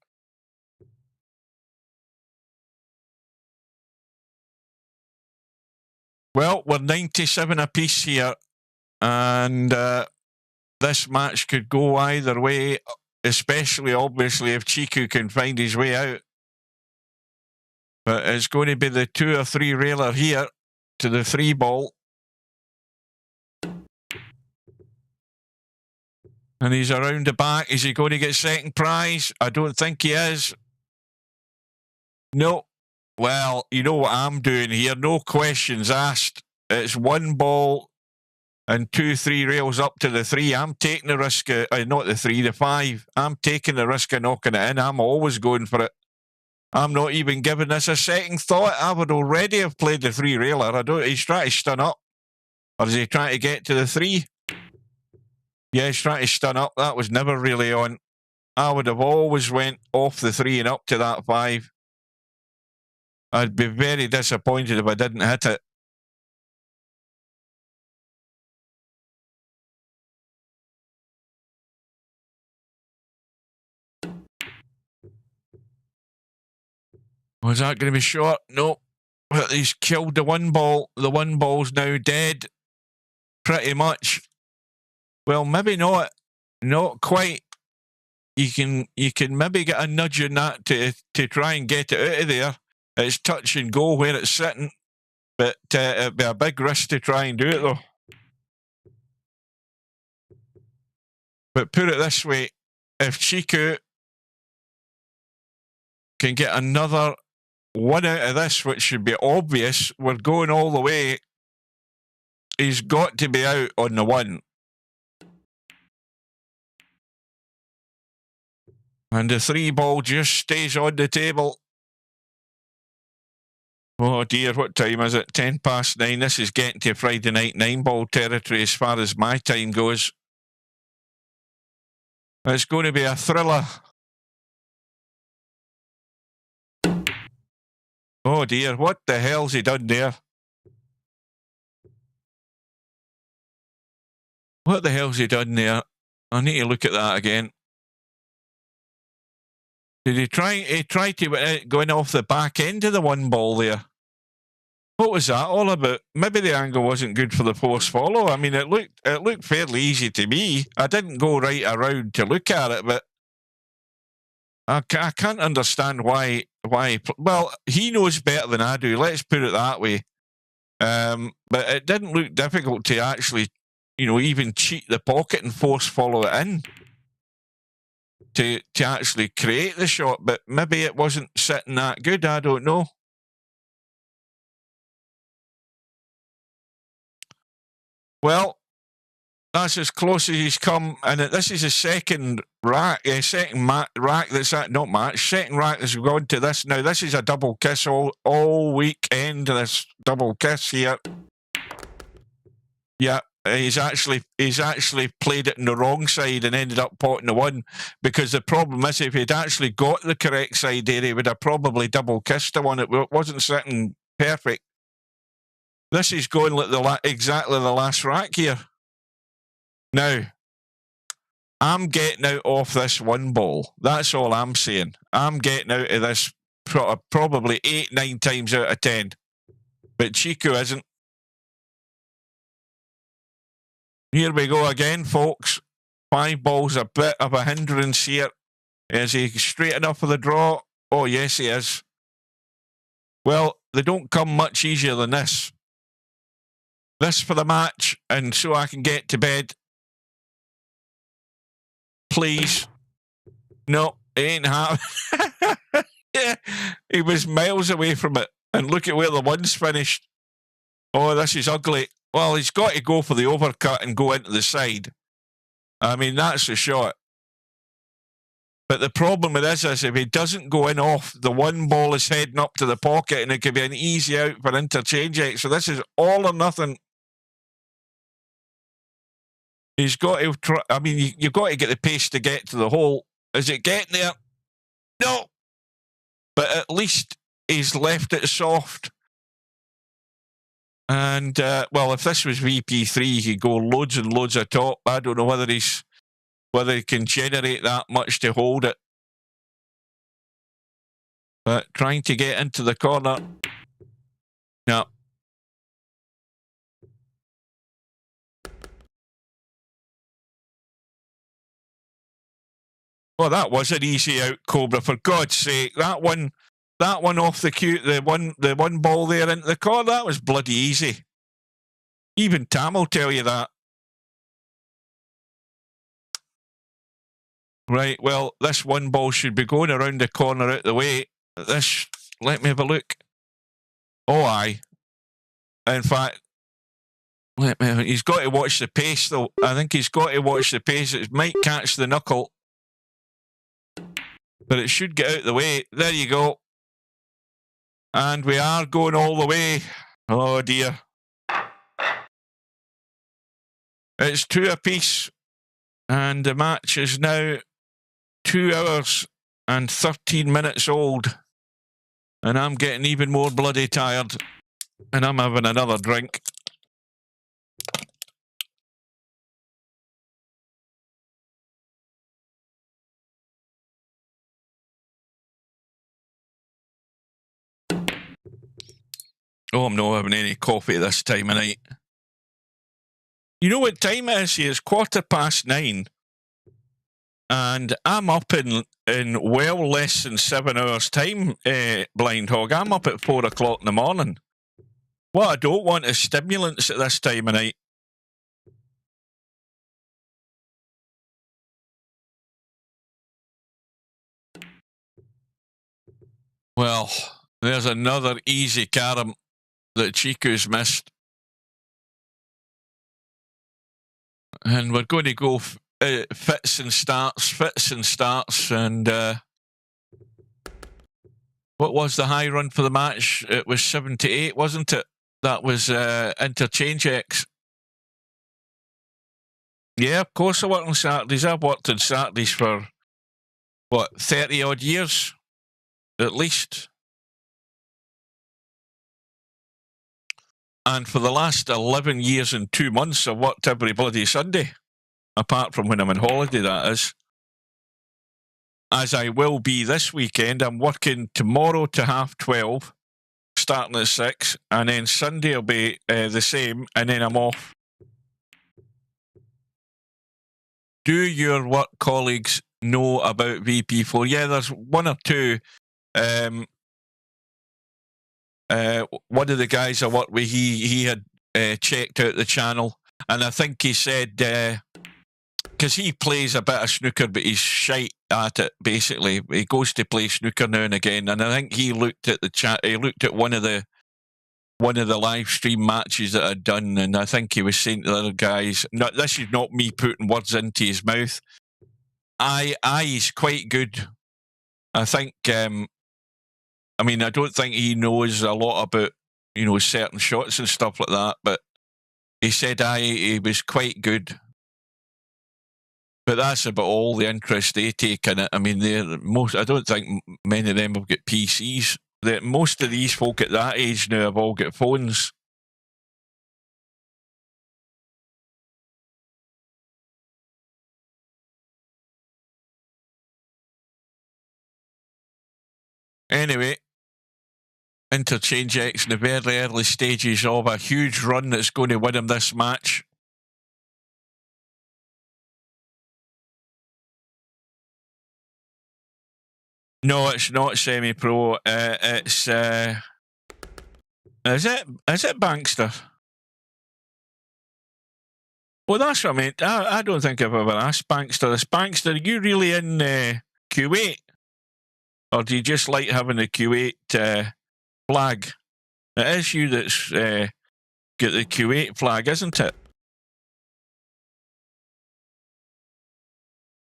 Well, we're 97 apiece here, and this match could go either way, especially, obviously, if Chicu can find his way out. But it's going to be the 2 or 3 railer here to the 3 ball. And he's around the back. Is he going to get second prize? I don't think he is. No. Well, you know what I'm doing here. No questions asked. It's 1 ball and 2, 3 rails up to the 3. I'm taking the risk of, not the 3, the 5. I'm taking the risk of knocking it in. I'm always going for it. I'm not even giving this a second thought. I would already have played the 3 railer. He's trying to stun up. Or is he trying to get to the 3? Yeah, he's trying to stun up. That was never really on. I would have always went off the 3 and up to that 5. I'd be very disappointed if I didn't hit it. Was that going to be short? No. But he's killed the one ball. The one ball's now dead. Pretty much. Well, maybe not. Not quite. You can maybe get a nudge in that to try and get it out of there. It's touch and go where it's sitting. But it'd be a big risk to try and do it, though. But put it this way, if Chicu can get another one out of this, which should be obvious, we're going all the way, he's got to be out on the one. And the 3 ball just stays on the table. Oh dear, what time is it? 9:10. This is getting to Friday night 9-ball territory as far as my time goes. It's going to be a thriller. Oh dear, what the hell's he done there? What the hell's he done there? I need to look at that again. Did he try? He tried to go in off the back end of the one ball there. What was that all about? Maybe the angle wasn't good for the force follow. I mean, it looked fairly easy to me. I didn't go right around to look at it, but I can't understand why. Well, he knows better than I do. Let's put it that way. But it didn't look difficult to actually, even cheat the pocket and force follow it in. To actually create the shot, but maybe it wasn't sitting that good. I don't know. Well, that's as close as he's come, and this is a second rack, rack that's not match, second rack that's gone to this. Now this is a double kiss all weekend. This double kiss here. Yeah. He's actually played it on the wrong side and ended up potting the one, because the problem is if he'd actually got the correct side there, he would have probably double kissed the one. It wasn't sitting perfect. This is going like exactly the last rack here. Now, I'm getting out off this one ball. That's all I'm saying. I'm getting out of this probably 8-9 times out of 10. But Chicu isn't. Here we go again, folks. 5 balls, a bit of a hindrance here. Is he straight enough for the draw? Oh, yes, he is. Well, they don't come much easier than this. This for the match, and so I can get to bed. Please. No, it ain't happening. Yeah, he was miles away from it. And look at where the one's finished. Oh, this is ugly. Well, he's got to go for the overcut and go into the side. I mean, that's the shot. But the problem with this is if he doesn't go in off, the one ball is heading up to the pocket and it could be an easy out for Interchangex. So this is all or nothing. He's got to try. I mean, you've got to get the pace to get to the hole. Is it getting there? No. But at least he's left it soft. And, well, if this was VP3, he could go loads and loads of top. I don't know whether he can generate that much to hold it. But trying to get into the corner. No. Well, that was an easy out, Cobra, for God's sake. That one off the cue, the one ball there into the corner, that was bloody easy. Even Tam will tell you that. Right, well, this one ball should be going around the corner out the way. This, let me have a look. Oh, aye. In fact, he's got to watch the pace, though. I think he's got to watch the pace. It might catch the knuckle. But it should get out the way. There you go. And we are going all the way. Oh, dear. It's 2 apiece. And the match is now 2 hours and 13 minutes old. And I'm getting even more bloody tired. And I'm having another drink. Oh, I'm not having any coffee this time of night. You know what time it is here? It's 9:15. And I'm up in well less than 7 hours' time, Blind Hog. I'm up at 4 o'clock in the morning. What I don't want is stimulants at this time of night. Well, there's another easy carom that Chiku's missed. And we're going to go fits and starts. And what was the high run for the match? It was 78, wasn't it? That was Interchangex. Yeah, of course I work on Saturdays. I've worked on Saturdays for, 30 odd years? At least. And for the last 11 years and 2 months, I've worked every bloody Sunday. Apart from when I'm on holiday, that is. As I will be this weekend, I'm working tomorrow to 12:30, starting at 6, and then Sunday will be the same, and then I'm off. Do your work colleagues know about VP4? Yeah, there's one or two. One of the guys I worked with, he had checked out the channel, and I think he said, because he plays a bit of snooker, but he's shite at it, basically. He goes to play snooker now and again, and I think he looked at the chat. He looked at one of the live stream matches that I'd done, and I think he was saying to the other guys, this is not me putting words into his mouth. He's quite good. I think, I don't think he knows a lot about, certain shots and stuff like that, but he said he was quite good. But that's about all the interest they take in it. I don't think many of them have got PCs. Most of these folk at that age now have all got phones. Anyway, Interchangex in the very early stages of a huge run that's going to win him this match. No, it's not semi-pro. It's is it Bankster? Well, that's what I meant. I don't think I've ever asked Bankster. Is Bankster, are you really in Kuwait? Or do you just like having the Kuwait flag? It is you that's got the Kuwait flag, isn't it?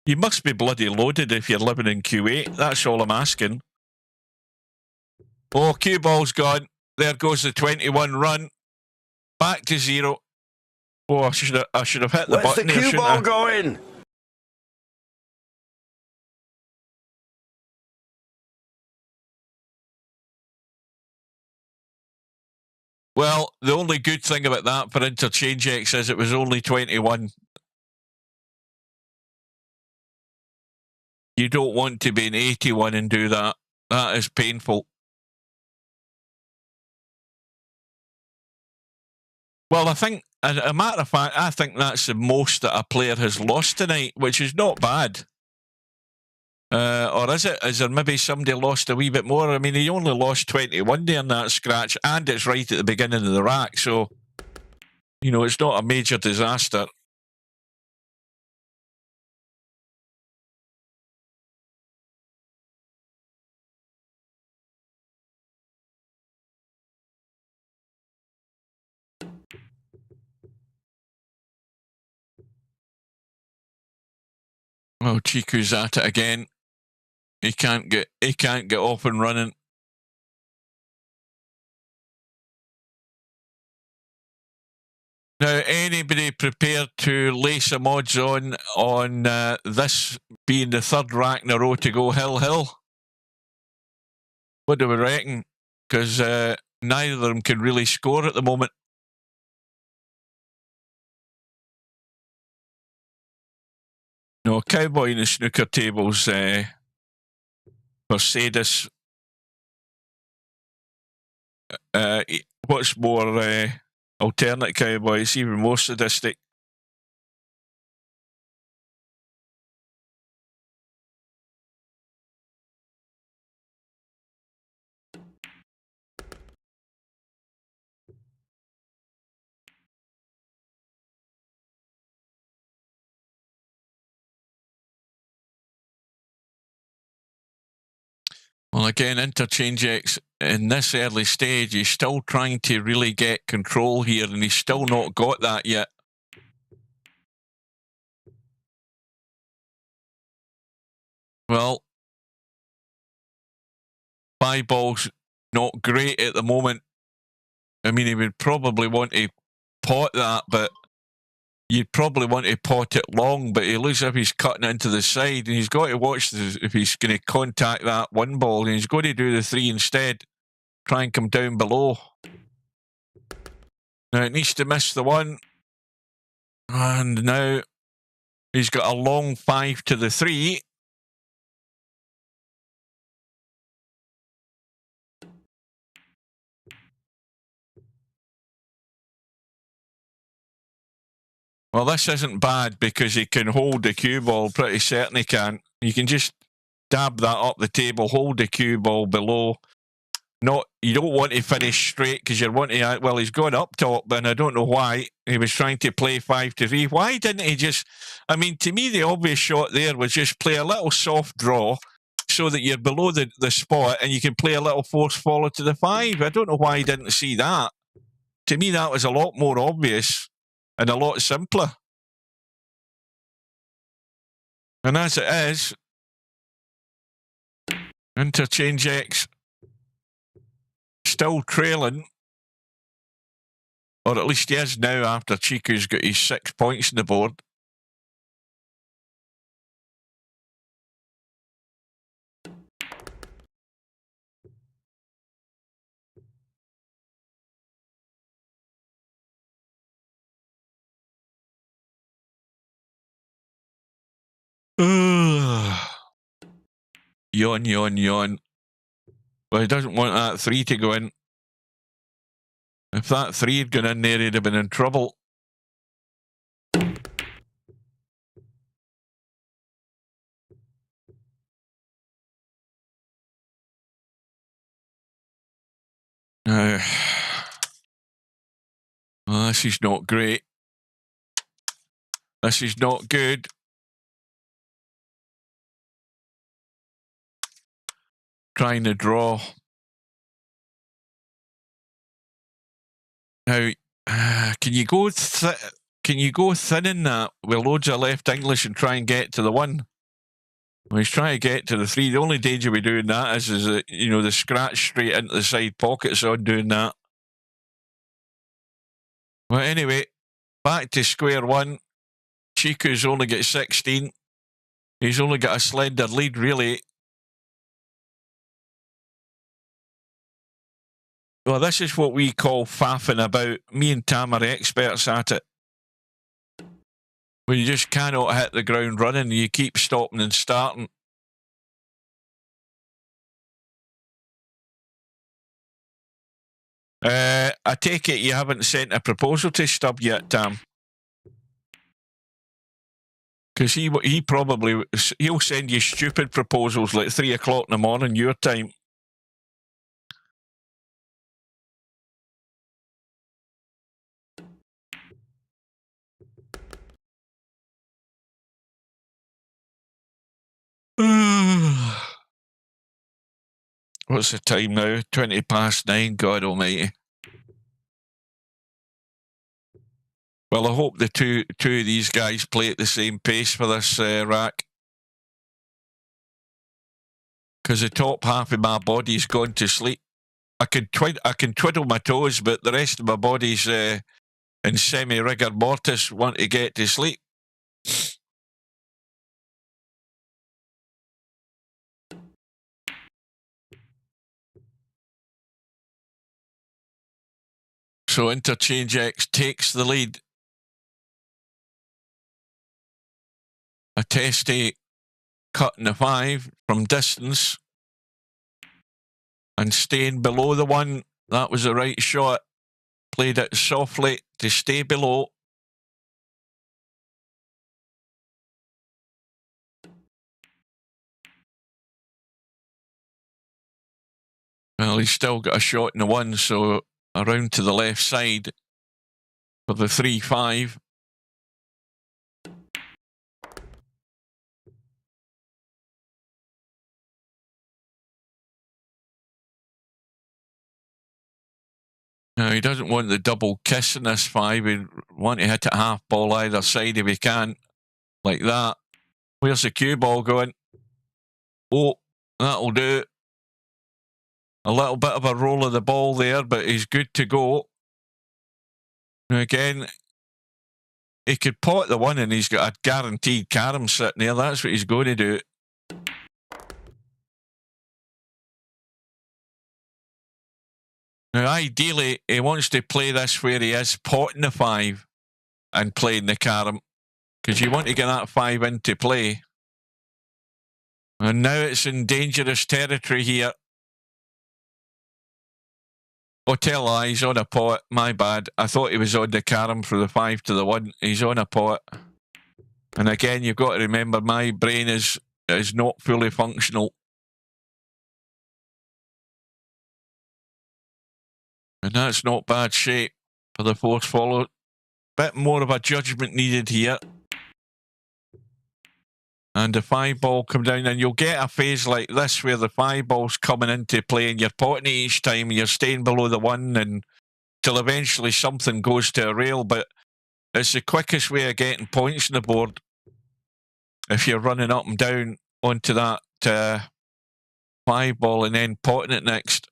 You must be bloody loaded if you're living in Kuwait. That's all I'm asking. Oh, cue ball's gone. There goes the 21 run. Back to 0. Oh, I should have hit the button. Where's the cue ball going? Well, the only good thing about that for Interchangex is it was only 21. You don't want to be in 81 and do that. That is painful. Well, I think, as a matter of fact, I think that's the most that a player has lost tonight, which is not bad. Or is it? Is there maybe somebody lost a wee bit more? He only lost 21 there in that scratch, and it's right at the beginning of the rack, so, it's not a major disaster. Well, Chiku's at it again. He can't get off and running. Now, anybody prepared to lay some odds on this being the third rack in a row to go hill? What do we reckon? Because neither of them can really score at the moment. No, Cowboy in the snooker tables for Sadis what's more, alternate cowboy, it's even more sadistic. Well, again, Interchangex in this early stage, he's still trying to really get control here, and he's still not got that yet. Well, 5 balls, not great at the moment. I mean, he would probably want to pot that, but you'd probably want to pot it long, but he looks as if he's cutting into the side, and he's got to watch if he's going to contact that 1 ball, and he's got to do the 3 instead. Try and come down below. Now it needs to miss the 1. And now he's got a long 5 to the 3. Well, this isn't bad because he can hold the cue ball, pretty certain he can. You can just dab that up the table, hold the cue ball below. You don't want to finish straight because you're wanting to, well, he's gone up top, and I don't know why. He was trying to play 5 to 3. Why didn't he just, I mean, to me, the obvious shot there was just play a little soft draw so that you're below the spot and you can play a little force follow to the 5. I don't know why he didn't see that. To me, that was a lot more obvious and a lot simpler. And as it is, Interchangex still trailing, or at least he is now after Chiku's got his 6 points on the board. Yawn, yawn, yawn. Well, he doesn't want that 3 to go in. If that 3 had gone in there, he'd have been in trouble. Now, well, this is not great. This is not good. Trying to draw. Now, can you go thin in that with loads of left English and try and get to the 1? Well, he's trying to get to the 3. The only danger with doing that is that, you know, the scratch straight into the side pockets on doing that. Well, anyway, back to square 1. Chiku's only got 16. He's only got a slender lead, really. Well, this is what we call faffing about. Me and Tam are experts at it. When you just cannot hit the ground running, you keep stopping and starting. I take it you haven't sent a proposal to Stubb yet, Tam? Because he probably, he'll send you stupid proposals like 3 o'clock in the morning, your time. What's the time now? 20 past 9, God almighty. Well, I hope the two of these guys play at the same pace for this rack. Because the top half of my body's gone to sleep. I can twiddle my toes, but the rest of my body's in semi-rigor mortis, want to get to sleep. So Interchangex takes the lead. A testy cutting the 5 from distance and staying below the 1. That was the right shot. Played it softly to stay below. Well, he's still got a shot in the one, so around to the left side for the 3-5. Now, he doesn't want the double kiss in this 5. He'd want to hit it half ball either side if he can, like that. Where's the cue ball going? Oh, that'll do. A little bit of a roll of the ball there, but he's good to go. Now again, he could pot the one and he's got a guaranteed carom sitting there. That's what he's going to do. Now, ideally, he wants to play this where he is potting the 5 and playing the carom, because you want to get that 5 into play. And now it's in dangerous territory here. Oh, tell a lie, he's on a pot. My bad. I thought he was on the carom for the 5 to the 1. He's on a pot. And again, you've got to remember, my brain is not fully functional. And that's not bad shape for the 4th follow. Bit more of a judgment needed here. And the 5 ball come down, and you'll get a phase like this where the 5 ball's coming into play and you're potting it each time and you're staying below the 1 and till eventually something goes to a rail. But it's the quickest way of getting points on the board if you're running up and down onto that 5 ball and then potting it next.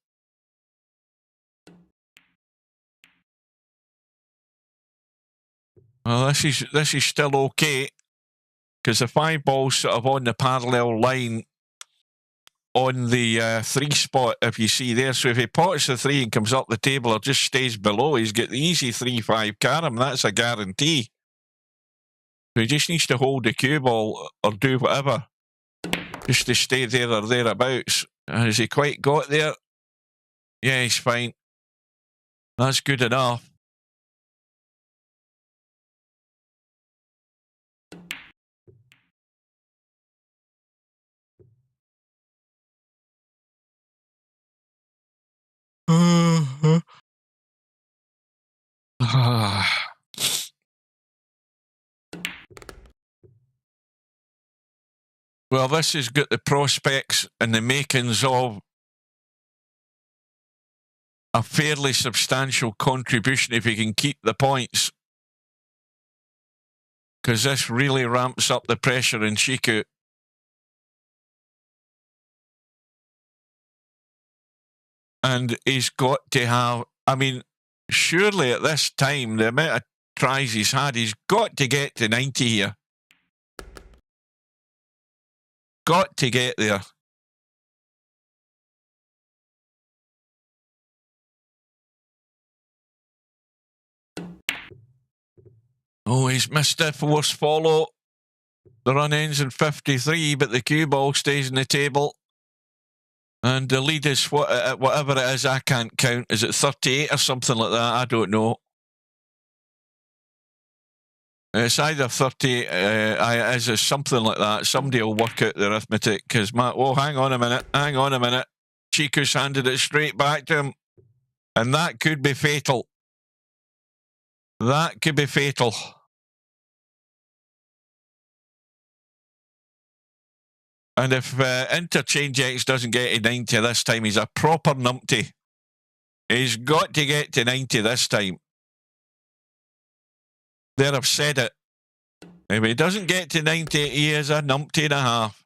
Well, this is still okay, because the 5 ball's sort of on the parallel line on the 3 spot, if you see there. So if he pots the 3 and comes up the table or just stays below, he's got the easy 3-5 carom. That's a guarantee. So he just needs to hold the cue ball or do whatever just to stay there or thereabouts. Has he quite got there? Yeah, he's fine. That's good enough. Well, this has got the prospects and the makings of a fairly substantial contribution if he can keep the points, because this really ramps up the pressure in Chicu. And he's got to have, I mean, surely at this time, the amount of tries he's had, he's got to get to 90 here. Got to get there. Oh, he's missed the 4th follow. The run ends in 53, but the cue ball stays on the table. And the lead is whatever it is, I can't count. Is it 38 or something like that? I don't know. It's either 30, it is something like that. Somebody will work out the arithmetic, because oh, hang on a minute. Chicu's handed it straight back to him. And that could be fatal. That could be fatal. And if Interchangex doesn't get to 90 this time, he's a proper numpty. He's got to get to 90 this time. There, I've said it. If he doesn't get to 90, he is a numpty and a half.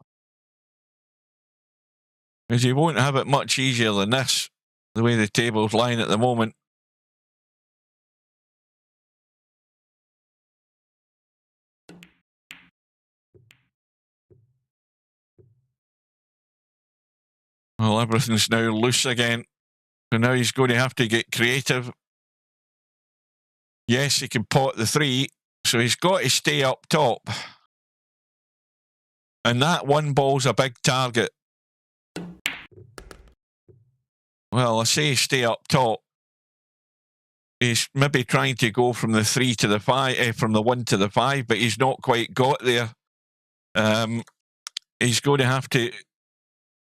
Because he won't have it much easier than this, the way the table's lying at the moment. Well, everything's now loose again. So now he's going to have to get creative. Yes, he can pot the 3, so he's got to stay up top. And that 1 ball's a big target. well, I say stay up top. He's maybe trying to go from the 3 to the 5, from the 1 to the 5, but he's not quite got there. He's going to have to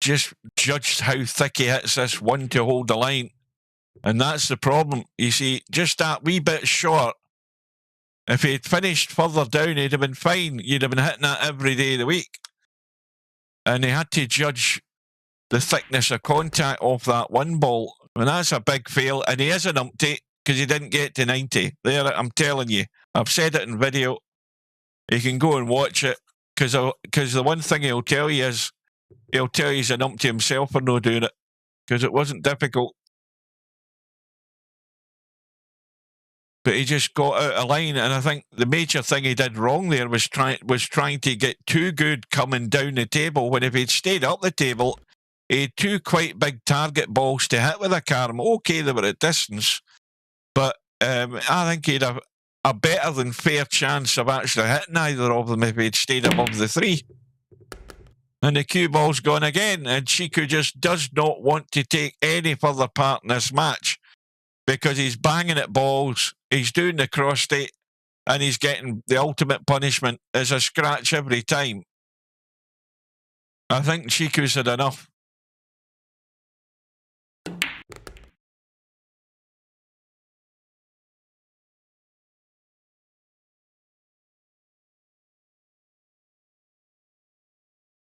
just judge how thick he hits this 1 to hold the line. And that's the problem. You see, just that wee bit short. If he'd finished further down, he'd have been fine. You'd have been hitting that every day of the week. And he had to judge the thickness of contact off that 1 ball. And that's a big fail. And he is an umpty because he didn't get to 90. There, I'm telling you. I've said it in video. You can go and watch it. Because the one thing he'll tell you is, he'll tell you he's an umpty himself for not doing it. Because it wasn't difficult. But he just got out of line, and I think the major thing he did wrong there was trying to get too good coming down the table, when if he'd stayed up the table, he had 2 quite big target balls to hit with a carom. Okay, they were at distance, but I think he'd have a better than fair chance of actually hitting either of them if he'd stayed above the 3. And the cue ball's gone again, and Chicu just does not want to take any further part in this match because he's banging at balls, he's doing the cross state, and he's getting the ultimate punishment as a scratch every time. I think Chiku's had enough.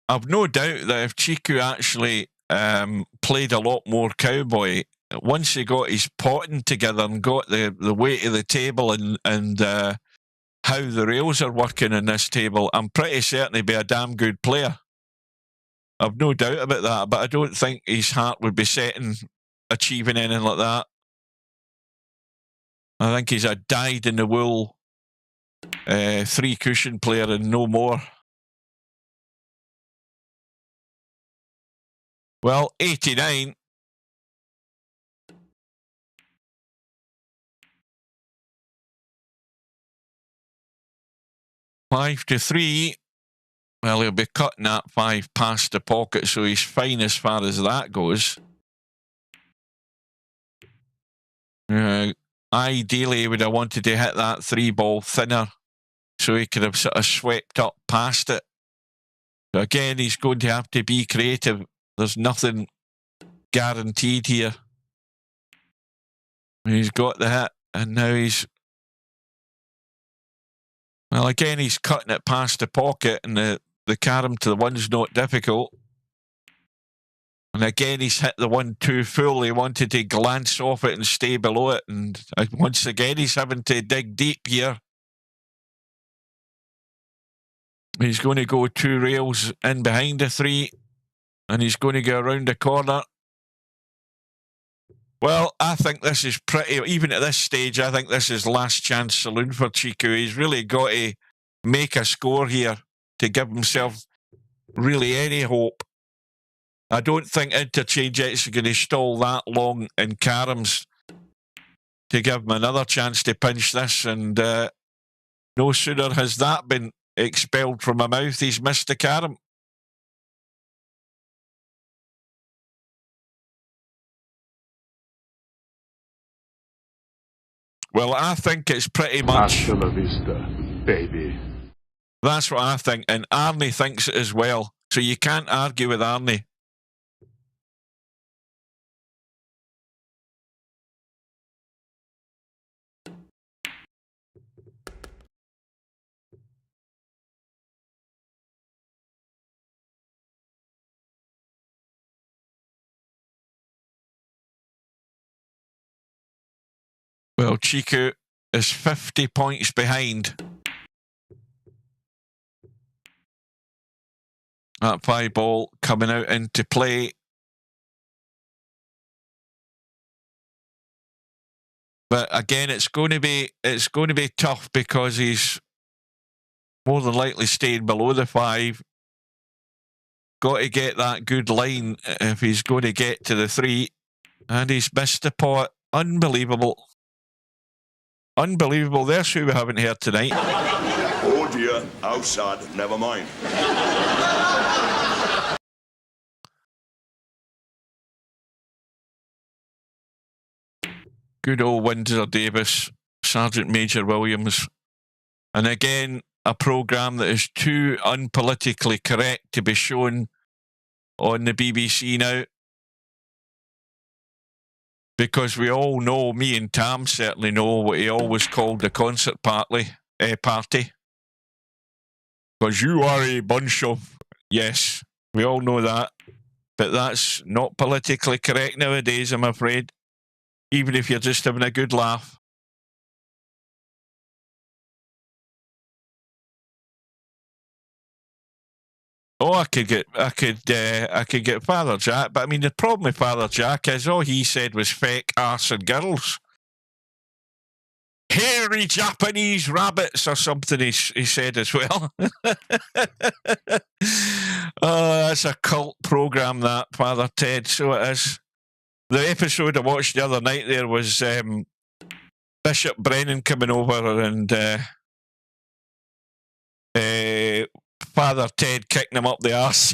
I've no doubt that if Chicu actually played a lot more cowboy, once he got his potting together and got the weight of the table and how the rails are working in this table, I'm pretty certain he'd be a damn good player. I've no doubt about that, but I don't think his heart would be set in achieving anything like that. I think he's a dyed-in-the-wool 3-cushion player and no more. Well, 89. Five to 3. Well, he'll be cutting that 5 past the pocket, so he's fine as far as that goes. Ideally, he would have wanted to hit that 3 ball thinner, so he could have sort of swept up past it. But again, he's going to have to be creative. There's nothing guaranteed here. He's got the hit, and now he's... Well, again, he's cutting it past the pocket, and the carom to the 1's not difficult. And again, he's hit the 1 too full. He wanted to glance off it and stay below it. And once again, he's having to dig deep here. He's going to go 2 rails in behind the 3. And he's going to go around the corner. Well, I think this is pretty... Even at this stage, I think this is last chance saloon for Chicu. He's really got to make a score here to give himself really any hope. I don't think Interchangex is going to stall that long in caroms to give him another chance to pinch this. And no sooner has that been expelled from my mouth, he's missed the carom. Well, I think it's pretty much... Hasta la vista, baby. That's what I think, and Arnie thinks it as well. So you can't argue with Arnie. Well, Chicu is 50 points behind. That 5 ball coming out into play. But again, it's going to be tough because he's more than likely staying below the 5. Got to get that good line if he's going to get to the 3. And he's missed the pot. Unbelievable. Unbelievable. There's who we haven't heard tonight. Oh dear, how sad, never mind. Good old Windsor Davis, Sergeant Major Williams. And again, a programme that is too unpolitically correct to be shown on the BBC now. Because we all know, me and Tam certainly know, what he always called the concert party. Because you are a bunch of... Yes, we all know that. But that's not politically correct nowadays, I'm afraid. Even if you're just having a good laugh. Oh, I could get Father Jack, but I mean the problem with Father Jack is all he said was feck, arse and girls. Hairy Japanese rabbits or something he said as well. Oh, that's a cult programme, that, Father Ted, so it is. The episode I watched the other night there was Bishop Brennan coming over and Father Ted kicking him up the arse.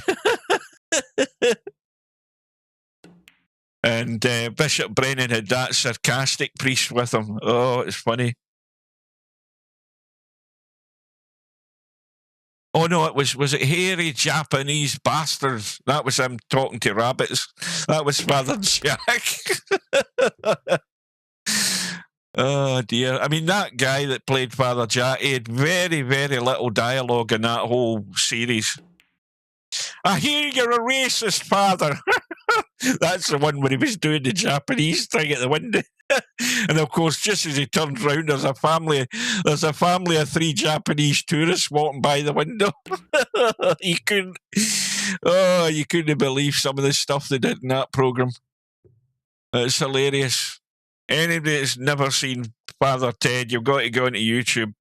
And Bishop Brennan had that sarcastic priest with him. Oh, it's funny. Oh no, was it hairy Japanese bastards? That was him talking to rabbits. That was Father Jack. Oh dear. I mean, that guy that played Father Jack, he had very, very little dialogue in that whole series. I hear you're a racist, Father. That's the one where he was doing the Japanese thing at the window. And of course, just as he turns round, there's a family of 3 Japanese tourists walking by the window. You couldn't believe some of the stuff they did in that programme. It's hilarious. Anybody that's never seen Father Ted, you've got to go into YouTube.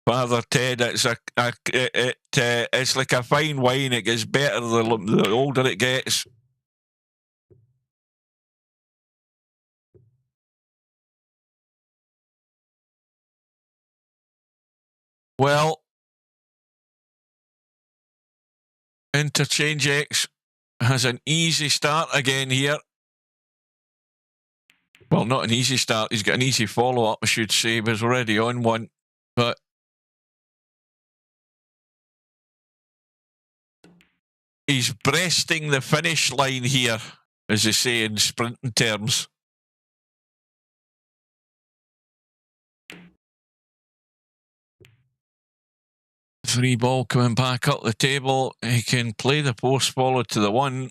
Father Ted, it's like a fine wine. It gets better the older it gets. Well, Interchangex has an easy start again here. Well, not an easy start. He's got an easy follow-up, I should say. He was already on one. But he's breasting the finish line here, as they say in sprinting terms. Free ball coming back up the table. He can play the post forward to the 1.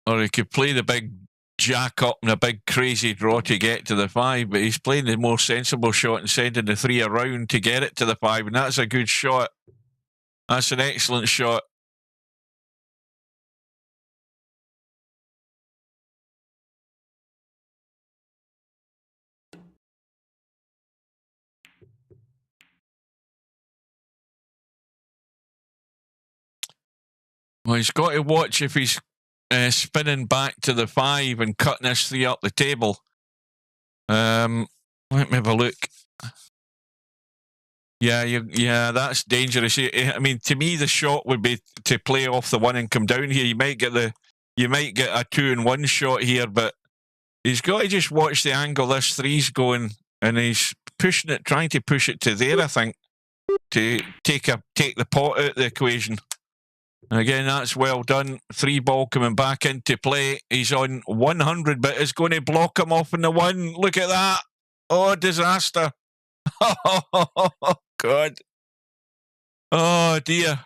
Or he could play the big jack up and a big crazy draw to get to the 5. But he's playing the more sensible shot and sending the 3 around to get it to the 5. And that's a good shot. That's an excellent shot. Well, he's got to watch if he's spinning back to the 5 and cutting this 3 up the table. Let me have a look. Yeah, that's dangerous. I mean, to me, the shot would be to play off the 1 and come down here. You might get a 2-in-1 shot here, but he's got to just watch the angle this 3's going, and he's pushing it, trying to push it to there, I think, to take the pot out of the equation. And again, that's well done. 3 ball coming back into play. He's on 100, but it's going to block him off in the 1. Look at that. Oh, disaster. Oh, God. Oh, dear.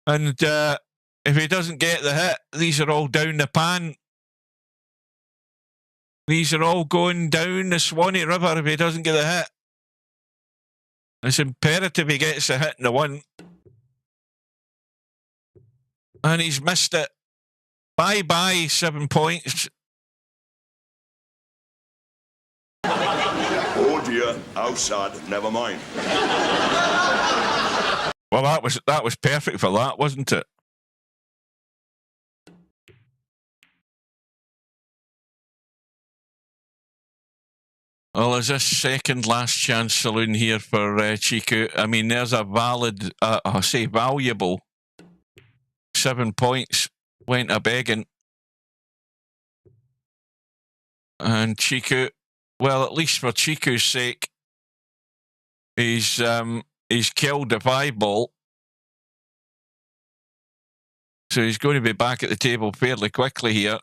And if he doesn't get the hit, these are all down the pan. These are all going down the Swanee River if he doesn't get the hit. It's imperative he gets a hit in the 1. And he's missed it. Bye-bye, 7 points. Oh dear, outside, never mind. Well, that was perfect for that, wasn't it? Well, there's a second last chance saloon here for Chicu. I mean, there's a valid, I say valuable 7 points went a begging. And Chicu, well, at least for Chiku's sake, he's killed the 5-ball. So he's going to be back at the table fairly quickly here.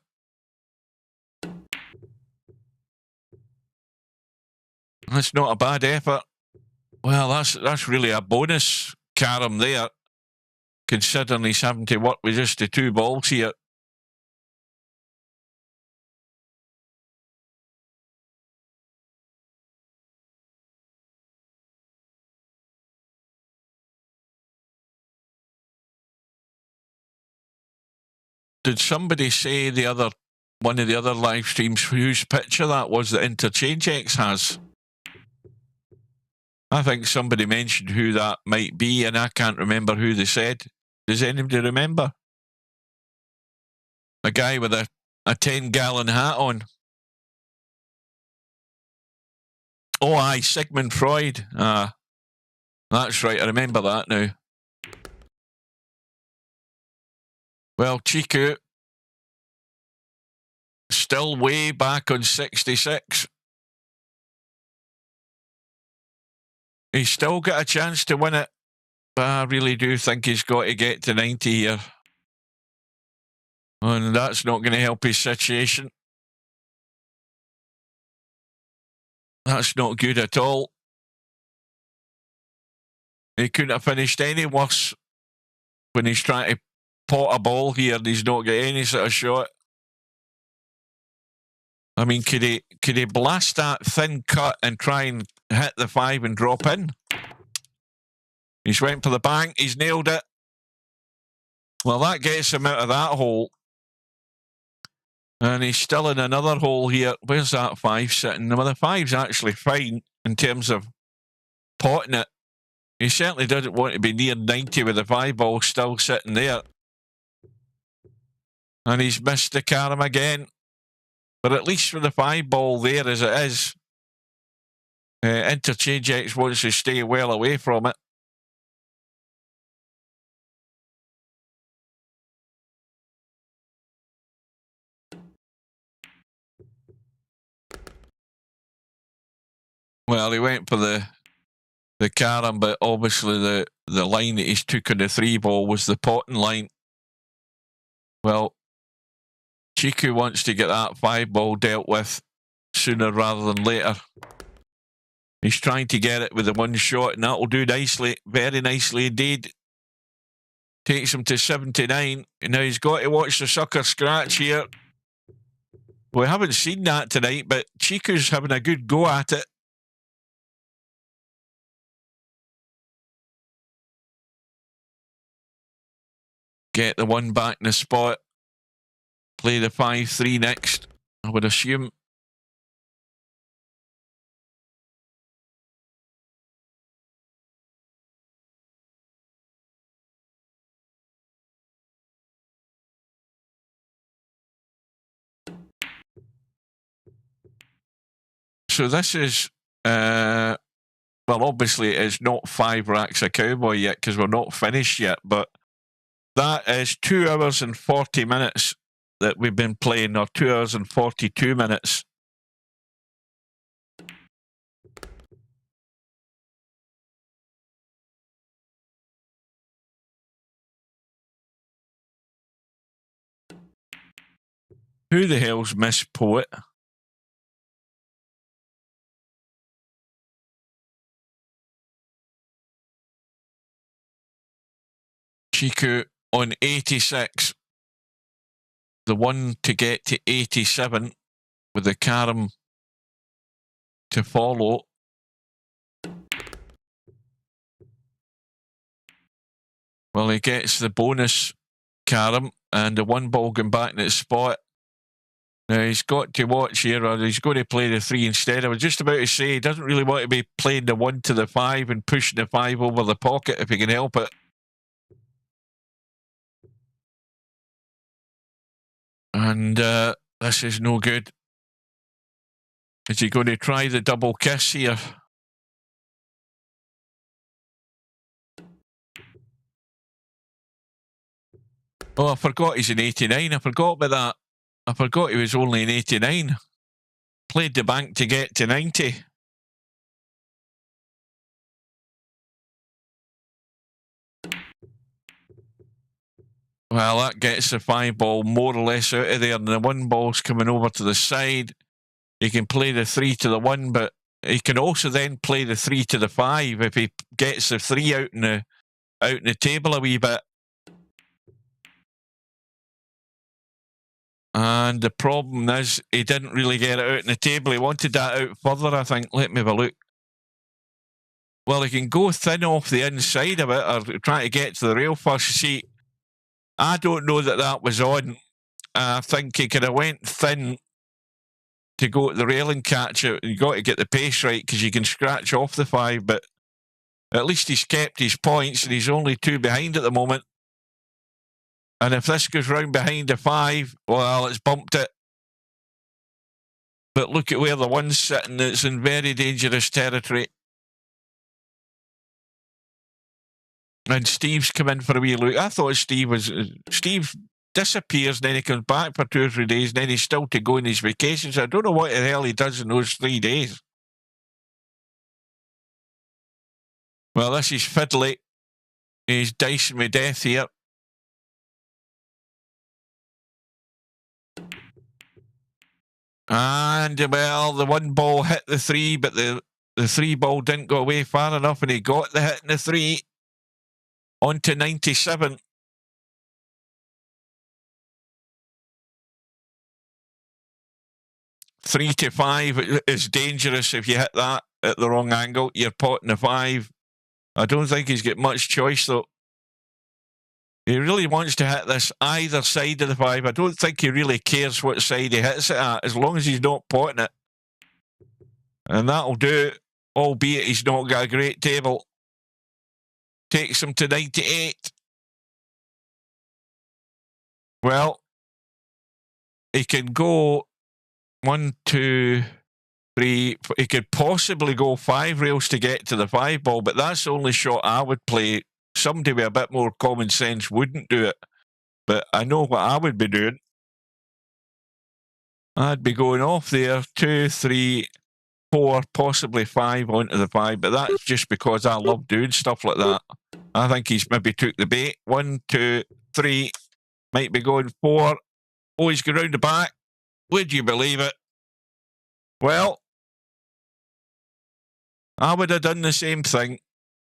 That's not a bad effort. Well, that's really a bonus carom there, considering he's having to work with just the 2 balls here. Did somebody say one of the other live streams whose picture that was that Interchangex has? I think somebody mentioned who that might be, and I can't remember who they said. Does anybody remember? A guy with a 10-gallon hat on. Oh, aye, Sigmund Freud. Ah, that's right, I remember that now. Well, Chicu still way back on 66. He's still got a chance to win it, but I really do think he's got to get to 90 here. And that's not going to help his situation. That's not good at all. He couldn't have finished any worse when he's trying to pot a ball here and he's not got any sort of shot. I mean, could he blast that thin cut and try and hit the 5 and drop in? He's went for the bank. He's nailed it. Well, that gets him out of that hole. And he's still in another hole here. Where's that 5 sitting? Well, the 5's actually fine in terms of potting it. He certainly doesn't want to be near 90 with the 5-ball still sitting there. And he's missed the carom again. But at least with the 5-ball there as it is, Interchangex wants to stay well away from it. Well, he went for the carom, but obviously the line that he's took on the 3-ball was the potting line. Well, Chicu wants to get that 5-ball dealt with sooner rather than later. He's trying to get it with the 1 shot, and that will do nicely, very nicely indeed. Takes him to 79, and now he's got to watch the sucker scratch here. We haven't seen that tonight, but Chiku's having a good go at it. Get the 1 back in the spot. Play the 5-3 next, I would assume. So this is, well, obviously it's not 5 racks of cowboy yet because we're not finished yet, but that is 2 hours and 40 minutes that we've been playing, or 2 hours and 42 minutes. Who the hell's Miss Poet? Chicu on 86. The 1 to get to 87 with the carom to follow. Well, he gets the bonus carom and the 1 ball going back in its spot. Now he's got to watch here, or he's going to play the 3 instead. I was just about to say he doesn't really want to be playing the 1 to the 5 and pushing the 5 over the pocket if he can help it. And this is no good. Is he going to try the double kiss here? Oh, I forgot he's in 89. I forgot about that. I forgot he was only in 89. Played the bank to get to 90. Well, that gets the 5 ball more or less out of there, and the 1 ball's coming over to the side. He can play the 3 to the 1, but he can also then play the 3 to the 5 if he gets the 3 out in the table a wee bit. And the problem is he didn't really get it out in the table. He wanted that out further, I think. Let me have a look. Well, he can go thin off the inside of it or try to get to the rail first. You see, I don't know that was on. I think he could have went thin to go to the rail and catch it. You've got to get the pace right because you can scratch off the 5, but at least he's kept his points and he's only 2 behind at the moment. And if this goes round behind the 5, well, it's bumped it. But look at where the 1's sitting. It's in very dangerous territory. And Steve's come in for a wee look. I thought Steve disappears, then he comes back for 2 or 3 days, then he's still to go on his vacations. I don't know what the hell he does in those 3 days. Well, this is fiddly. He's dicing with death here. And, well, the 1 ball hit the 3, but the 3 ball didn't go away far enough, and he got the hit in the 3 onto 97. Three to 5 is dangerous if you hit that at the wrong angle. You're potting the 5. I don't think he's got much choice, though. He really wants to hit this either side of the 5. I don't think he really cares what side he hits it at, as long as he's not potting it. And that'll do, albeit he's not got a great table. Takes him to 98. Well, he can go 1, 2, 3. He could possibly go 5 rails to get to the 5 ball, but that's the only shot I would play. Somebody with a bit more common sense wouldn't do it. But I know what I would be doing. I'd be going off there, 2, 3, 4, possibly 5 onto the 5, but that's just because I love doing stuff like that. I think he's maybe took the bait. 1, 2, 3, might be going 4. Oh, he's going round the back. Would you believe it? Well, I would have done the same thing.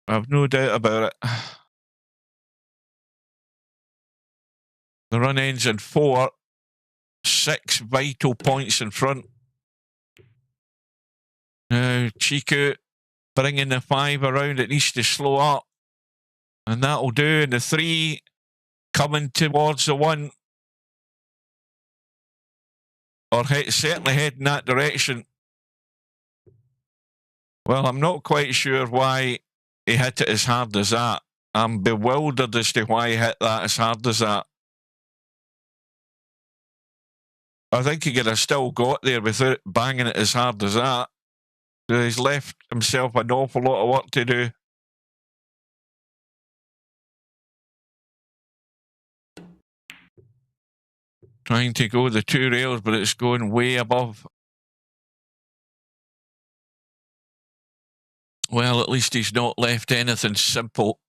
I've no doubt about it. The run ends in 4. 6 vital points in front. Now, Chicu bringing the 5 around. It needs to slow up. And that'll do. And the 3 coming towards the 1. Or certainly heading that direction. Well, I'm not quite sure why he hit it as hard as that. I'm bewildered as to why he hit that as hard as that. I think he could have still got there without banging it as hard as that. So he's left himself an awful lot of work to do. Trying to go the 2 rails, but it's going way above. Well, at least he's not left anything simple.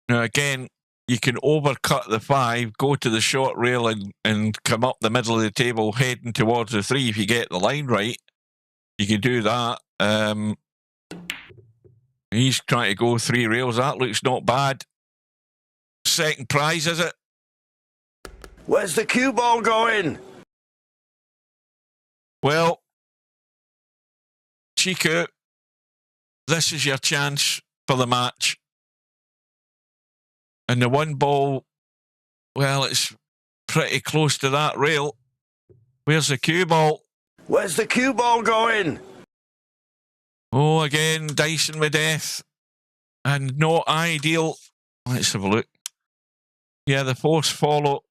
Now, again, you can overcut the 5, go to the short rail and come up the middle of the table heading towards the 3 if you get the line right. You can do that. He's trying to go 3 rails. That looks not bad. Second prize, is it? Where's the cue ball going? Well, Chicu, this is your chance for the match. And the 1 ball, well, it's pretty close to that rail. Where's the cue ball? Where's the cue ball going? Oh, again, dicing with death. And not ideal. Let's have a look. Yeah, the force follow.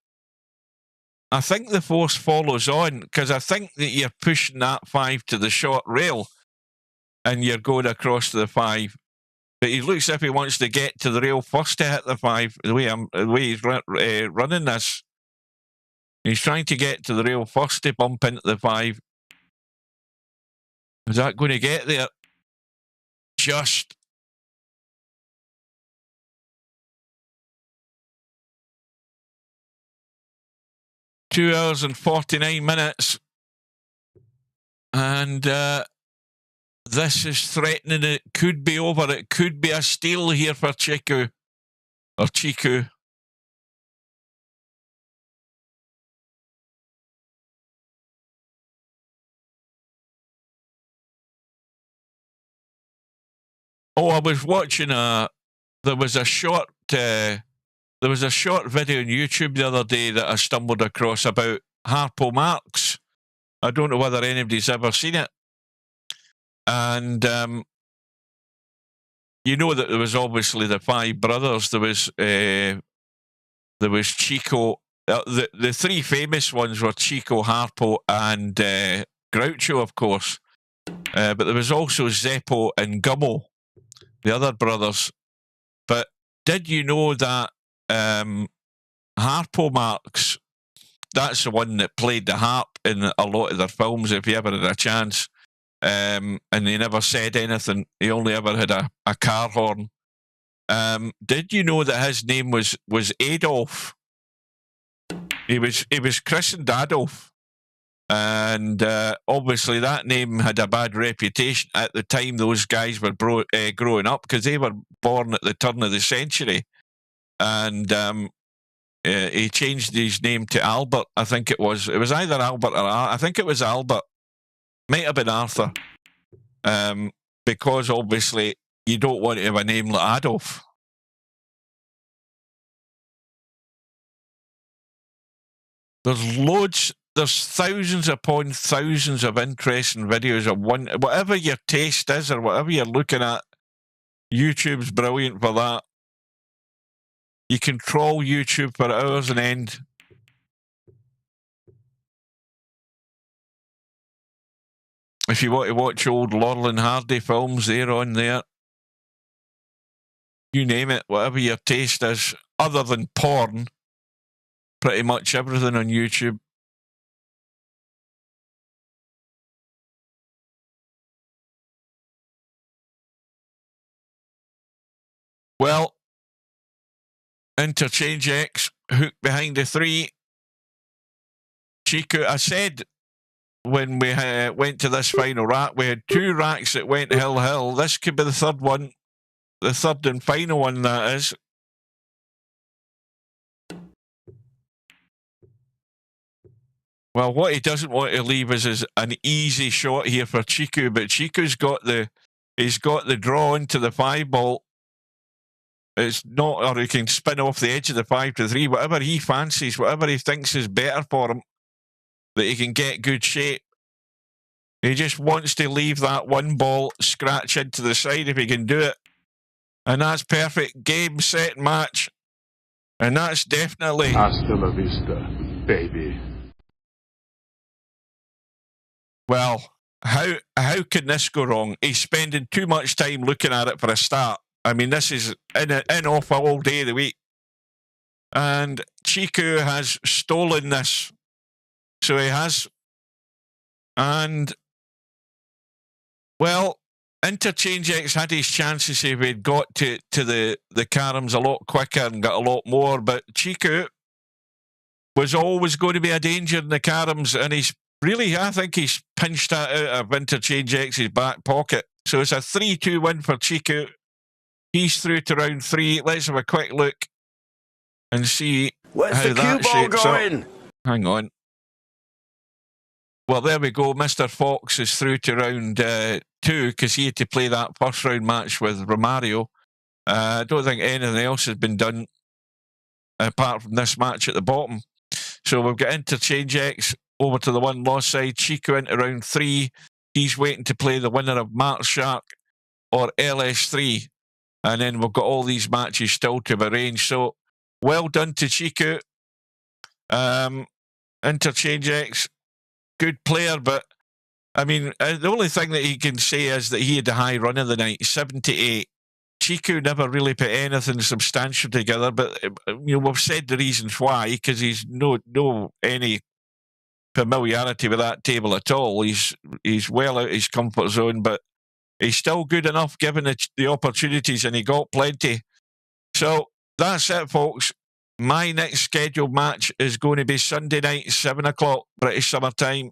I think the force follows on, because I think that you're pushing that 5 to the short rail and you're going across to the 5. But he looks as if he wants to get to the rail first to hit the 5, the way he's running this. He's trying to get to the rail first to bump into the 5. Is that going to get there? Just. 2 hours and 49 minutes. And this is threatening. It could be over. It could be a steal here for Chicu. Or Chicu. Oh, I was watching there was a short video on YouTube the other day that I stumbled across about Harpo Marx. I don't know whether anybody's ever seen it. And you know that there was obviously the 5 brothers. There was Chico. The 3 famous ones were Chico, Harpo, and Groucho, of course. But there was also Zeppo and Gummo, the other brothers. But did you know that Harpo Marx, that's the one that played the harp in a lot of their films, if you ever had a chance, and he never said anything. He only ever had a car horn. Did you know that his name was Adolf? He was christened Adolf. And obviously that name had a bad reputation at the time those guys were growing up, because they were born at the turn of the century. And he changed his name to Albert. I think it was either Albert or I think it was Albert. Might have been Arthur. Because obviously you don't want to have a name like Adolf. There's thousands upon thousands of interesting videos of whatever your taste is or whatever you're looking at. YouTube's brilliant for that. You can troll YouTube for hours on end. If you want to watch old Laurel and Hardy films, they're on there. You name it, whatever your taste is, other than porn. Pretty much everything on YouTube. Well, Interchangex, hook behind the 3. Chicu, I said when we went to this final rack, we had 2 racks that went hill. This could be the third one. The third and final one, that is. Well, what he doesn't want to leave is an easy shot here for Chicu, but Chiku's got the draw into the 5 ball. It's not, or he can spin off the edge of the 5 to 3, whatever he fancies, whatever he thinks is better for him, that he can get good shape. He just wants to leave that 1 ball scratch into the side if he can do it. And that's perfect. Game, set, match. And that's definitely... Hasta la vista, baby. Well, how can this go wrong? He's spending too much time looking at it for a start. I mean, this is in off all day of the week. And Chicu has stolen this. So he has. And, well, Interchangex had his chances if he'd got to the caroms a lot quicker and got a lot more. But Chicu was always going to be a danger in the caroms. And he's really, I think he's pinched that out of Interchangex's back pocket. So it's a 3-2 win for Chicu. He's through to round 3. Let's have a quick look and see Where's how the cue that ball shapes going? up. Hang on. Well, there we go. Mr. Fox is through to round 2 because he had to play that first round match with Romario. I don't think anything else has been done apart from this match at the bottom. So we've got Interchangex over to the 1 loss side. Chicu into round 3. He's waiting to play the winner of Mark Shark or LS3. And then we've got all these matches still to arrange. So well done to Chicu. Interchangex, good player, but I mean, the only thing that he can say is that he had a high run of the night, 78. Chicu never really put anything substantial together, but we've said the reasons why, because he's no any familiarity with that table at all. He's well out of his comfort zone, but he's still good enough given the opportunities, and he got plenty. So that's it, folks. My next scheduled match is going to be Sunday night, 7 o'clock British Summer Time,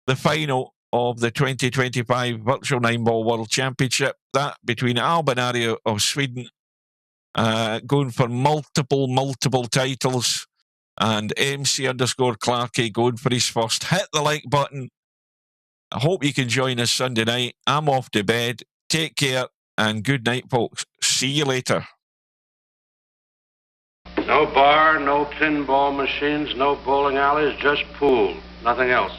the final of the 2025 Virtual 9-Ball World Championship. That between Albinario of Sweden, going for multiple titles, and MC_Clarky going for his first. Hit the like button. I hope you can join us Sunday night. I'm off to bed. Take care and good night, folks. See you later. No bar, no pinball machines, no bowling alleys, just pool. Nothing else.